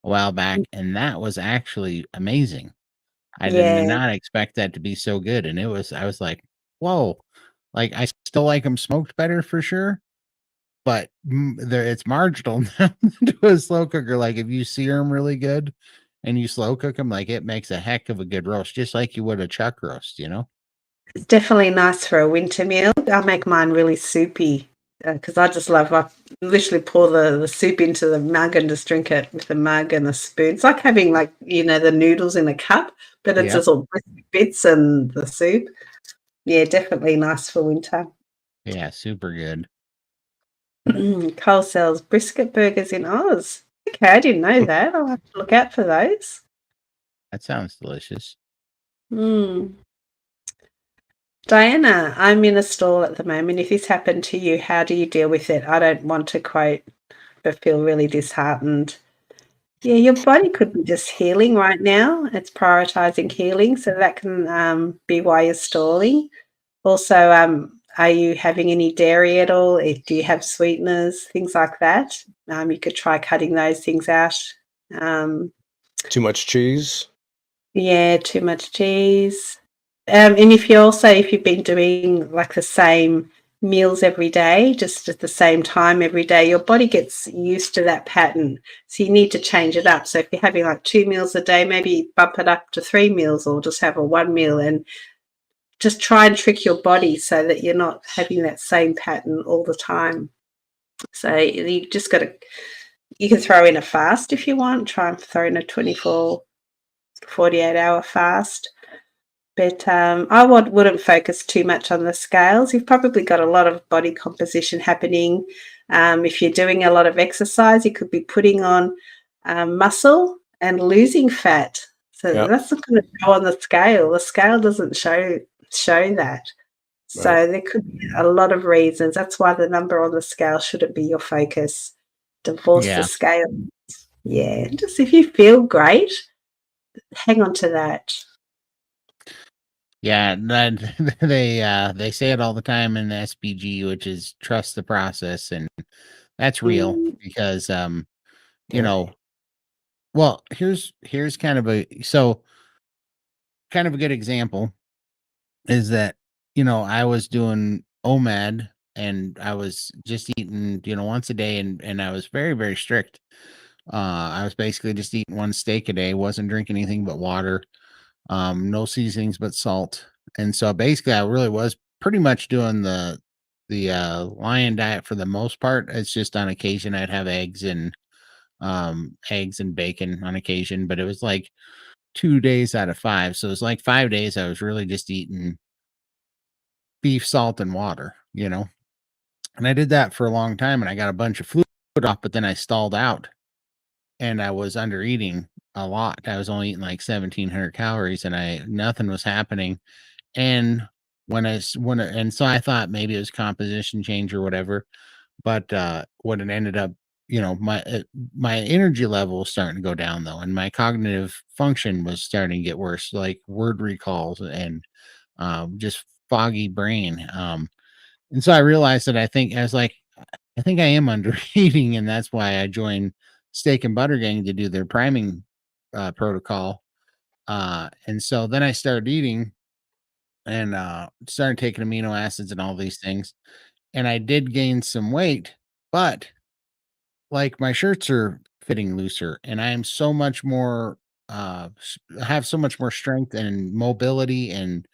a while back, and that was actually amazing. I did Yeah, not expect that to be so good, and I was like, whoa, like I still like them smoked better for sure, but it's marginal now to a slow cooker. Like if you sear them really good and you slow cook them, like it makes a heck of a good roast, just like you would a chuck roast. it's definitely nice for a winter meal. I'll make mine really soupy. because I just love. I literally pour the soup into the mug and just drink it with a mug and a spoon. It's like having the noodles in a cup, but it's Yep. just all bits and the soup. Yeah, definitely nice for winter. Yeah, super good. Cole sells brisket burgers in Oz. Okay, I didn't know that. I'll have to look out for those. That sounds delicious. Mm. Diana, I'm in a stall at the moment. If this happened to you, how do you deal with it? I don't want to quote, but feel really disheartened. Yeah, your body could be just healing right now. It's prioritizing healing, so that can be why you're stalling. Also, are you having any dairy at all? Do you have sweeteners, things like that? You could try cutting those things out. Um, Too much cheese. yeah, too much cheese. And if you've been doing like the same meals every day, just at the same time every day, your body gets used to that pattern. So you need to change it up. So if you're having like 2 meals a day, maybe bump it up to 3 meals or just have a 1 meal and just try and trick your body so that you're not having that same pattern all the time. So you just got to, you can throw in a fast if you want, try and throw in a 24, 48-hour fast. But I wouldn't focus too much on the scales. You've probably got a lot of body composition happening. If you're doing a lot of exercise, you could be putting on muscle and losing fat. So that's not going to go on the scale. The scale doesn't show that. So there could be a lot of reasons. That's why the number on the scale shouldn't be your focus. Divorce the scale. Yeah, just if you feel great, hang on to that. Yeah, they say it all the time in the SPG, which is trust the process, and that's real because you know, well, here's kind of a good example is that I was doing OMAD and I was just eating once a day, and I was very, very strict. I was basically just eating one steak a day, wasn't drinking anything but water, no seasonings but salt. And so basically I really was pretty much doing the lion diet for the most part. It's just on occasion I'd have eggs and bacon on occasion, but it was like 2 days out of 5. So it was like 5 days I was really just eating beef, salt, and water, And I did that for a long time and I got a bunch of fluid off, but then I stalled out and I was under eating a lot. I was only eating like 1,700 calories and nothing was happening. And and so I thought maybe it was composition change or whatever, but what it ended up, my energy level was starting to go down though, and my cognitive function was starting to get worse, like word recalls and just foggy brain. And so I realized that I was like, I think I am under eating, and that's why I joined Steak and Butter Gang to do their priming protocol. And so then I started eating and started taking amino acids and all these things. And I did gain some weight, but like my shirts are fitting looser and I am so much more have so much more strength and mobility and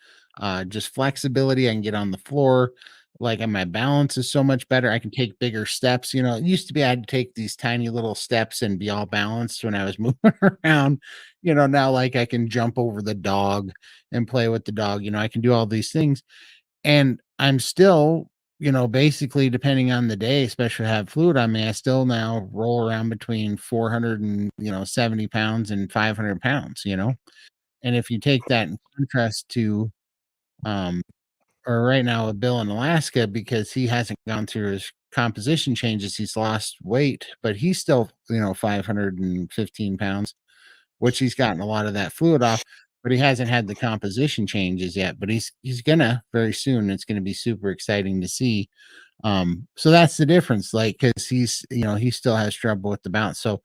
just flexibility. I can get on the floor, like, and my balance is so much better. I can take bigger steps. It used to be I had to take these tiny little steps and be all balanced when I was moving around. Now, like, I can jump over the dog and play with the dog. I can do all these things, and I'm still, basically depending on the day, especially have fluid on me, I still now roll around between 400 and 70 pounds and 500 pounds. And if you take that in contrast to um or right now with Bill in Alaska, because he hasn't gone through his composition changes, he's lost weight, but he's still 515 pounds, which he's gotten a lot of that fluid off, but he hasn't had the composition changes yet, but he's gonna very soon. It's gonna be super exciting to see. So that's the difference, like, because he still has trouble with the bounce. So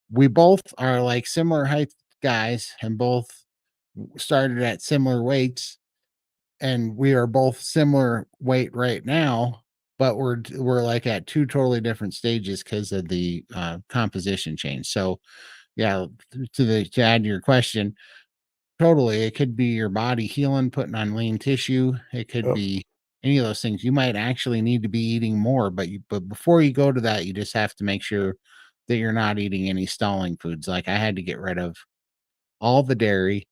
we both are like similar height guys and both started at similar weights, and we are both similar weight right now, but we're like at two totally different stages because of the composition change. So yeah, to add to your question, totally, it could be your body healing, putting on lean tissue. It could be any of those things, you might actually need to be eating more. But before you go to that, you just have to make sure that you're not eating any stalling foods. Like I had to get rid of all the dairy.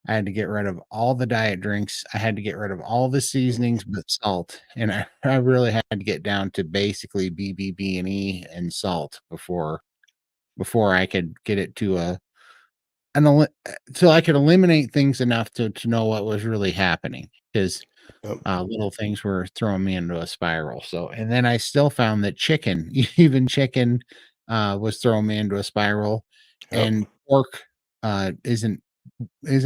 I had to get rid of all the diet drinks. I had to get rid of all the seasonings but salt. And I really had to get down to basically BBB and E and salt before I could get it to so I could eliminate things enough to know what was really happening, because Yep. little things were throwing me into a spiral. So, and then I still found that chicken, even chicken, was throwing me into a spiral, Yep. and pork isn't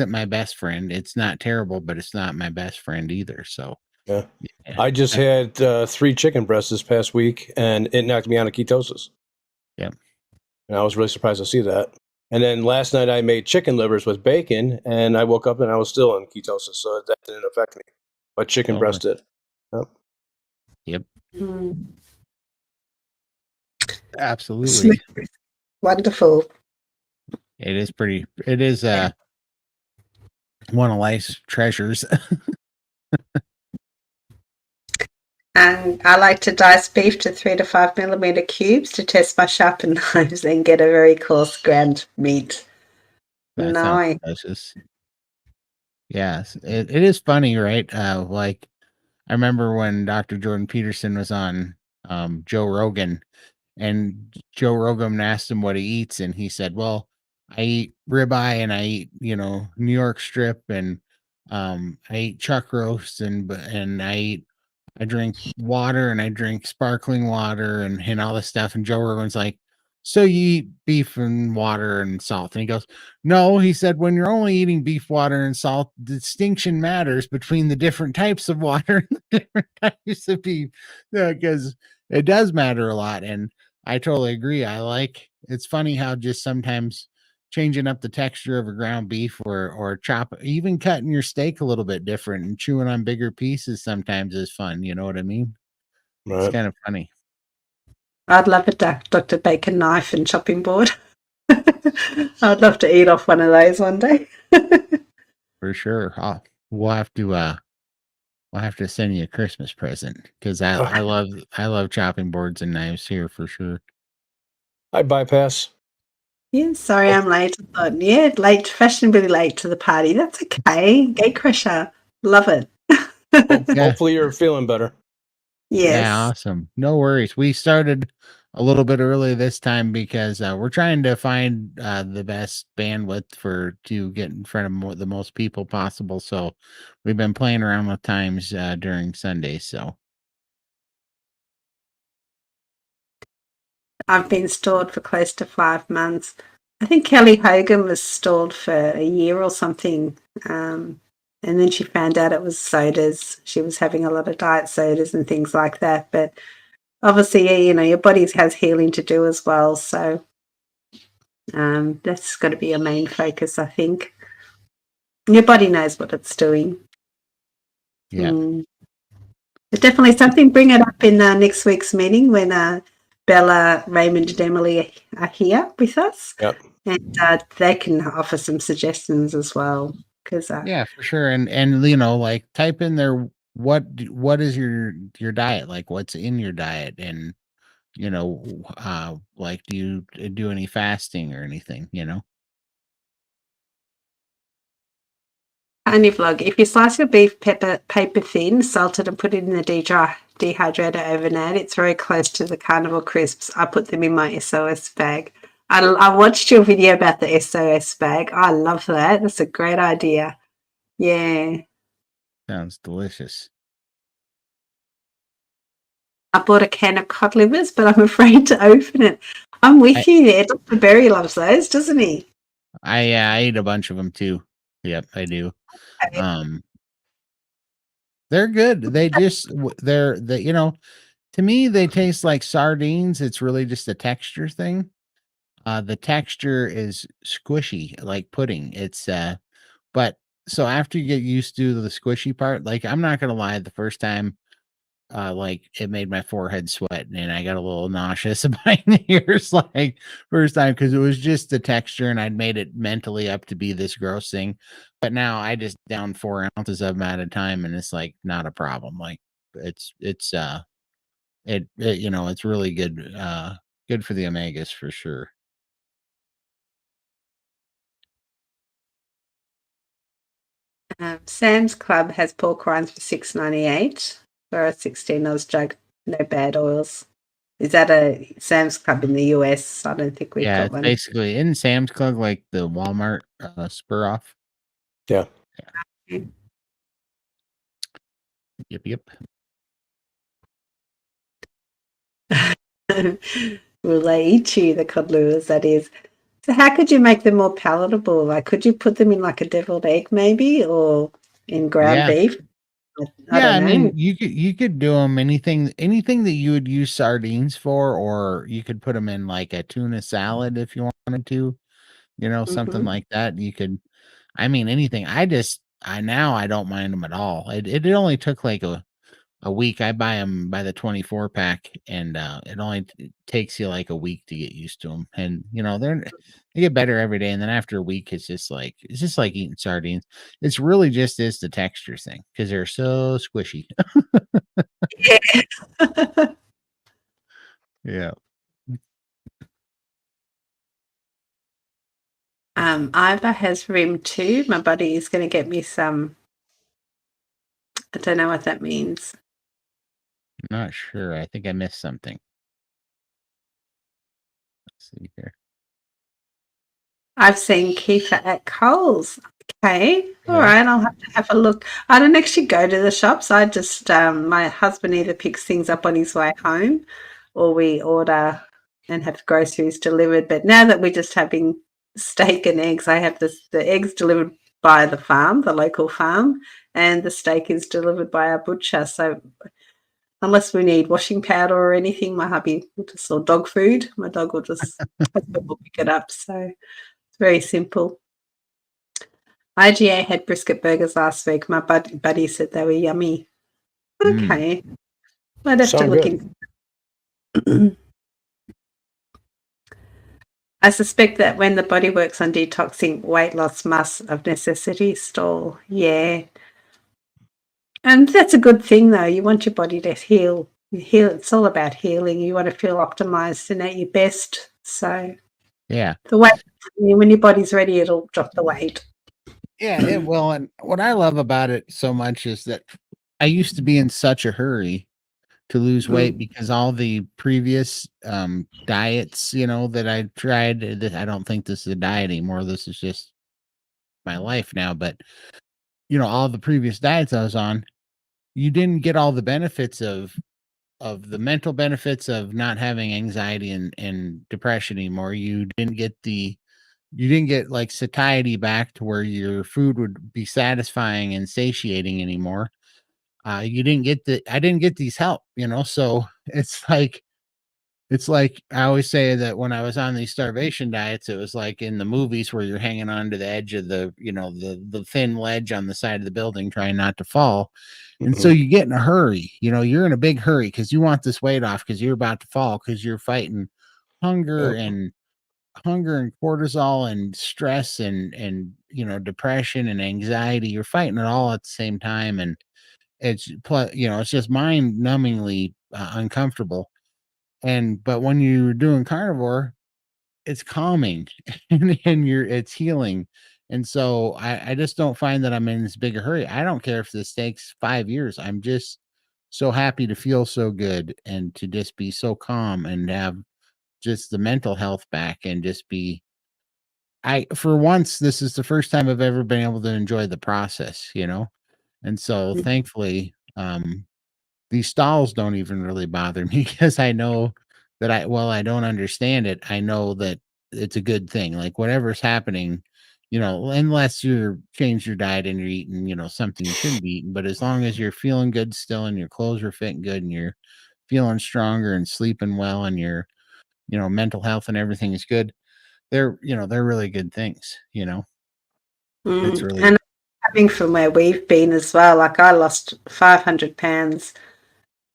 my best friend. It's not terrible, but it's not my best friend either. So, Yeah. yeah, I just had 3 chicken breasts this past week, and it knocked me out of ketosis. Yep. And I was really surprised to see that. And then last night I made chicken livers with bacon, and I woke up and I was still in ketosis, so that didn't affect me. But chicken breast did. Yep. Yep. Mm. Absolutely. Wonderful. It is one of life's treasures. And I like to dice beef to 3 to 5 millimeter cubes to test my sharpened knives and get a very coarse ground meat. That sounds delicious. Yes, it is funny, right? Like I remember when Dr. Jordan Peterson was on Joe Rogan, and Joe Rogan asked him what he eats, and he said, "Well, I eat ribeye, and I eat, New York strip, and I eat chuck roast, and I drink water, and I drink sparkling water, and all this stuff." And Joe Rogan's like, "So you eat beef and water and salt?" And he goes, "No," he said, "when you're only eating beef, water, and salt, distinction matters between the different types of water and the different types of beef, because it does matter a lot." And I totally agree. It's funny how just sometimes changing up the texture of a ground beef, or even cutting your steak a little bit different and chewing on bigger pieces sometimes is fun. You know what I mean? It's Right. kind of funny. I'd love a Dr. Bacon knife and chopping board. I'd love to eat off one of those one day. For sure. We'll have to send you a Christmas present, because I love chopping boards and knives here for sure. I bypass. Yeah, sorry I'm late. I thought, yeah, late, fashionably late to the party. That's okay. Gate crusher. Love it. Hopefully you're feeling better. Yes. Yeah, awesome. No worries. We started a little bit early this time because we're trying to find the best bandwidth to get in front of the most people possible. So we've been playing around with times during Sundays. So I've been stalled for close to 5 months. I think Kelly Hogan was stalled for a year or something. And then she found out it was sodas. She was having a lot of diet sodas and things like that. But obviously, your body has healing to do as well. So that's got to be a main focus, I think. Your body knows what it's doing. yeah. But definitely something, bring it up in next week's meeting when Bella, Raymond, and Emily are here with us. Yep. And they can offer some suggestions as well. Yeah, for sure. And like type in there what is your diet, like what's in your diet, and like do you do any fasting or anything, Tiny vlog. If you slice your beef paper thin, salt it and put it in the dehydrator overnight, it's very close to the carnivore crisps. I put them in my SOS bag. I watched your video about the SOS bag. I love that. That's a great idea. Yeah. Sounds delicious. I bought a can of cod livers, but I'm afraid to open it. I'm with you there. Dr. Berry loves those, doesn't he? I eat a bunch of them too. Yep, I do. Okay. They're good. To me, they taste like sardines. It's really just a texture thing. The texture is squishy, like pudding. But so after you get used to the squishy part, like I'm not gonna lie, the first time, like it made my forehead sweat and I got a little nauseous in my ears, like first time, because it was just the texture and I'd made it mentally up to be this gross thing. But now I just down 4 ounces of them at a time and it's like not a problem. Like It's really good, good for the omegas for sure. Sam's Club has pork rinds for $6.98 for a 16-ounce jug. No bad oils. Is that a Sam's Club in the US? I don't think we've Yeah, got it's one. basically in Sam's Club like the Walmart spur off. Yeah. Yep. Will they eat you, the codlures, that is. So how could you make them more palatable? Like, could you put them in like a deviled egg maybe, or in ground Yeah. beef? I Yeah, I don't mean, know. you could do them anything that you would use sardines for, or you could put them in like a tuna salad if you wanted to, something Mhm. like that. You could, I mean, anything. I don't mind them at all. It only took like a week. I buy them by the 24 pack, and it only takes you like a week to get used to them. And they get better every day. And then after a week, it's just like eating sardines. It's really just is the texture thing because they're so squishy. Yeah. Yeah. Iva has rim too. My buddy is going to get me some. I don't know what that means. Not sure. I think I missed something. Let's see here. I've seen kefir at Coles. Okay, all Yeah. right. I'll have to have a look. I don't actually go to the shops. I just my husband either picks things up on his way home, or we order and have groceries delivered. But now that we're just having steak and eggs, I have the eggs delivered by the farm, the local farm, and the steak is delivered by our butcher. So unless we need washing powder or anything, my hubby will just, or dog food, my dog will just will pick it up. So it's very simple. IGA had brisket burgers last week. My buddy said they were yummy. Okay, I'd have to Sound look good. into. I suspect that when the body works on detoxing, weight loss must of necessity stall. Yeah, and that's a good thing though. You want your body to heal. Heal. It's all about healing. You want to feel optimized and at your best. So Yeah. the weight, when your body's ready, it'll drop the weight. Yeah, it will. And what I love about it so much is that I used to be in such a hurry to lose weight because all the previous diets, that I tried, that I don't think this is a diet anymore. This is just my life now. But all the previous diets I was on, you didn't get all the benefits of the mental benefits of not having anxiety and depression anymore. You didn't get like satiety back to where your food would be satisfying and satiating anymore. I didn't get these help, so it's like I always say that when I was on these starvation diets, it was like in the movies where you're hanging on to the edge of the thin ledge on the side of the building trying not to fall. And so you get in a hurry, you're in a big hurry because you want this weight off because you're about to fall because you're fighting hunger Yep. and cortisol and stress and depression and anxiety. You're fighting it all at the same time, and it's just mind numbingly uncomfortable. But when you're doing carnivore, it's calming and it's healing. And so I just don't find that I'm in this big a hurry. I don't care if this takes 5 years. I'm just so happy to feel so good and to just be so calm and have just the mental health back and just be for once, this is the first time I've ever been able to enjoy the process. And so thankfully, these stalls don't even really bother me because I know that I don't understand it. I know that it's a good thing. Like whatever's happening, unless you're change your diet and you're eating, something you shouldn't be eating. But as long as you're feeling good still and your clothes are fitting good and you're feeling stronger and sleeping well and your, mental health and everything is good, they're really good things. It's really And coming from where we've been as well, like I lost 500 pounds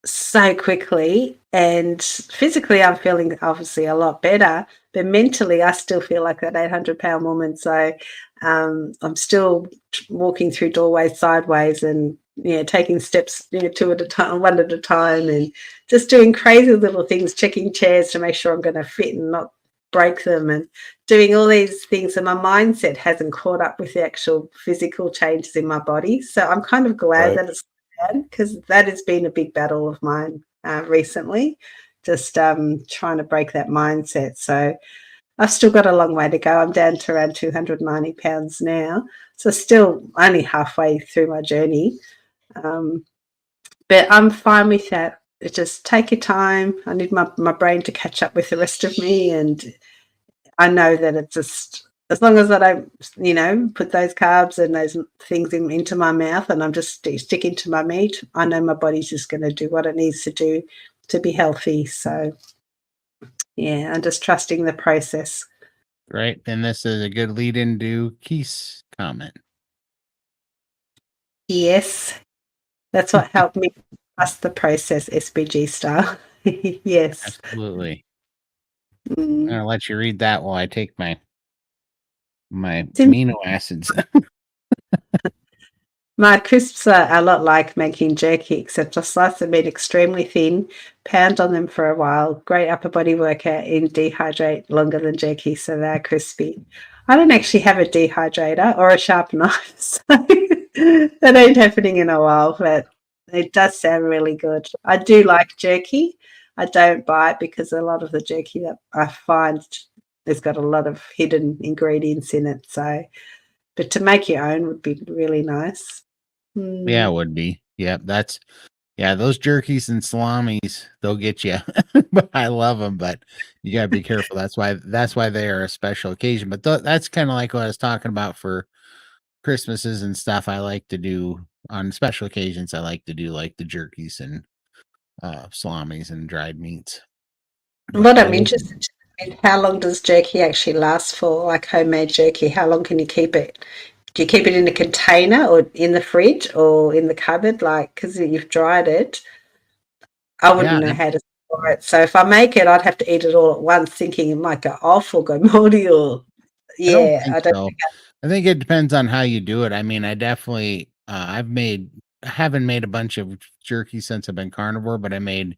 so quickly, and physically I'm feeling obviously a lot better, but mentally I still feel like that 800-pound woman. So I'm still walking through doorways sideways and taking steps, two at a time, one at a time, and just doing crazy little things, checking chairs to make sure I'm going to fit and not break them, and doing all these things. And my mindset hasn't caught up with the actual physical changes in my body. So I'm kind of glad that it's bad, because that has been a big battle of mine recently, just trying to break that mindset. So I've still got a long way to go. I'm down to around 290 pounds now. So still only halfway through my journey. But I'm fine with that. Just take your time. I need my brain to catch up with the rest of me. And I know that it's just, as long as I don't, put those carbs and those things into my mouth, and I'm just sticking to my meat, I know my body's just going to do what it needs to do to be healthy. So, yeah, I'm just trusting the process. Right. And this is a good lead into Keith's comment. Yes. That's what helped me trust the process, SBG style. Yes. Absolutely. I'm going to let you read that while I take my amino acids. My crisps are a lot like making jerky, except I slice the meat extremely thin, pound on them for a while. Great upper body workout and dehydrate longer than jerky, so they're crispy. I don't actually have a dehydrator or a sharp knife, so that ain't happening in a while, but it does sound really good. I do like jerky. I don't buy it because a lot of the jerky that I find has got a lot of hidden ingredients in it. So, but to make your own would be really nice. Yeah, it would be. Yep, those jerkies and salamis, they'll get you. But I love them, but you got to be careful. That's why they are a special occasion. But that's kind of like what I was talking about for Christmases and stuff. I like to do on special occasions. I like to do like the jerkies and salamis and dried meats. What I'm interested in, how long does jerky actually last for? Like homemade jerky, how long can you keep it? Do you keep it in a container or in the fridge or in the cupboard? Like, because you've dried it, I wouldn't know how to store it. So if I make it, I'd have to eat it all at once, thinking it might go off or go moldy or I don't think I think it depends on how you do it. I mean, I definitely I haven't made a bunch of jerky since I've been carnivore, but I made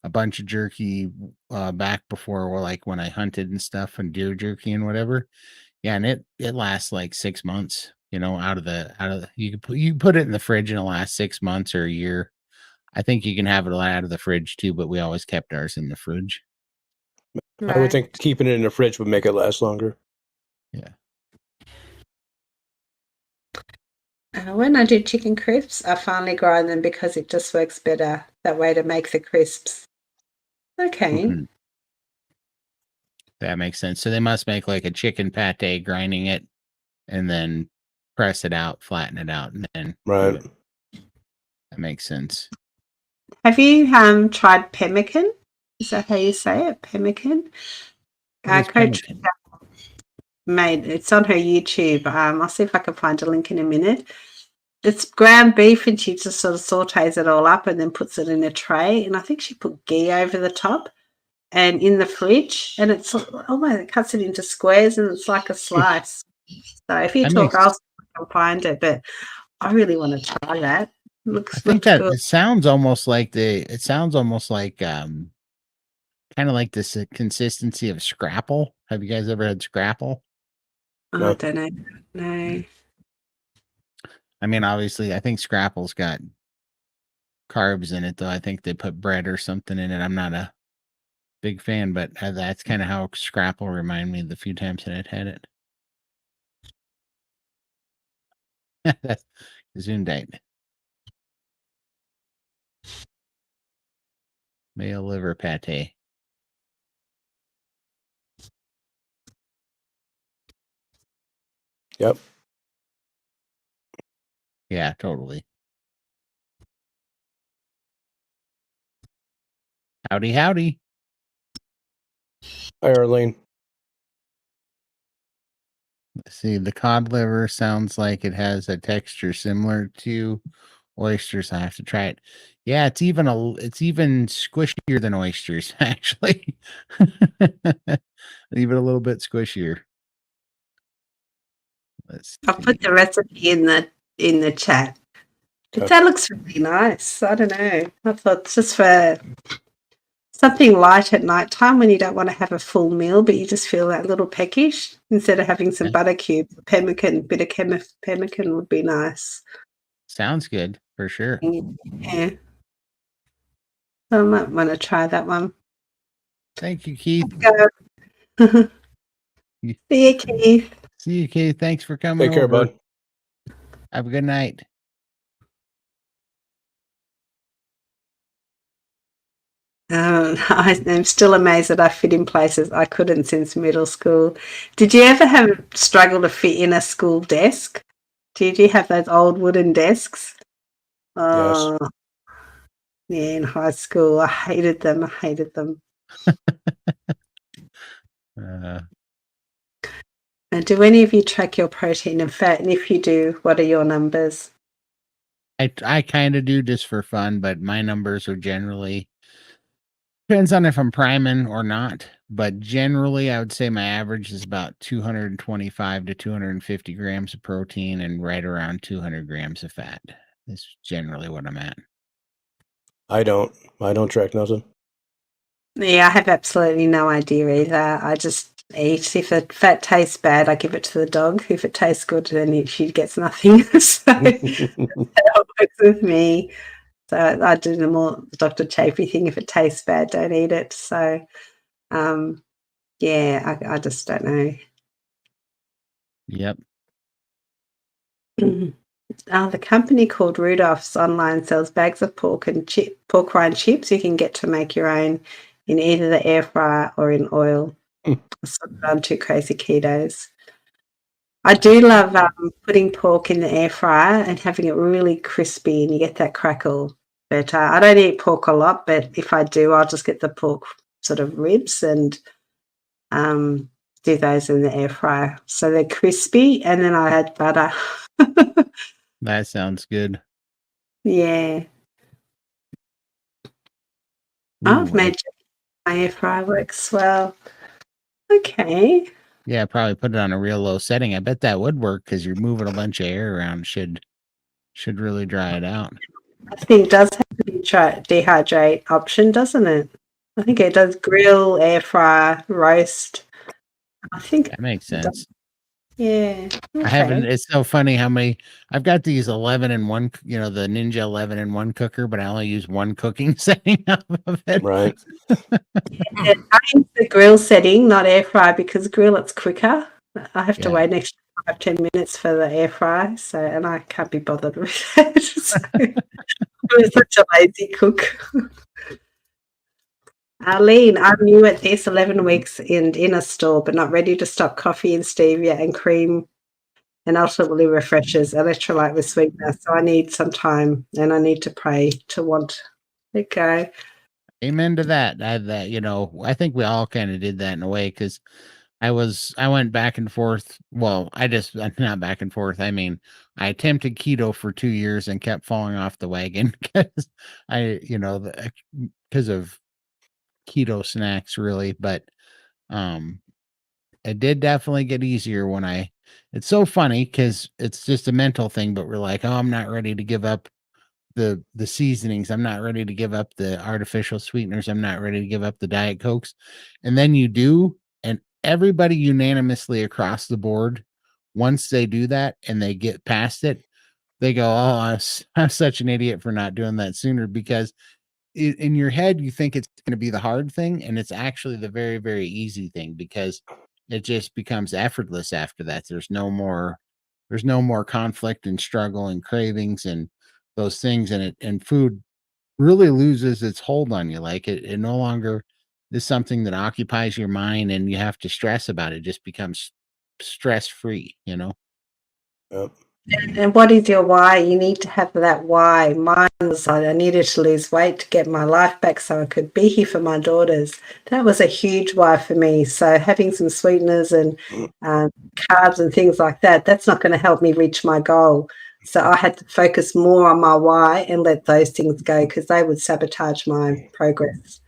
a bunch of jerky back before, like when I hunted and stuff, and deer jerky and whatever. Yeah, and it lasts like 6 months, out of the you can put it in the fridge and it'll last 6 months or a year. I think you can have it out of the fridge too, but we always kept ours in the fridge. I would think keeping it in the fridge would make it last longer. Yeah. When I do chicken crisps, I finally grind them because it just works better that way to make the crisps. Okay. Mm-hmm. That makes sense. So they must make like a chicken pate, grinding it and then press it out, flatten it out, and then right. That makes sense. Have you tried pemmican? Is that how you say it? Pemmican? Coach made it's on her YouTube. I'll see if I can find a link in a minute. It's ground beef, and she just sort of sautés it all up and then puts it in a tray. And I think she put ghee over the top and in the fridge. And it's it cuts it into squares and it's like a slice. So if you talk, I'll see if I can find it. But I really want to try that. I think that good. It sounds almost like kind of like this consistency of scrapple. Have you guys ever had scrapple? No. I don't know. No. I mean, obviously, I think scrapple's got carbs in it, though. I think they put bread or something in it. I'm not a big fan, but that's kind of how scrapple reminded me of the few times that I'd had it. That's Gesundheit. Male liver pate. Yep. Yeah, totally. Howdy, howdy. Hi, Arlene. Let's see, the cod liver sounds like it has a texture similar to oysters. I have to try it. Yeah, it's even squishier than oysters, actually. Even a little bit squishier. I'll put the recipe in the chat. But that looks really nice. I don't know. I thought just for something light at night time when you don't want to have a full meal, but you just feel that little peckish, instead of having some butter cubes, pemmican, bit of pemmican would be nice. Sounds good for sure. Yeah. I might want to try that one. Thank you, Keith. See you, Keith. See you, Keith. Thanks for coming Take care, over. bud. Have a good night. I'm still amazed that I fit in places I couldn't since middle school. Did you ever have struggle to fit in a school desk? Did you have those old wooden desks? Yes. Yeah, in high school. I hated them. And do any of you track your protein and fat? And if you do, what are your numbers? I kind of do just for fun, but my numbers are generally, depends on if I'm priming or not, but generally I would say my average is about 225 to 250 grams of protein and right around 200 grams of fat. That's generally what I'm at. I don't track nothing. Yeah, I have absolutely no idea either. I just eat. If the fat tastes bad, I give it to the dog. If it tastes good, then she gets nothing. So that works with me. So I do the more Dr. Chafee thing. If it tastes bad, don't eat it. So, yeah, I just don't know. Yep. The company called Rudolph's online sells bags of pork rind chips you can get to make your own in either the air fryer or in oil. I'm too crazy ketos. I do love putting pork in the air fryer and having it really crispy, and you get that crackle. But I don't eat pork a lot, but if I do, I'll just get the pork sort of ribs and do those in the air fryer. So they're crispy, and then I add butter. That sounds good. Yeah. I've made my air fryer works well. Okay. Yeah, probably put it on a real low setting. I bet that would work because you're moving a bunch of air around. Should really dry it out. I think it does have to be dehydrate option, doesn't it? I think it does grill, air fryer, roast. I think that makes sense. Yeah. Okay. I haven't. It's so funny how many I've got these 11 in one, the Ninja 11 in one cooker, but I only use one cooking setting of it. Right. I use the grill setting, not air fry, because grill it's quicker. I have to wait an extra 5-10 minutes for the air fry, and I can't be bothered with it. So I'm such a lazy cook. Arlene, I'm new at this, 11 weeks in a store, but not ready to stop coffee and stevia and cream and ultimately refreshers, electrolyte with sweetener. So I need some time, and I need to pray to want it go. Amen to that. I think we all kind of did that in a way, because I went back and forth. Well, not back and forth. I mean, I attempted keto for 2 years and kept falling off the wagon because because of keto snacks, really. But it did definitely get easier when it's so funny because it's just a mental thing, but we're like, oh, I'm not ready to give up the seasonings. I'm not ready to give up the artificial sweeteners. I'm not ready to give up the Diet Cokes. And then you do, and everybody unanimously across the board, once they do that and they get past it, they go, oh, I'm such an idiot for not doing that sooner, because in your head, you think it's going to be the hard thing, and it's actually the very, very easy thing, because it just becomes effortless after that. There's no more conflict and struggle and cravings and those things, and food really loses its hold on you. Like it no longer is something that occupies your mind and you have to stress about it. It just becomes stress free. Yep. And what is your why? You need to have that why. Mine was I needed to lose weight to get my life back so I could be here for my daughters. That was a huge why for me. So having some sweeteners and carbs and things like that, that's not going to help me reach my goal. So I had to focus more on my why and let those things go, because they would sabotage my progress.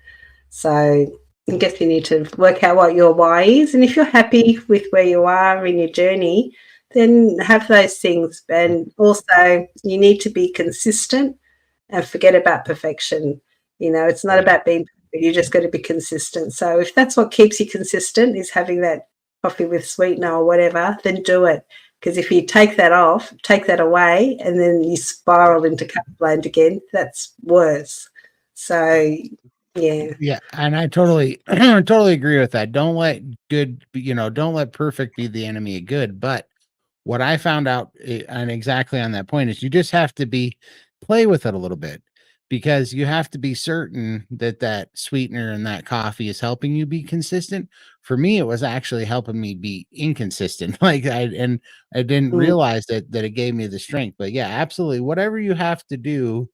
So I guess you need to work out what your why is. And if you're happy with where you are in your journey, then have those things. And also, you need to be consistent and forget about perfection. It's not about being perfect. You just got to be consistent. So if that's what keeps you consistent is having that coffee with sweetener or whatever, then do it. Because if you take that away, and then you spiral into Cupland again, that's worse. So, yeah. Yeah, and I totally totally agree with that. Don't let don't let perfect be the enemy of good. But what I found out, and exactly on that point, is you just have to play with it a little bit, because you have to be certain that that sweetener and that coffee is helping you be consistent. For me, it was actually helping me be inconsistent. I didn't Mm. realize that it gave me the strength. But yeah, absolutely, whatever you have to do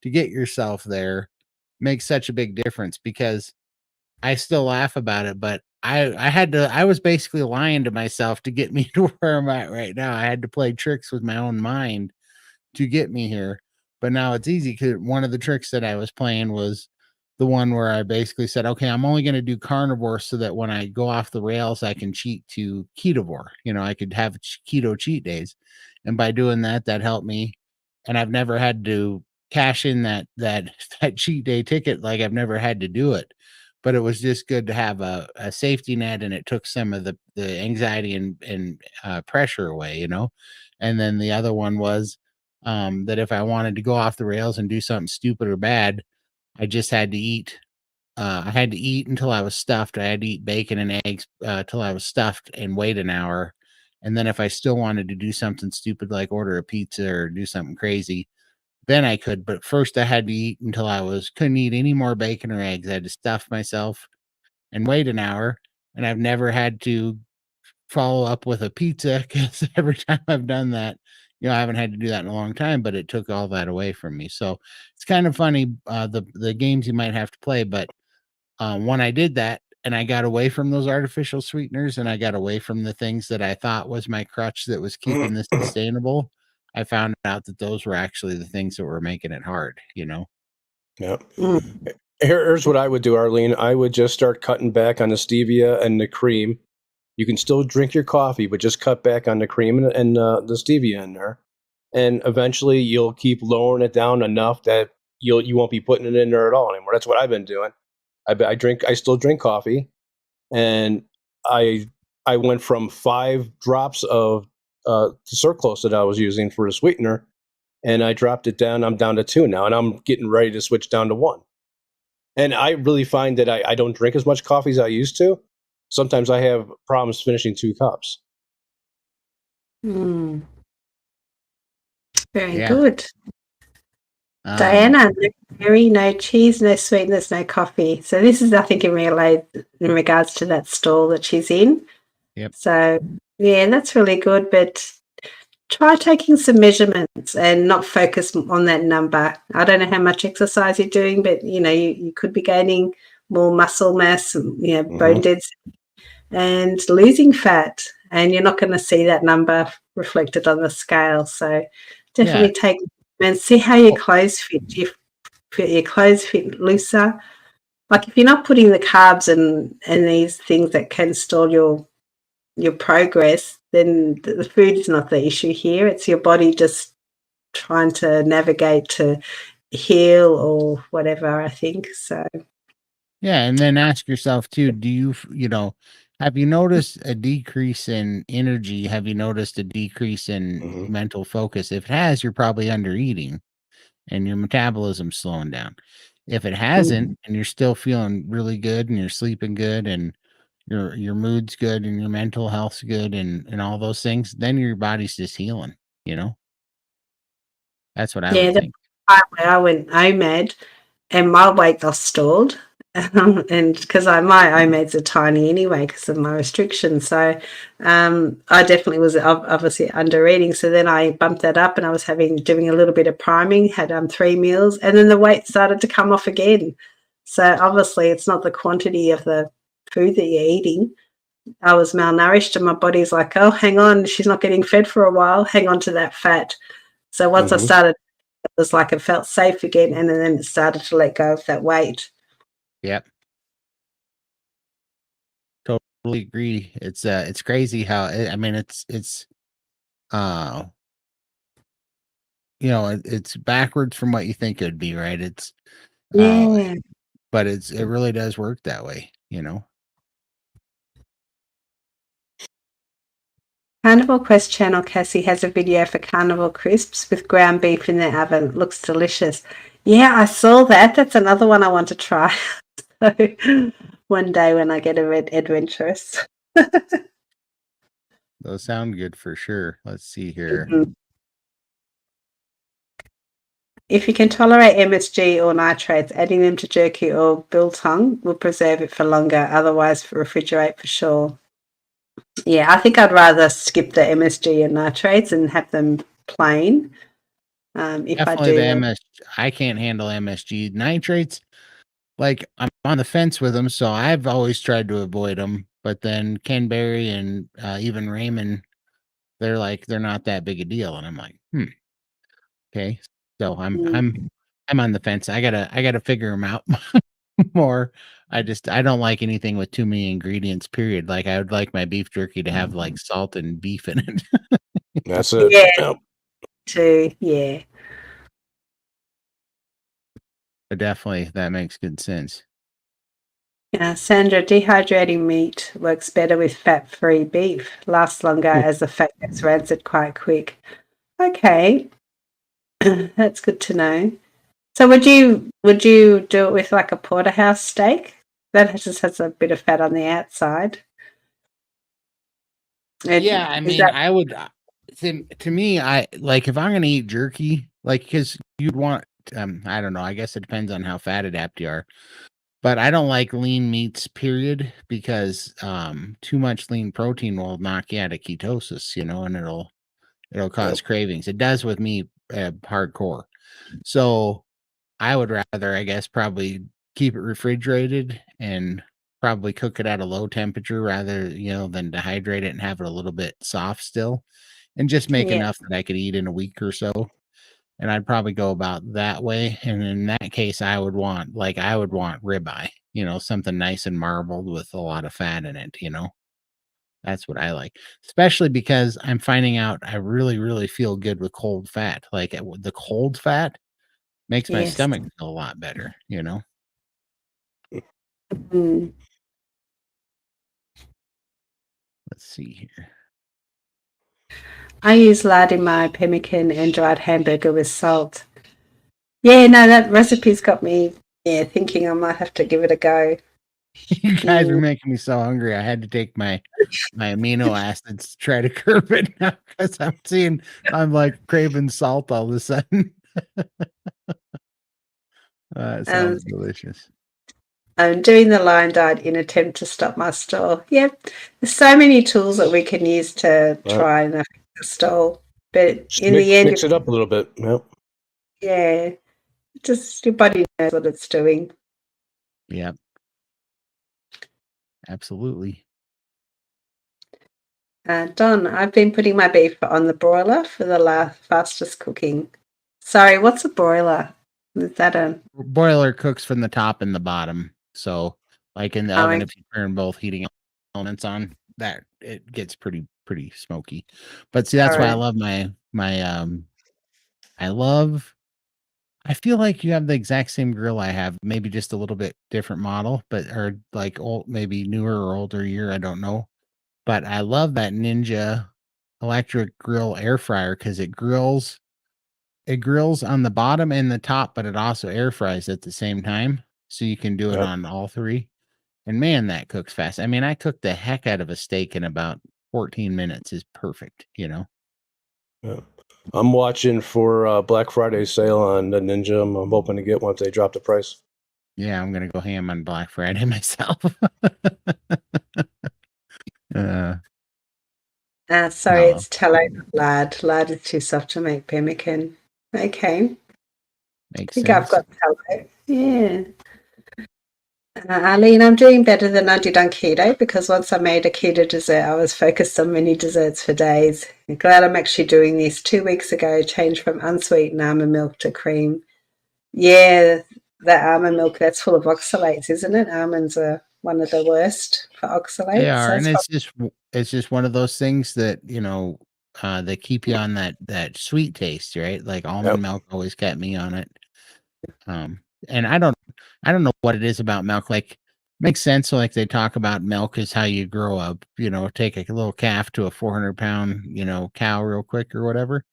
to get yourself there makes such a big difference, because I still laugh about it, but I was basically lying to myself to get me to where I'm at right now. I had to play tricks with my own mind to get me here. But now it's easy, because one of the tricks that I was playing was the one where I basically said, okay, I'm only going to do carnivore so that when I go off the rails, I can cheat to ketovore. I could have keto cheat days. And by doing that, that helped me. And I've never had to cash in that cheat day ticket. Like, I've never had to do it. But it was just good to have a safety net, and it took some of the anxiety and pressure away. And then the other one was, that if I wanted to go off the rails and do something stupid or bad, I just had to eat. I had to eat until I was stuffed. I had to eat bacon and eggs till I was stuffed, and wait an hour. And then if I still wanted to do something stupid, like order a pizza or do something crazy, then I could. But first I had to eat until couldn't eat any more bacon or eggs. I had to stuff myself and wait an hour. And I've never had to follow up with a pizza, because every time I've done that, I haven't had to do that in a long time, but it took all that away from me. So it's kind of funny, the games you might have to play. But when I did that, and I got away from those artificial sweeteners, and I got away from the things that I thought was my crutch that was keeping this sustainable, I found out that those were actually the things that were making it hard. Yeah. Mm. Here's what I would do, Arlene. I would just start cutting back on the stevia and the cream. You can still drink your coffee, but just cut back on the cream and the stevia in there. And eventually you'll keep lowering it down enough that you won't be putting it in there at all anymore. That's what I've been doing. I still drink coffee, and I I went from 5 drops of sucralose that I was using for a sweetener, and I dropped it down. I'm down to 2 now, and I'm getting ready to switch down to 1. And I really find that I don't drink as much coffee as I used to. Sometimes I have problems finishing 2 cups. Mm. Very Yeah. good. Diana, no dairy, no cheese, no sweeteners, no coffee. So this is, I think, in regards to that stall that she's in. Yep. So, yeah, that's really good. But try taking some measurements and not focus on that number. I don't know how much exercise you're doing, but, you could be gaining more muscle mass, bone density, and losing fat. And you're not going to see that number reflected on the scale. So definitely take and see how your clothes fit. Do your clothes fit looser? Like, if you're not putting the carbs and these things that can stall your progress, then the food is not the issue here. It's your body just trying to navigate to heal or whatever, I think. So, Yeah, and then ask yourself too, have you noticed a decrease in energy? Have you noticed a decrease in Mhm. mental focus? If it has, you're probably under eating and your metabolism's slowing down. If it hasn't, and you're still feeling really good, and you're sleeping good, and your mood's good, and your mental health's good, and all those things, then your body's just healing. That's what I yeah, would that's think. why I went OMAD and my weight loss stalled. And because my OMADs are tiny anyway because of my restrictions. So I definitely was obviously under eating. So then I bumped that up and I was doing a little bit of priming, had 3 meals, and then the weight started to come off again. So obviously it's not the quantity of the food that you're eating. I was malnourished and my body's like, oh, hang on, she's not getting fed for a while. Hang on to that fat. So once I started, it was like it felt safe again, and then it started to let go of that weight. Yep. Totally agree. It's crazy how, I mean, it's uh, it's backwards from what you think it would be, right? It's, uh, Yeah. but it really does work that way, Carnivore Quest channel, Cassie has a video for carnivore crisps with ground beef in the oven. It looks delicious. Yeah, I saw that. That's another one I want to try. So one day when I get a bit adventurous. Those sound good for sure. Let's see here. Mhm. If you can tolerate MSG or nitrates, adding them to jerky or biltong will preserve it for longer. Otherwise, refrigerate for sure. Yeah, I think I'd rather skip the MSG and nitrates and have them plain. If Definitely I the do, I can't handle MSG nitrates. Like, I'm on the fence with them, so I've always tried to avoid them. But then Ken Berry and even Raymond, they're not that big a deal, and I'm like, okay. So I'm on the fence. I gotta figure them out more. I don't like anything with too many ingredients. Period. Like, I would like my beef jerky to have like salt and beef in it. That's it. yeah, Yep. too. Yeah. But definitely, that makes good sense. Sandra, dehydrating meat works better with fat-free beef. Lasts longer as the fat gets rancid quite quick. Okay, that's good to know. So would you do it with like a porterhouse steak? That just has a bit of fat on the outside. Yeah, I Is mean, that I would. To me, I like if I'm gonna eat jerky, like because you'd want. I don't know. I guess it depends on how fat adapt you are. But I don't like lean meats, period, because too much lean protein will knock you out of ketosis, and it'll cause Yep. cravings. It does with me, hardcore. So I would rather, I guess, probably keep it refrigerated and probably cook it at a low temperature rather, than dehydrate it and have it a little bit soft still, and just make yeah, enough that I could eat in a week or so. And I'd probably go about that way. And in that case, I would want ribeye, something nice and marbled with a lot of fat in it. That's what I like, especially because I'm finding out I really, really feel good with cold fat. Like the cold fat makes my yes. stomach feel a lot better. Mm. Let's see here. I use lard in my pemmican and dried hamburger with salt. Yeah, no, that recipe's got me thinking I might have to give it a go. You guys are Mm. making me so hungry. I had to take my amino acids to try to curb it now because I'm like craving salt all of a sudden. It Um, sounds delicious. I'm doing the Lion diet in attempt to stop my stall. Yep, there's so many tools that we can use to Well, try and affect the stall, but just in the end, mix it up a little bit. Yep. yeah, just your body knows what it's doing. Yep, absolutely. Don, I've been putting my beef on the broiler for the fastest cooking. Sorry, what's a broiler? Is that a Boiler cooks from the top and the bottom. So, like in the oh, oven, if you turn both heating elements on, that it gets pretty smoky. But see, that's why I sorry. love I love I feel like you have the exact same grill I have, maybe just a little bit different model, but or like old, maybe newer or older year, I don't know. But I love that Ninja electric grill air fryer because it grills on the bottom and the top, but it also air fries at the same time. So you can do it Yep. on all three. And man, that cooks fast. I mean, I cooked the heck out of a steak in about 14 minutes is perfect. Yep. I'm watching for Black Friday sale on the Ninja. I'm hoping to get one if they drop the price. Yeah, I'm gonna go ham on Black Friday myself. uh Sorry, no, it's tallow lard. Lard is too soft to make pemmican. Okay, I makes think I've sense. got tallow. Yeah. Arlene, I'm doing better than I did on keto because once I made a keto dessert, I was focused on mini desserts for days. I'm glad I'm actually doing this. 2 weeks ago, changed from unsweetened almond milk to cream. Yeah, the almond milk, that's full of oxalates, isn't it? Almonds are one of the worst for They oxalates. So are, and it's it's just one of those things that, they keep you on that sweet taste, right? Like almond milk always kept me on it. And I don't know what it is about milk. Like makes sense. Like they talk about milk is how you grow up, take a little calf to a 400-pound, cow real quick or whatever.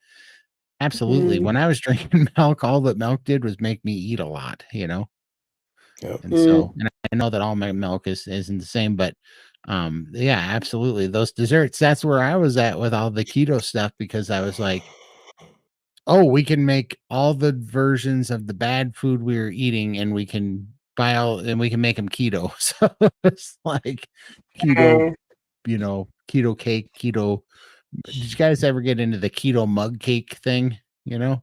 Absolutely. When I was drinking milk, all that milk did was make me eat a lot, Yep. And so, and I know that all my milk isn't the same, but yeah, absolutely. Those desserts, that's where I was at with all the keto stuff because I was like, oh, we can make all the versions of the bad food we were eating and we can buy all and we can make them keto. So it's like keto, keto cake, keto. Did you guys ever get into the keto mug cake thing? No.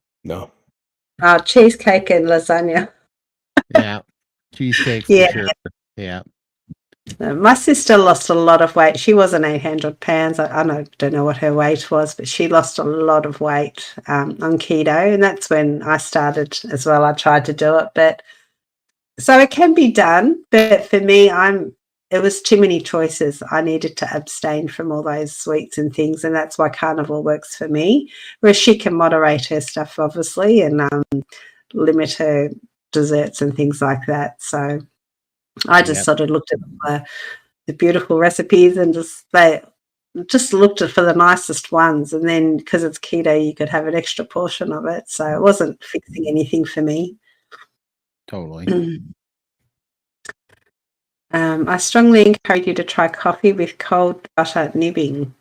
Cheesecake and lasagna. Yeah. Cheesecake for sure. Yeah. My sister lost a lot of weight. She wasn't 800 pounds. I don't know what her weight was, but she lost a lot of weight on keto. And that's when I started as well. I tried to do it. But so it can be done. But for me, it was too many choices. I needed to abstain from all those sweets and things. And that's why carnivore works for me. Whereas she can moderate her stuff, obviously, and limit her desserts and things like that. So I just sort of looked at the beautiful recipes and just looked at for the nicest ones. And then because it's keto, you could have an extra portion of it. So it wasn't fixing anything for me. Totally. I strongly encourage you to try coffee with cold butter nibbling.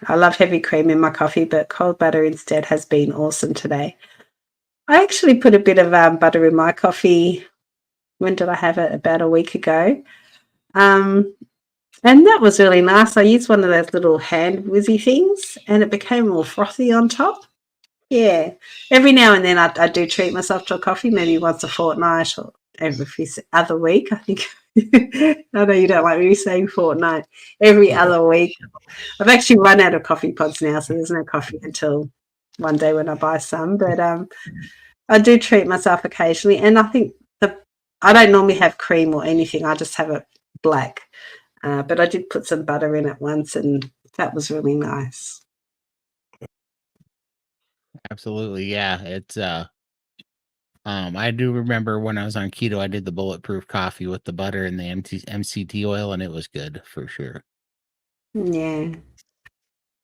I love heavy cream in my coffee, but cold butter instead has been awesome today. I actually put a bit of butter in my coffee. When did I have it? About a week ago. And that was really nice. I used one of those little hand whizzy things and it became all frothy on top. Yeah. Every now and then I do treat myself to a coffee, maybe once a fortnight or every other week, I think. I know you don't like me saying fortnight. Every other week. I've actually run out of coffee pods now, so there's no coffee until one day when I buy some. But I do treat myself occasionally. And I think I don't normally have cream or anything. I just have it black. But I did put some butter in it once, and that was really nice. Absolutely, yeah. It's I do remember when I was on keto, I did the bulletproof coffee with the butter and the MCT oil, and it was good for sure. Yeah.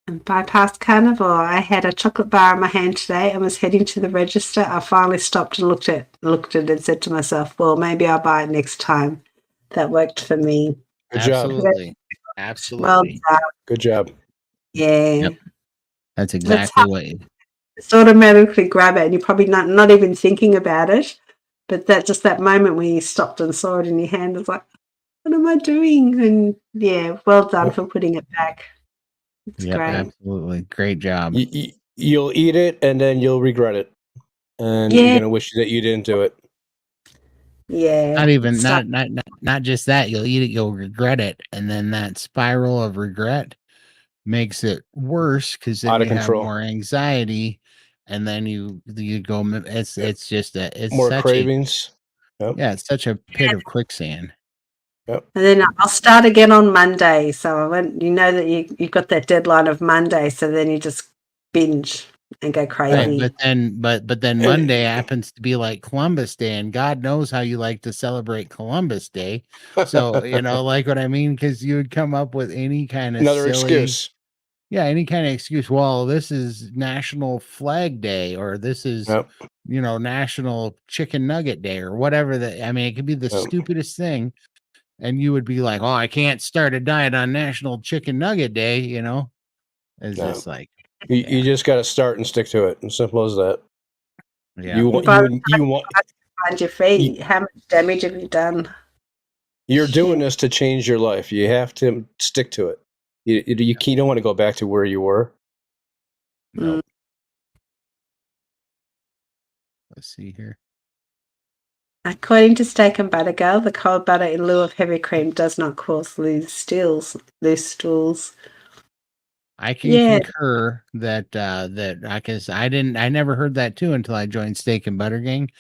And bypassed carnivore. I had a chocolate bar in my hand today and was heading to the register. I finally stopped and looked at it and said to myself, well, maybe I'll buy it next time. That worked for me. Good job. Absolutely. Well done. Good job. Yeah. Yep. That's exactly what you just automatically grab it and you're probably not even thinking about it. But that moment when you stopped and saw it in your hand was like, what am I doing? And yeah, well done for putting it back. It's great. Absolutely. Great job. You'll eat it and then you'll regret it. And you're going to wish that you didn't do it. Yeah. Not even not just that. You'll eat it, you'll regret it. And then that spiral of regret makes it worse because then you have more anxiety. And then you go, it's just it's more such cravings. Yeah, it's such a pit of quicksand. Yep. And then I'll start again on Monday. So that you've got that deadline of Monday. So then you just binge and go crazy. Right, but then Monday happens to be like Columbus Day, and God knows how you like to celebrate Columbus Day. So like what I mean, because you would come up with any kind of another excuse. Yeah, any kind of excuse. Well, this is National Flag Day, or this is National Chicken Nugget Day, or whatever. It could be the stupidest thing. And you would be like, oh, I can't start a diet on National Chicken Nugget Day, It's just like you just got to start and stick to it. As simple as that. Yeah. You want find your feet. How much damage have you done? You're doing this to change your life. You have to stick to it. You don't want to go back to where you were. No. Let's see here. According to Steak and Butter Girl, the cold butter in lieu of heavy cream does not cause loose stools. I can concur that because I never heard that too until I joined Steak and Butter Gang,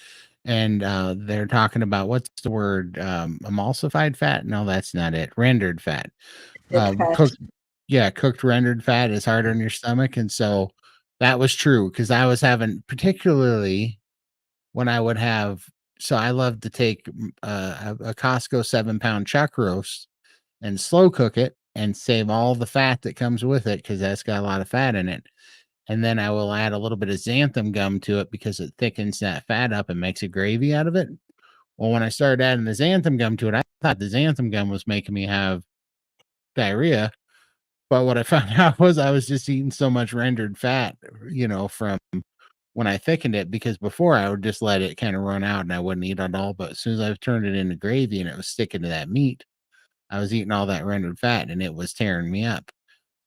and they're talking about what's the word emulsified fat? No, that's not it. Rendered fat. cooked rendered fat is hard on your stomach, and so that was true because I was having, particularly when I would have, so I love to take a Costco 7-pound chuck roast and slow cook it and save all the fat that comes with it because that's got a lot of fat in it. And then I will add a little bit of xanthan gum to it because it thickens that fat up and makes a gravy out of it. Well, when I started adding the xanthan gum to it, I thought the xanthan gum was making me have diarrhea. But what I found out was I was just eating so much rendered fat, from when I thickened it, because before I would just let it kind of run out and I wouldn't eat it all. But as soon as I turned it into gravy and it was sticking to that meat, I was eating all that rendered fat and it was tearing me up.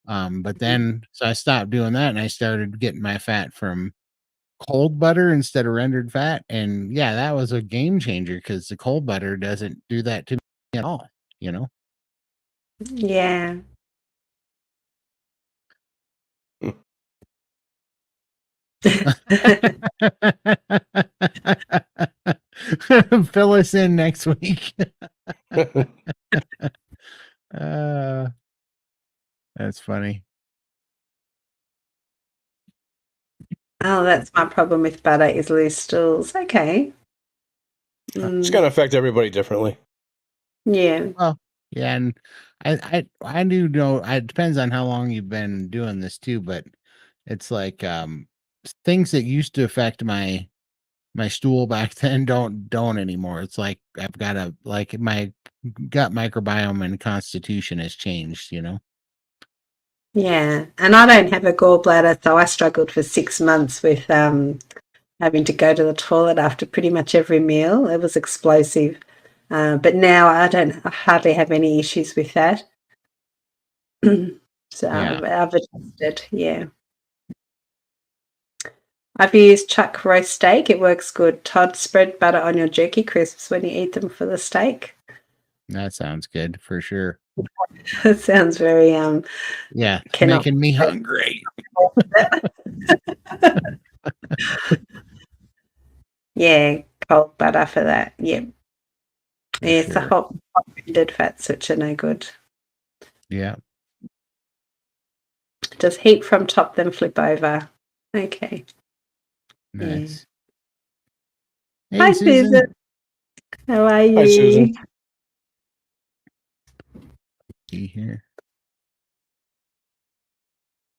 But then, so I stopped doing that and I started getting my fat from cold butter instead of rendered fat. And yeah, that was a game changer because the cold butter doesn't do that to me at all, Yeah. Fill us in next week. That's funny. Oh, that's my problem with butter is loose stools. Okay. It's going to affect everybody differently. Yeah. Well, yeah, and I do know it depends on how long you've been doing this too, but it's like things that used to affect my stool back then don't anymore. It's like I've got my gut microbiome and constitution has changed, Yeah. And I don't have a gallbladder, so I struggled for 6 months with having to go to the toilet after pretty much every meal. It was explosive. But now I hardly have any issues with that. So Yeah. I've adjusted, yeah. I've used chuck roast steak. It works good. Todd, spread butter on your jerky crisps when you eat them for the steak. That sounds good for sure. It sounds very Yeah, cannot making me hungry. Yeah, cold butter for that. Yep. For Yeah, it's the sure. hot rendered fats which are no good. Yeah. Just heat from top, then flip over. Okay. Nice. Yeah. Hey, Hi, Susan. Susan. How are you? Hi, Susan. See here.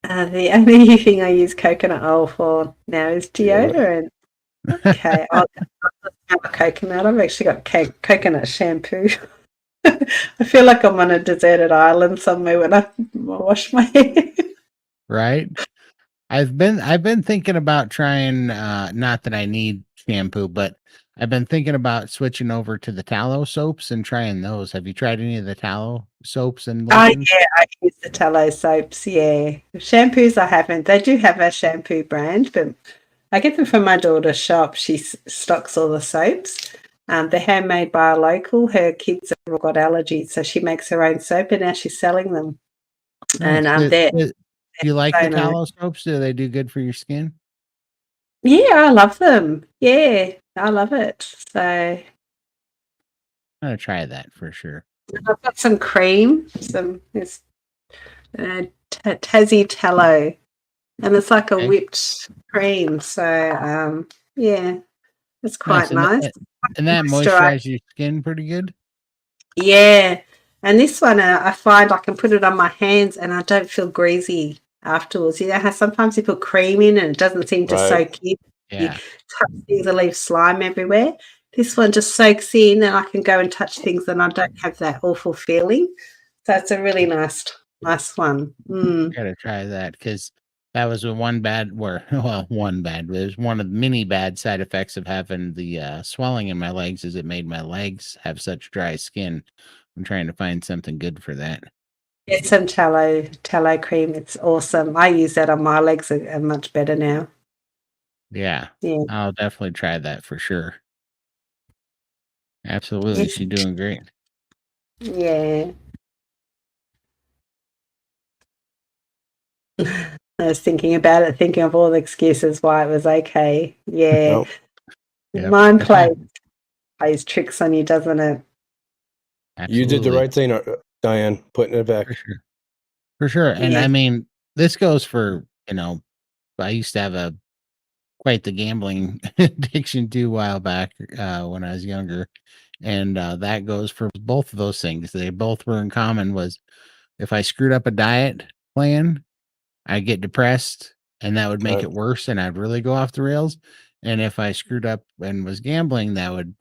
The only thing I use coconut oil for now is deodorant. Okay, I'll have coconut. I've actually got coconut shampoo. I feel like I'm on a deserted island somewhere when I wash my hair. Right. I've been thinking about trying, not that I need shampoo, but I've been thinking about switching over to the tallow soaps and trying those. Have you tried any of the tallow soaps and Oh, lotions? yeah, I use the tallow soaps, yeah. Shampoos I haven't. They do have a shampoo brand, but I get them from my daughter's shop. She stocks all the soaps. They're handmade by a local. Her kids have all got allergies, so she makes her own soap, and now she's selling them. Nice. And Do you like so the nice. tallow soaps? Do they do good for your skin? Yeah, I love them. Yeah, I love it. So I'm gonna try that for sure. I've got some cream, it's Tassie tallow, and it's like a Okay. whipped cream. So yeah, it's quite Nice. nice. And that moisturizes your skin pretty good? Yeah, and this one I find I can put it on my hands and I don't feel greasy afterwards. You know how sometimes you put cream in and it doesn't seem to soak in. You Yeah. touch things and leave slime everywhere. This one just soaks in and I can go and touch things and I don't have that awful feeling. So it's a really nice one. Gotta try that because that was a one bad one bad. It was one of the many bad side effects of having the swelling in my legs is it made my legs have such dry skin. I'm trying to find something good for that. Get some tallow cream. It's awesome. I use that on my legs are much better now. Yeah. Yeah. I'll definitely try that for sure. Absolutely. She's doing great. Yeah. I was thinking about it, thinking of all the excuses why it was okay. Yeah. Nope. Yep. Mind plays tricks on you, doesn't it? You did the Absolutely. right thing, Diane, putting it back. For sure. For sure. And Yeah. I mean, this goes for, I used to have quite the gambling addiction too a while back when I was younger. And that goes for both of those things. They both were in common was if I screwed up a diet plan, I'd get depressed and that would make Right. it worse and I'd really go off the rails. And if I screwed up and was gambling, that would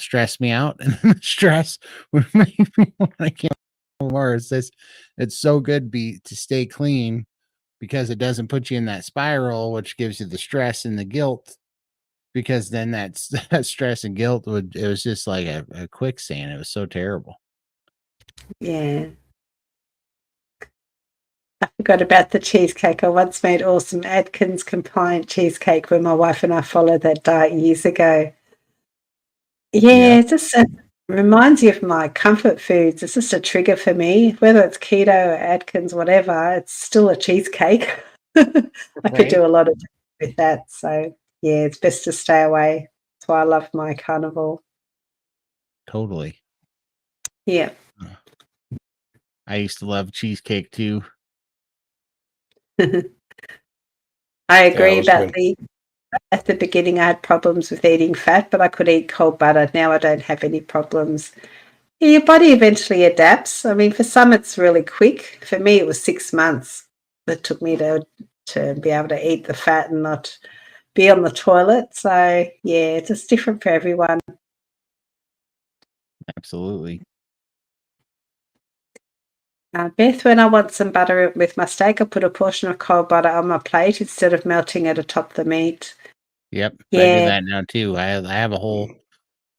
stress me out. And the stress would make me want to gamble more. It's so good to stay clean because it doesn't put you in that spiral, which gives you the stress and the guilt. Because then that stress and guilt it was just like a quicksand. It was so terrible. Yeah. I forgot about the cheesecake. I once made awesome Atkins compliant cheesecake when my wife and I followed that diet years ago. Yeah, it just reminds you of my comfort foods. It's just a trigger for me, whether it's keto, Atkins, whatever. It's still a cheesecake. I could do a lot of with that. So yeah, it's best to stay away. That's why I love my carnivore. Totally. Yeah. I used to love cheesecake too. I agree was about good. at the beginning I had problems with eating fat, but I could eat cold butter. Now I don't have any problems. Yeah, your body eventually adapts. I mean, for some it's really quick. For me, it was 6 months that took me to be able to eat the fat and not be on the toilet. So yeah, it's just different for everyone. Absolutely. Beth, when I want some butter with my steak, I put a portion of cold butter on my plate instead of melting it atop the meat. Yep. I do Yeah. that now too. I have a whole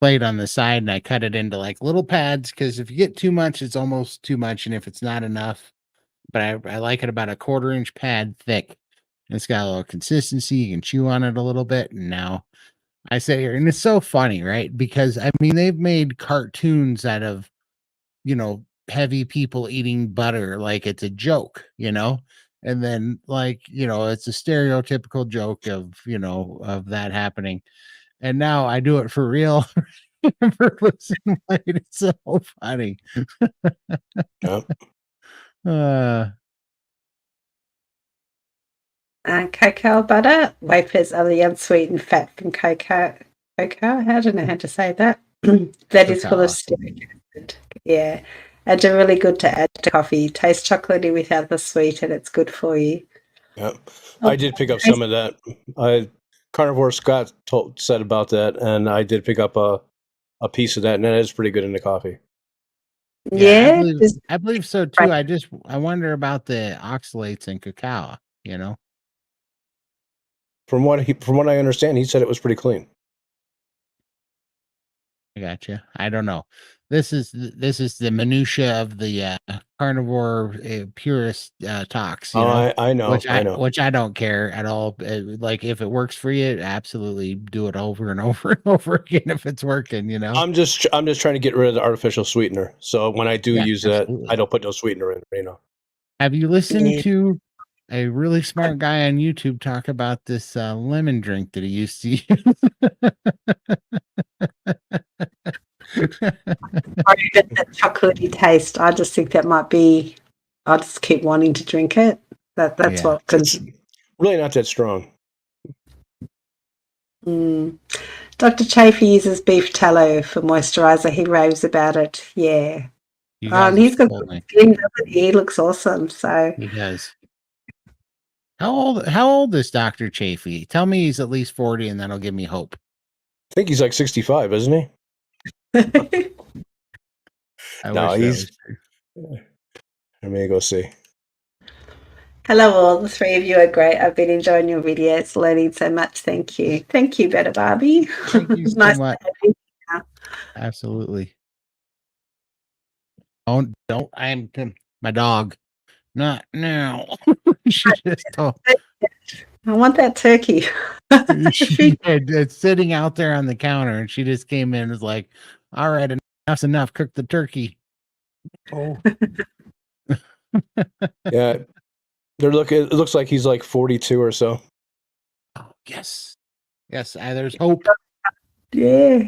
plate on the side and I cut it into like little pads because if you get too much, it's almost too much. And if it's not enough, but I like it about a 1/4 inch pad thick. It's got a little consistency. You can chew on it a little bit. And now I sit here and it's so funny, right? Because I mean, they've made cartoons out of, heavy people eating butter like it's a joke, and then like, it's a stereotypical joke of that happening. And now I do it for real for losing weight. It's so funny. Yeah. Cocoa butter. Wafers are the unsweetened fat from cocoa. Cocoa? I don't know how to say that. That is full of Cocoa. stearic acid. Yeah. And are really good to add to coffee. Tastes chocolatey without the sweet, and it's good for you. Yeah. I did pick up some of that. Carnivore Scott said about that, and I did pick up a piece of that, and that is pretty good in the coffee. Yeah. I believe so too. I wonder about the oxalates in cacao, From what I understand, he said it was pretty clean. I gotcha. I don't know. This is the minutia of the carnivore purist talks, I know. which I don't care at all. Like if it works for you, absolutely do it over and over and over again if it's working. I'm just trying to get rid of the artificial sweetener. So when I do use that, I don't put no sweetener in. Have you listened to a really smart guy on YouTube talk about this lemon drink that he used to use? That chocolatey taste. I just think that might be. I just keep wanting to drink it. That's what. It's really not that strong. Dr. Chafee uses beef tallow for moisturizer. He raves about it. Yeah. And he's got good skin, doesn't he? He looks awesome. So he does. How old is Dr. Chafee? Tell me he's at least 40 and that'll give me hope. I think he's like 65, isn't he? Let me go see. Hello all, the three of you are great. I've been enjoying your videos, learning so much. Thank you. Thank you, Better Barbie. Thank you so nice much. Absolutely. Oh, don't, I'm my dog. Not now. She just told. I want that turkey. It's sitting out there on the counter and she just came in and was like, all right, enough's enough. Cook the turkey. Oh. Yeah. It looks like he's like 42 or so. Oh, yes. Yes, there's hope. Yeah.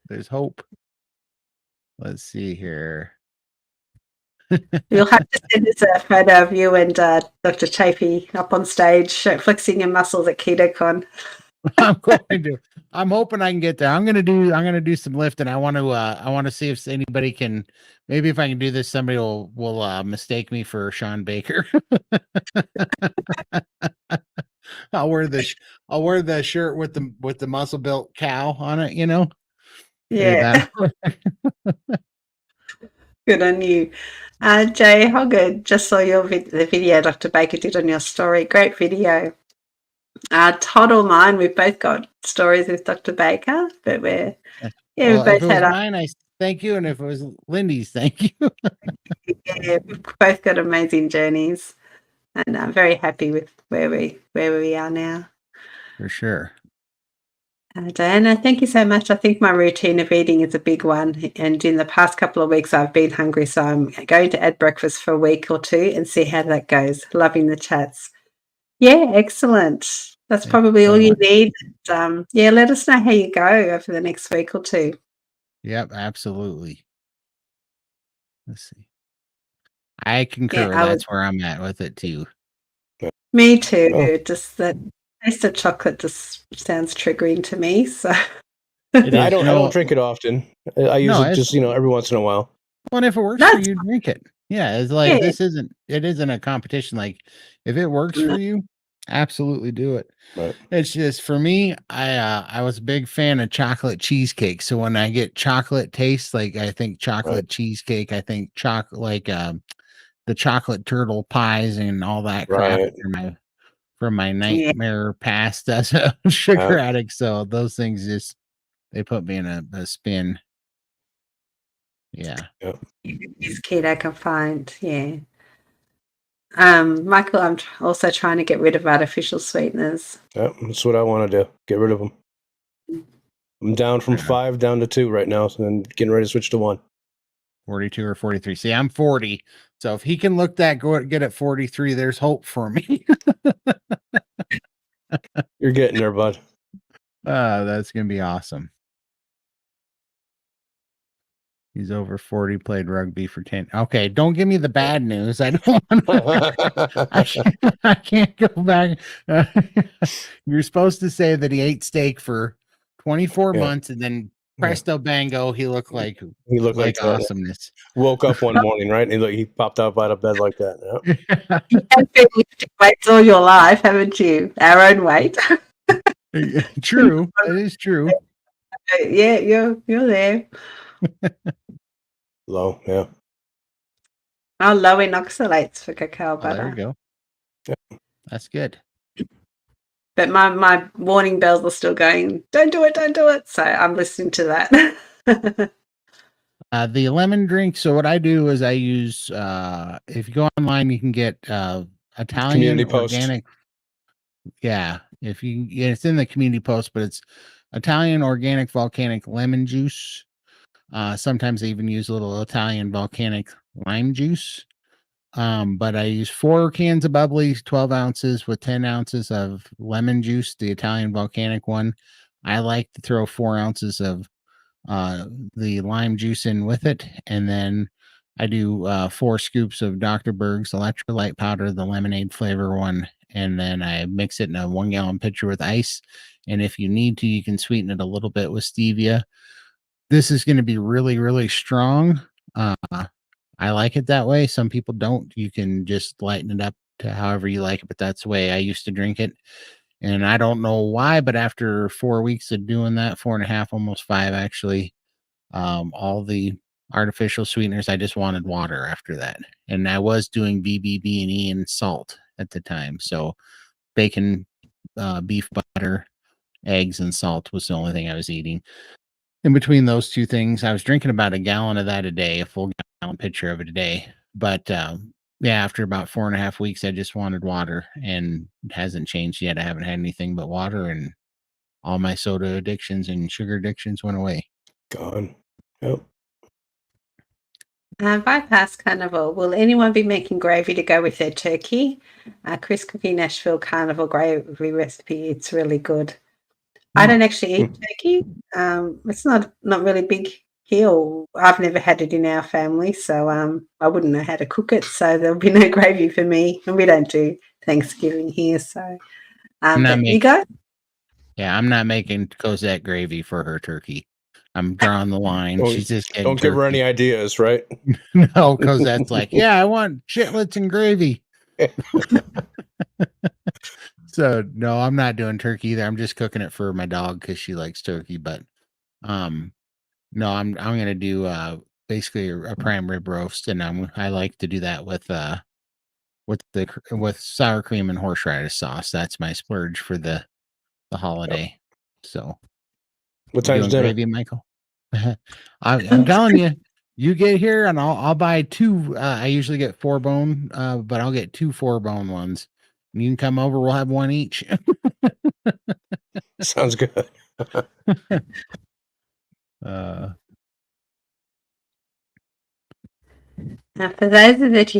There's hope. Let's see here. You'll have to send us a photo of you and Dr. Chafee up on stage flexing your muscles at KetoCon. I'm going to. I'm hoping I can get there. I'm gonna do some lifting. I want to see if anybody can. Maybe if I can do this, somebody will mistake me for Sean Baker. I'll wear the shirt with the muscle built cow on it. Yeah. Good on you. Jay Hoggard, just saw the video Dr. Baker did on your story. Great video. Todd or mine, we've both got stories with Dr. Baker, but we both if it was had mine, I thank you, and if it was Lindy's, thank you. we've both got amazing journeys, and I'm very happy with where we are now. For sure. Diana, thank you so much. I think my routine of eating is a big one. And in the past couple of weeks, I've been hungry. So I'm going to add breakfast for a week or two and see how that goes. Loving the chats. Yeah, excellent. That's probably all you need. Let us know how you go over the next week or two. Yep, absolutely. Let's see. I concur. That's where I'm at with it too. Me too. Oh. Just that taste of chocolate just sounds triggering to me. So I don't drink it often. I use it just every once in a while. Well, and if it works for you, drink it. Yeah, it's like it isn't a competition. Like if it works for you, absolutely do it. Right. It's just for me, I was a big fan of chocolate cheesecake. So when I get chocolate taste, like I think chocolate cheesecake, I think the chocolate turtle pies and all that crap from my nightmare past as a sugar addict. So those things they put me in a spin. Yeah. It's keto confined. Yeah. Michael, I'm also trying to get rid of artificial sweeteners. Yeah, that's what I want to do. Get rid of them. I'm down from 5 down to 2 right now, and getting ready to switch to 1. 42 or 43. See, I'm 40. So if he can look that good at 43, there's hope for me. You're getting there, bud. That's going to be awesome. He's over 40, played rugby for 10. Okay, don't give me the bad news. I don't want I can't go back. You're supposed to say that he ate steak for 24 months and then presto bango, he looked like awesomeness. Woke up one morning, right? And he popped up out of bed like that. Yeah. You've had weights all your life, haven't you? Our own weight. True. That is true. Yeah, you're there. Low, yeah. Oh, low in oxalates for cacao butter. There you go. Yeah. That's good. But my warning bells are still going, don't do it. So I'm listening to that. The lemon drink. So what I do is I use, if you go online, you can get Italian community organic. Post. Yeah. It's in the community post, but it's Italian organic volcanic lemon juice. Sometimes I even use a little Italian volcanic lime juice. But I use 4 cans of bubbly, 12 ounces with 10 ounces of lemon juice, the Italian volcanic one. I like to throw 4 ounces of the lime juice in with it. And then I do 4 scoops of Dr. Berg's electrolyte powder, the lemonade flavor one. And then I mix it in a 1 gallon pitcher with ice. And if you need to, you can sweeten it a little bit with stevia. This is going to be really, really strong. I like it that way. Some people don't. You can just lighten it up to however you like it, but that's the way I used to drink it. And I don't know why, but after 4 weeks of doing that, 4.5, almost 5, actually, all the artificial sweeteners, I just wanted water after that. And I was doing BBB&E and salt at the time. So bacon, beef butter, eggs, and salt was the only thing I was eating. In between those two things, I was drinking about a gallon of that a day, a full gallon pitcher of it a day. But after about 4.5 weeks, I just wanted water, and it hasn't changed yet. I haven't had anything but water, and all my soda addictions and sugar addictions went away. Gone. Yep. Bypass Carnivore. Will anyone be making gravy to go with their turkey? Chris Cookie Nashville Carnivore gravy recipe. It's really good. I don't actually eat turkey. It's not really big here. I've never had it in our family, so I wouldn't know how to cook it. So there'll be no gravy for me, and we don't do Thanksgiving here. So, I'm not but you making. go. Yeah, I'm not making Cosette gravy for her turkey. I'm drawing the line. She's just getting Don't give her any turkey. ideas, right? No, Cosette's like, yeah, I want chitlets and gravy. So no, I'm not doing turkey either. I'm just cooking it for my dog because she likes turkey. But no, I'm gonna do basically a prime rib roast, and I like to do that with sour cream and horseradish sauce. That's my splurge for the holiday. So What you time's doing dinner? gravy, Michael? I'm telling you, you get here and I'll buy two. I usually get 4-bone, but I'll get 2 4-bone ones. And you can come over. We'll have one each. Sounds good. Now, for those of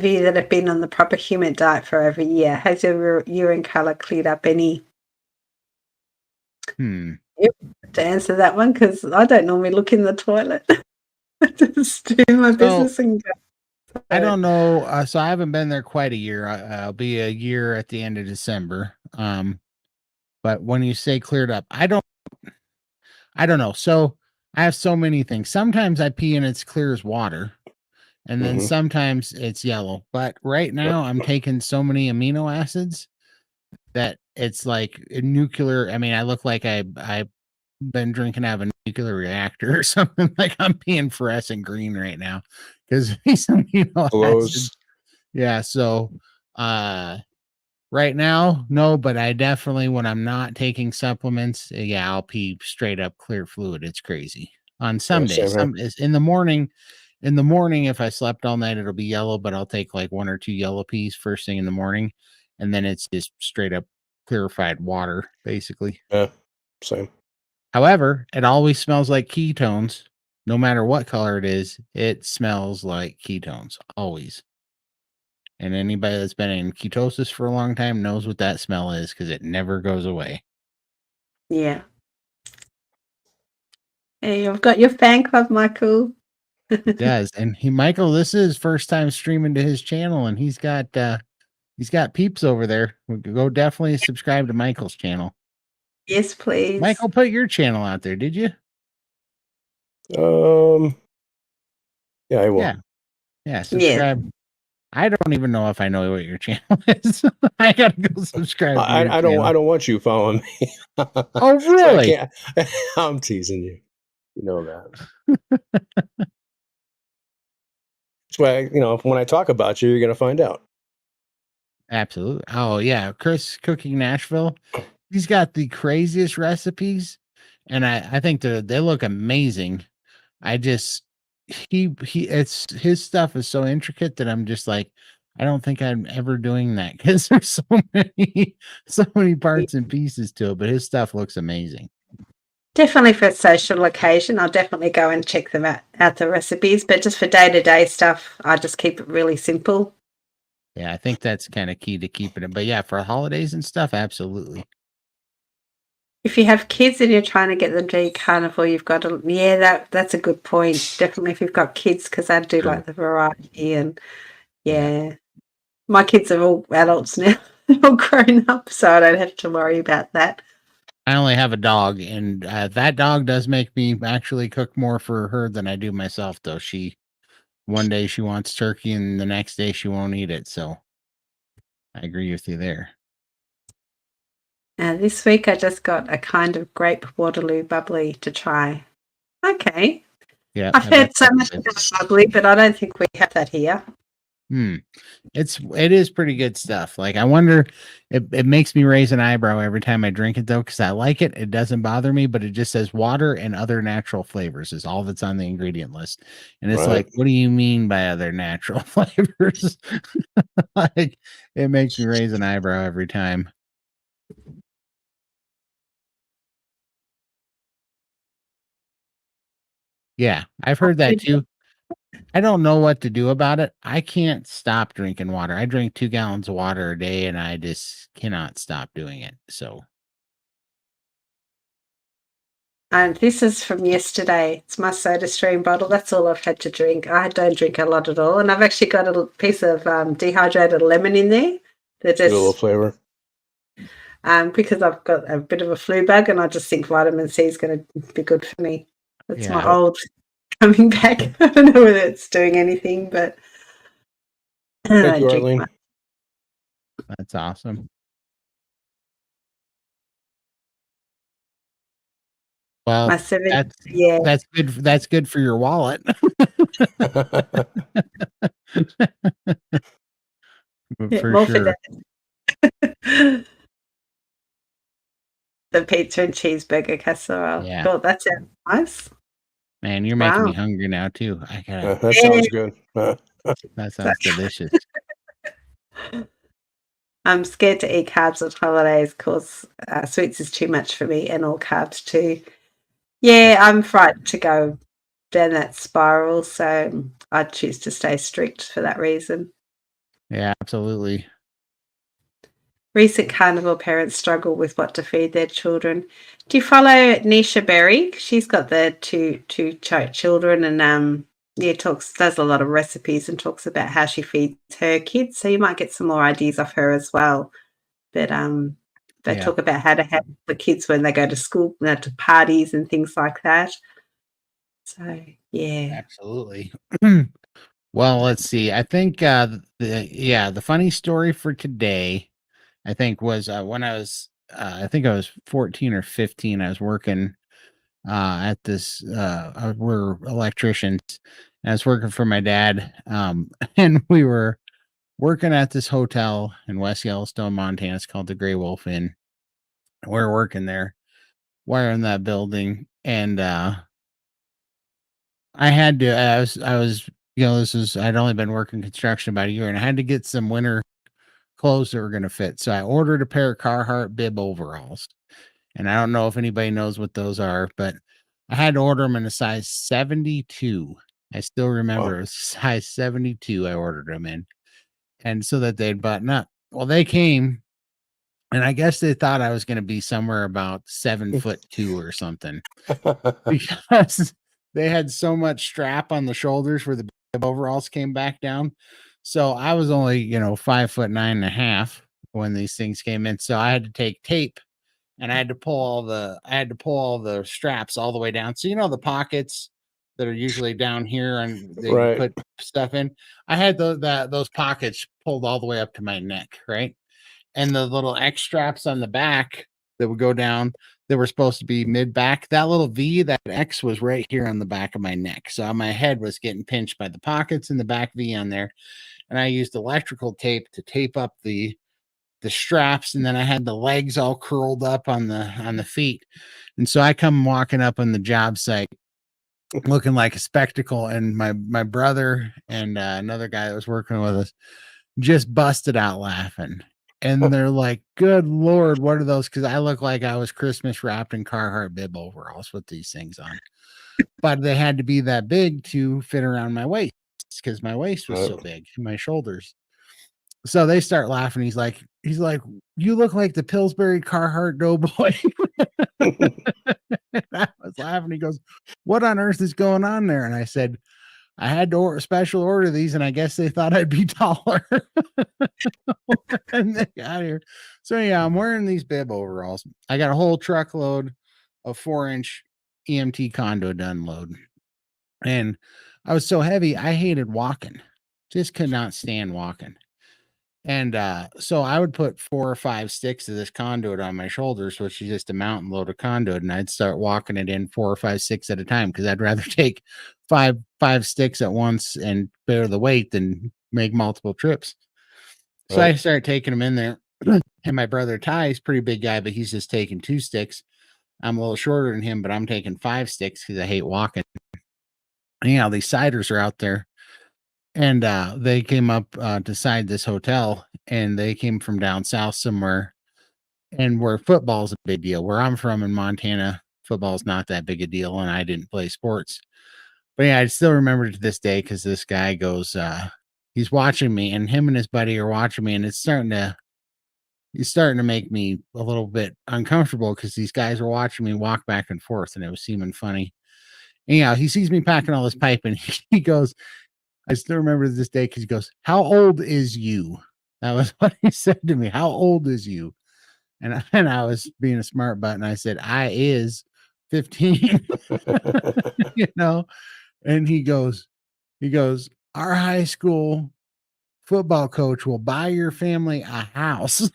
you that have been on the proper human diet for over a year, has your urine color cleared up any? Hmm. To answer that one, because I don't normally look in the toilet. I just do my business and go. I don't know. So I haven't been there quite a year. I'll be a year at the end of December. But when you say cleared up, I don't know. So I have so many things. Sometimes I pee and it's clear as water. And then Mhm. sometimes it's yellow. But right now I'm taking so many amino acids that it's like a nuclear. I mean, I look like I've been drinking out of a nuclear reactor or something. Like I'm being fluorescent green right now because these amino Blows. acids. Yeah. So right now, no, but I definitely when I'm not taking supplements, yeah, I'll pee straight up clear fluid. It's crazy. On some Same days, here. some is in the morning. In the morning, if I slept all night, it'll be yellow, but I'll take like 1 or 2 yellow peas first thing in the morning, and then it's just straight up clarified water, basically. Yeah, same. However, it always smells like ketones. No matter what color it is, it smells like ketones, always. And anybody that's been in ketosis for a long time knows what that smell is because it never goes away. Yeah. Hey, you've got your fan club, Michael. It does. And Michael, this is his first time streaming to his channel, and he's got peeps over there. Go definitely subscribe to Michael's channel. Yes, please. Michael, put your channel out there, did you? Yeah, I will. Yeah. Yeah, Yeah. subscribe. I don't even know if I know what your channel is. I gotta go subscribe to your I channel. don't want you following me. Oh, So I really? can't. I'm teasing you. You know that. That's why, when I talk about you, you're gonna find out. Absolutely. Oh yeah, Chris Cooking Nashville. He's got the craziest recipes, and I think they look amazing. I just it's his stuff is so intricate that I'm just like, I don't think I'm ever doing that because there's so many parts and pieces to it. But his stuff looks amazing. Definitely for a social occasion, I'll definitely go and check them out the recipes. But just for day-to-day stuff, I just keep it really simple. Yeah, I think that's kind of key to keeping it. But yeah, for holidays and stuff, absolutely. If you have kids and you're trying to get them to eat carnivore, you've got to, that's a good point. Definitely if you've got kids, because I do True. like the variety. And yeah, my kids are all adults now, all grown up, so I don't have to worry about that. I only have a dog, and that dog does make me actually cook more for her than I do myself, though. One day she wants turkey, and the next day she won't eat it. So I agree with you there. This week I just got a kind of grape Waterloo bubbly to try. Okay. Yeah, I've heard so much about bubbly, but I don't think we have that here. It is pretty good stuff. Like I wonder, it makes me raise an eyebrow every time I drink it though, because I like it. It doesn't bother me, but it just says water and other natural flavors is all that's on the ingredient list. And it's like, what do you mean by other natural flavors? Like it makes me raise an eyebrow every time. Yeah, I've heard that too. I don't know what to do about it. I can't stop drinking water. I drink 2 gallons of water a day and I just cannot stop doing it. So And this is from yesterday. It's my Soda Stream bottle. That's all I've had to drink. I don't drink a lot at all. And I've actually got a piece of dehydrated lemon in there. That Get a little just flavor. because I've got a bit of a flu bug, and I just think vitamin C is going to be good for me. That's my old coming back. I don't know whether it's doing anything, but Thank you, Arlene. That's awesome. Well, that's good. That's good for your wallet. For sure. The pizza and cheeseburger casserole. Yeah. God, that sounds nice. Man, you're making me hungry now too. I gotta. That sounds good. That sounds delicious. I'm scared to eat carbs on holidays because sweets is too much for me, and all carbs too. Yeah, I'm frightened to go down that spiral, so I choose to stay strict for that reason. Yeah, absolutely. Recent carnivore parents struggle with what to feed their children. Do you follow Nisha Berry? She's got the two children, and does a lot of recipes and talks about how she feeds her kids. So you might get some more ideas off her as well. But they talk about how to have the kids when they go to school, to parties and things like that. So yeah, absolutely. Well, let's see. I think the funny story for today, I think, was when I was I think I was 14 or 15. I was working at this we're electricians, and I was working for my dad, and we were working at this hotel in West Yellowstone, Montana. It's called the Gray Wolf Inn. We're working there, wiring that building, and I was I'd only been working construction about a year, and I had to get some winter clothes that were going to fit. So I ordered a pair of Carhartt bib overalls, and I don't know if anybody knows what those are, but I had to order them in a size 72. I still remember it was size 72. I ordered them in, and so that they'd button up. Well, they came, and I guess they thought I was going to be somewhere about 7'2" or something, because they had so much strap on the shoulders where the overalls came back down. So I was only, 5'9.5" when these things came in. So I had to take tape, and I had to pull all the straps all the way down. So the pockets that are usually down here and they put stuff in. I had those pockets pulled all the way up to my neck, right? And the little X straps on the back that would go down, they were supposed to be mid back. That little V, that X was right here on the back of my neck. So my head was getting pinched by the pockets and the back V on there. And I used electrical tape to tape up the straps, and then I had the legs all curled up on the feet. And so I come walking up on the job site looking like a spectacle, and my brother and another guy that was working with us just busted out laughing. And they're like, "Good Lord, what are those?" Because I look like I was Christmas wrapped in Carhartt bib overalls with these things on. But they had to be that big to fit around my waist, because my waist was so big, my shoulders. So they start laughing. He's like, "You look like the Pillsbury Carhartt Doughboy." I was laughing. He goes, "What on earth is going on there?" And I said, "I had to special order these, and I guess they thought I'd be taller." And they got here. So yeah, I'm wearing these bib overalls. I got a whole truckload of 4-inch EMT conduit to unload. And I was so heavy, I hated walking. Just could not stand walking. And so I would put 4 or 5 sticks of this conduit on my shoulders, which is just a mountain load of conduit, and I'd start walking it in 4 or 5 sticks at a time, because I'd rather take five sticks at once and bear the weight than make multiple trips. So I started taking them in there. And my brother Ty is a pretty big guy, but he's just taking 2 sticks. I'm a little shorter than him, but I'm taking 5 sticks because I hate walking. These ciders are out there. And they came up to this hotel, and they came from down south somewhere, and where football's a big deal. Where I'm from in Montana, football's not that big a deal, and I didn't play sports. But yeah, I still remember to this day, because this guy goes, he's watching me, and him and his buddy are watching me, and it's starting to he's starting to make me a little bit uncomfortable because these guys are watching me walk back and forth, and it was seeming funny. Anyhow, he sees me packing all this pipe, and he goes, I still remember this day because he goes, "How old is you?" That was what he said to me. "How old is you?" And I was being a smart butt, and I said, "I is 15." you know, and he goes, "Our high school football coach will buy your family a house."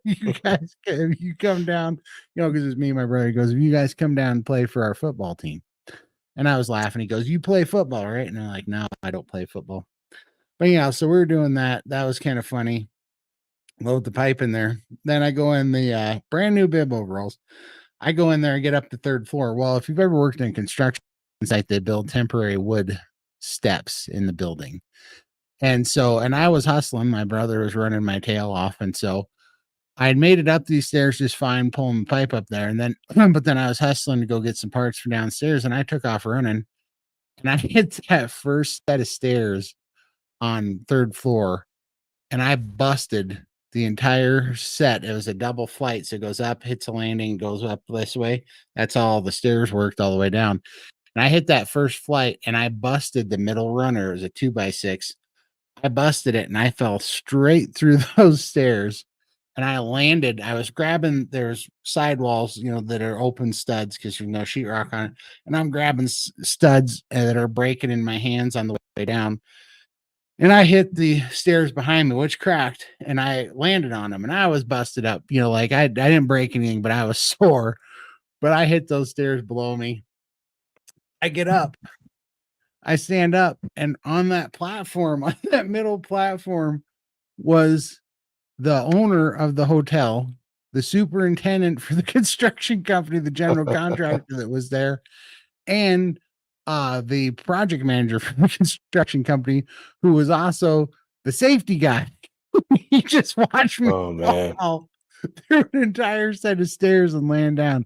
You guys, if you come down, because it's me and my brother. He goes, "If you guys come down and play for our football team." And I was laughing. He goes, "You play football, right?" And I'm like, "No, I don't play football." But yeah, so we were doing that. That was kind of funny. Load the pipe in there. Then I go in the brand new bib overalls. I go in there and get up the third floor. Well, if you've ever worked in a construction site, they build temporary wood steps in the building. And I was hustling. My brother was running my tail off. And so I had made it up these stairs just fine, pulling the pipe up there. And then, but then I was hustling to go get some parts from downstairs, and I took off running, and I hit that first set of stairs on third floor, and I busted the entire set. It was a double flight. So it goes up, hits a landing, goes up this way. That's all the stairs worked all the way down. And I hit that first flight, and I busted the middle runner. It was a 2x6. I busted it, and I fell straight through those stairs, and I landed. I was grabbing, there's sidewalls, that are open studs because there's no sheetrock on it. And I'm grabbing studs that are breaking in my hands on the way down. And I hit the stairs behind me, which cracked, and I landed on them, and I was busted up. Like I didn't break anything, but I was sore. But I hit those stairs below me. I get up, I stand up, and on that platform, on that middle platform, was the owner of the hotel, the superintendent for the construction company, the general contractor that was there, and the project manager for the construction company, who was also the safety guy. He just watched me fall through an entire set of stairs and land down.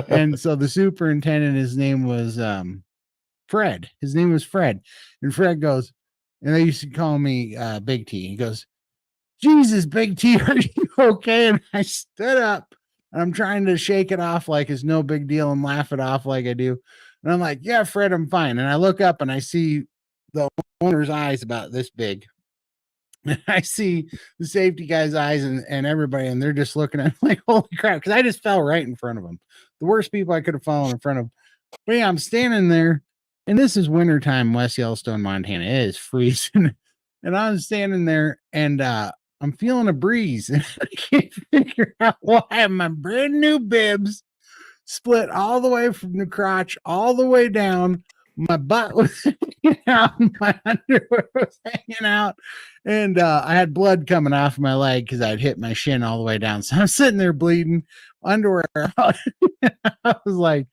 And so the superintendent, his name was Fred. His name was Fred. And Fred goes, and they used to call me Big T. He goes, "Jesus, Big T, are you okay?" And I stood up, and I'm trying to shake it off like it's no big deal and laugh it off like I do. And I'm like, "Yeah, Fred, I'm fine." And I look up, and I see the owner's eyes about this big. And I see the safety guy's eyes and everybody, and they're just looking at me like, "Holy crap." Because I just fell right in front of them. The worst people I could have fallen in front of. But yeah, I'm standing there, and this is wintertime, West Yellowstone, Montana. It is freezing. And I'm standing there, and I'm feeling a breeze, and I can't figure out why my brand new bibs split all the way from the crotch all the way down. My butt was hanging out, my underwear was hanging out, and I had blood coming off my leg because I'd hit my shin all the way down. So I'm sitting there bleeding, underwear out. I was like,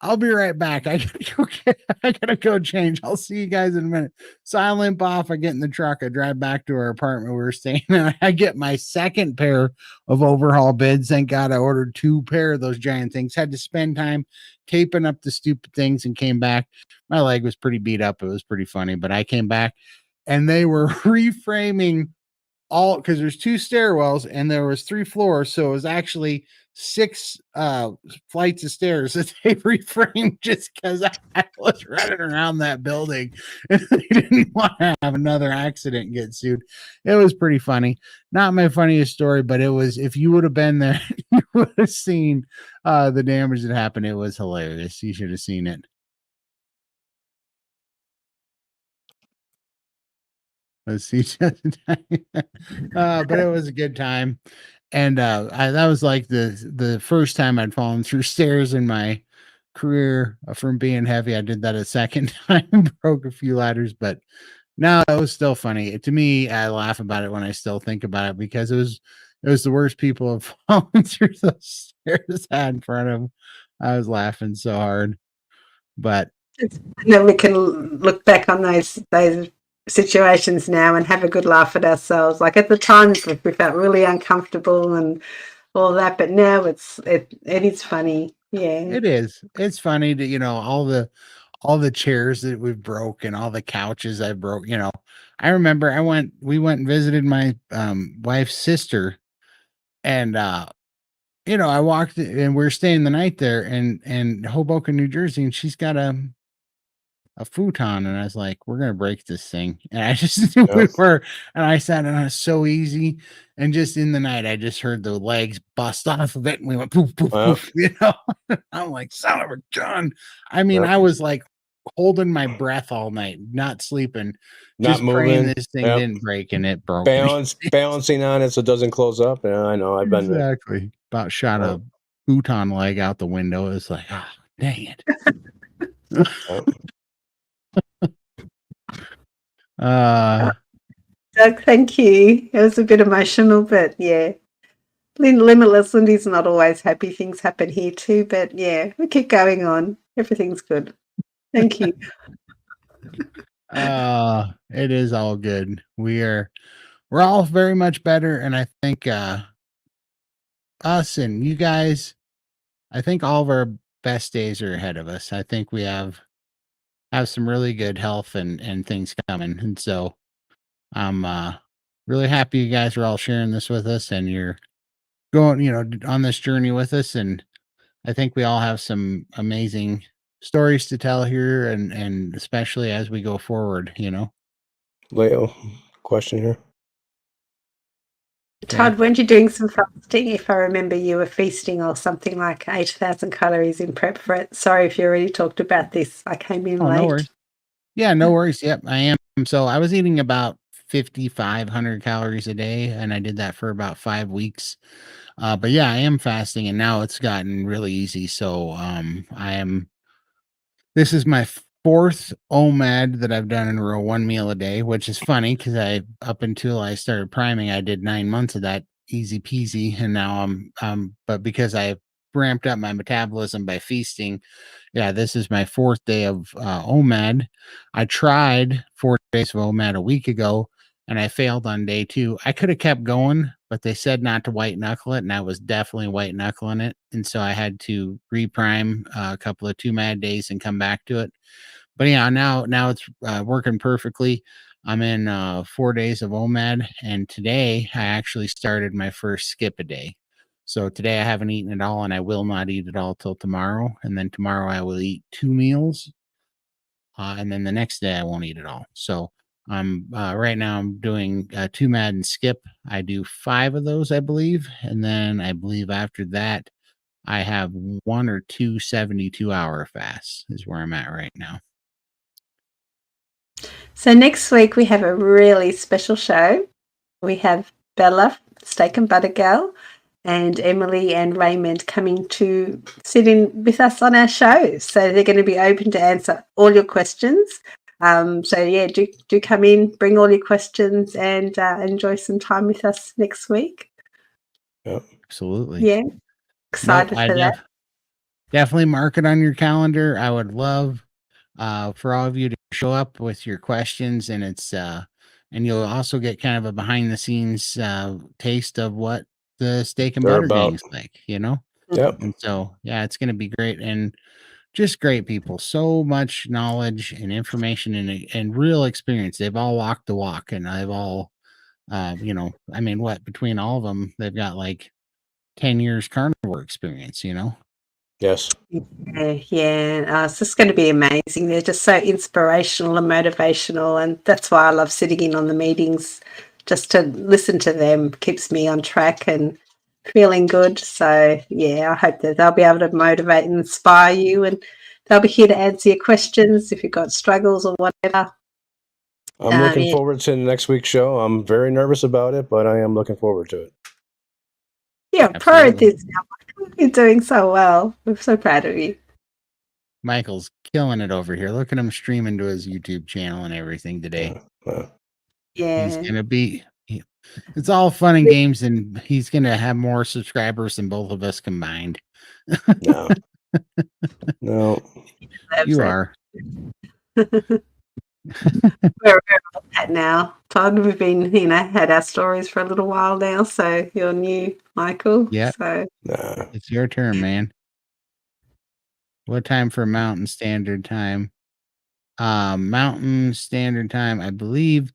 "I'll be right back. I gotta go change. I'll see you guys in a minute." So I limp off. I get in the truck. I drive back to our apartment we were staying in. I get my second pair of overhaul bids. Thank God I ordered 2 pair of those giant things. Had to spend time taping up the stupid things and came back. My leg was pretty beat up. It was pretty funny, but I came back and they were reframing all, because there's 2 stairwells and there was 3 floors, so it was actually 6 flights of stairs that they reframed just because I was running around that building and they didn't want to have another accident and get sued. It was pretty funny. Not my funniest story, but it was, if you would have been there, you would have seen the damage that happened. It was hilarious. You should have seen it. Let's see. But it was a good time. And that was like the first time I'd fallen through stairs in my career from being heavy. I did that a second time, broke a few ladders, but no, it was still funny. To me, I laugh about it when I still think about it because it was the worst people have fallen through those stairs I had in front of them. I was laughing so hard. But and then we can look back on those situations now and have a good laugh at ourselves. Like at the time, we felt really uncomfortable and all that, but now it is funny. Yeah, it is. It's funny to all the chairs that we've broke and all the couches I broke. I remember we went and visited my wife's sister And I walked and we're staying the night there in Hoboken, New Jersey, and she's got a futon, and I was like, "We're gonna break this thing." And I just knew we Yep. were, and I sat on it so easy, and just in the night, I just heard the legs bust off of it, and we went poof, poof, Yep. poof. I'm like, "Son of a gun!" I mean, Yep. I was like holding my breath all night, not sleeping, Not just praying moving. this thing Yep. didn't break, and it broke me. Balancing on it so it doesn't close up. Yeah, I know. I've been there. Exactly. About shot Yep. a futon leg out the window. It's like, oh, dang it. Yep. Doug, thank you. It was a bit emotional, but yeah. Limitless Lindy's not always happy. Things happen here too, but yeah, we keep going on. Everything's good. Thank you. It is all good. We're all very much better, and I think us and you guys, I think all of our best days are ahead of us. I think we have some really good health and things coming. And so I'm really happy you guys are all sharing this with us, and you're going, on this journey with us. And I think we all have some amazing stories to tell here, and especially as we go forward. Leo, question here. Todd, weren't you doing some fasting? If I remember, you were feasting or something like 8,000 calories in prep for it. Sorry if you already talked about this. I came in Oh, no late. worries. Yeah, no worries. Yep, I am. So I was eating about 5,500 calories a day, and I did that for about 5 weeks. But yeah, I am fasting, and now it's gotten really easy. So I am. This is my fourth OMAD that I've done in a row, one meal a day, which is funny because up until I started priming, I did 9 months of that easy peasy, and now but because I ramped up my metabolism by feasting, yeah, this is my fourth day of OMAD. I tried 4 days of OMAD a week ago, and I failed on day 2. I could have kept going, but they said not to white knuckle it, and I was definitely white knuckling it, and so I had to reprime a couple of 2 MAD days and come back to it. But yeah, now it's working perfectly. I'm in 4 days of OMAD, and today I actually started my first skip a day. So today I haven't eaten at all, and I will not eat at all till tomorrow. And then tomorrow I will eat 2 meals, and then the next day I won't eat at all. So right now I'm doing 2 MAD and skip. I do 5 of those, I believe, and then I believe after that I have 1 or 2 72-hour fasts is where I'm at right now. So next week we have a really special show. We have Bella, Steak and Butter Gal, and Emily and Raymond coming to sit in with us on our show. So they're going to be open to answer all your questions. So yeah, do come in, bring all your questions, and enjoy some time with us next week. Yep. Absolutely. Yeah, excited for that. Definitely mark it on your calendar. I would love for all of you to show up with your questions, and it's and you'll also get kind of a behind the scenes taste of what the steak and They're butter about. gang's like. Yep. And so yeah, it's going to be great, and just great people, so much knowledge and information and real experience. They've all walked the walk, and I've all I mean, what, between all of them, they've got like 10 years carnivore experience. Yes. Yeah. It's just going to be amazing. They're just so inspirational and motivational, and that's why I love sitting in on the meetings. Just to listen to them keeps me on track and feeling good. So yeah, I hope that they'll be able to motivate and inspire you, and they'll be here to answer your questions if you've got struggles or whatever. I'm looking forward to the next week's show. I'm very nervous about it, but I am looking forward to it. Yeah, pro this now. You're doing so well. I'm so proud of you. Michael's killing it over here. Look at him streaming to his YouTube channel and everything today. Yeah. He's gonna be. It's all fun and games, and he's gonna have more subscribers than both of us combined. No. No. You are. We're at now. Todd, we've been, had our stories for a little while now, so you're new, Michael. Yeah. So it's your turn, man. What time for Mountain Standard Time? Mountain Standard Time, I believe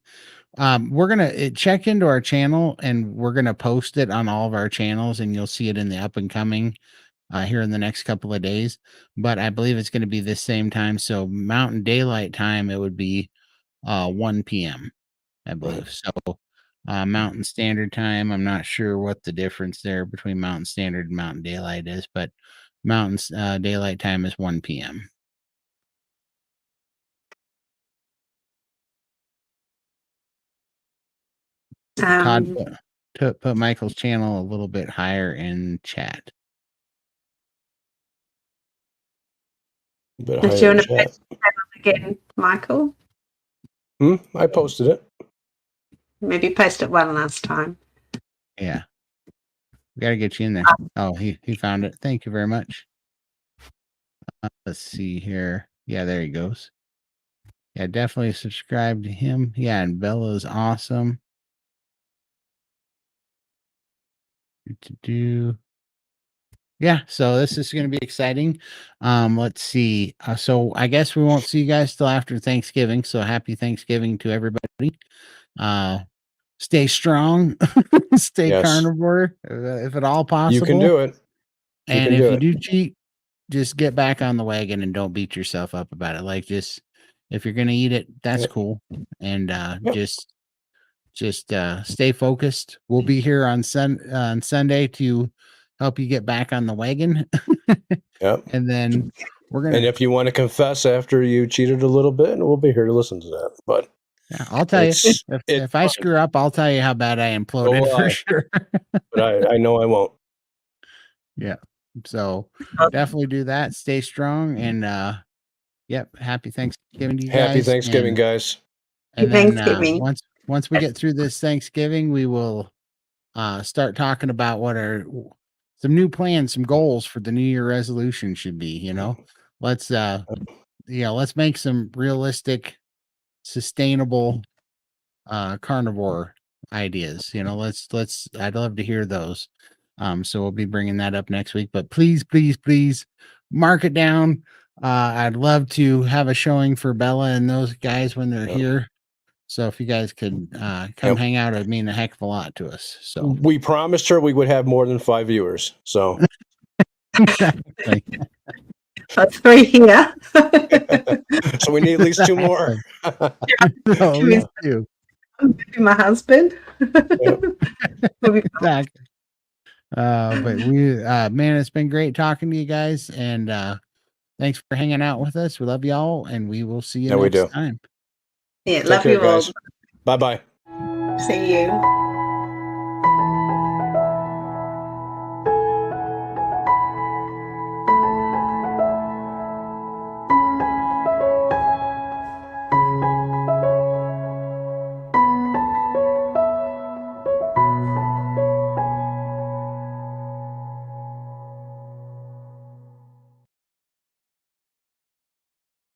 We're gonna check into our channel, and we're gonna post it on all of our channels, and you'll see it in the up and coming here in the next couple of days. But I believe it's going to be the same time. So Mountain Daylight Time, it would be 1 p.m. I believe. So Mountain Standard Time, I'm not sure what the difference there between Mountain Standard and Mountain Daylight is, but Mountain Daylight Time is 1 p.m. Todd put Michael's channel a little bit higher in chat. A bit Did higher you in want to chat. post it again, Michael? I posted it. Maybe post it one last time. Yeah. We got to get you in there. Oh, he found it. Thank you very much. Let's see here. Yeah, there he goes. Yeah, definitely subscribe to him. Yeah, and Bella's awesome. Yeah, so this is going to be exciting. Let's see. So I guess we won't see you guys till after Thanksgiving. So happy Thanksgiving to everybody. Stay strong, stay carnivore, if at all possible. You can do it. And if you do cheat, just get back on the wagon and don't beat yourself up about it. Like, just if you're going to eat it, that's cool. And just stay focused. We'll be here on Sunday to help you get back on the wagon. And then we're gonna. And if you want to confess after you cheated a little bit, we'll be here to listen to that. But yeah, I'll tell you, if I screw up, I'll tell you how bad I imploded for sure. But I know I won't. Yeah. So definitely do that. Stay strong, and yep. Happy Thanksgiving to you guys. Happy Thanksgiving, guys. And then once we get through this Thanksgiving, we will start talking about what are some new plans, some goals for the New Year resolution should be. You know, let's make some realistic, sustainable carnivore ideas. You know, I'd love to hear those. So we'll be bringing that up next week, but please mark it down. I'd love to have a showing for Bella and those guys when they're here. So if you guys could come hang out, it'd mean a heck of a lot to us. So we promised her we would have more than 5 viewers. So exactly. That's 3 here. So we need at least 2 more. My husband. Exactly. But man, it's been great talking to you guys, and thanks for hanging out with us. We love y'all, and we will see you next time. Yeah, love you all. Bye-bye. See you.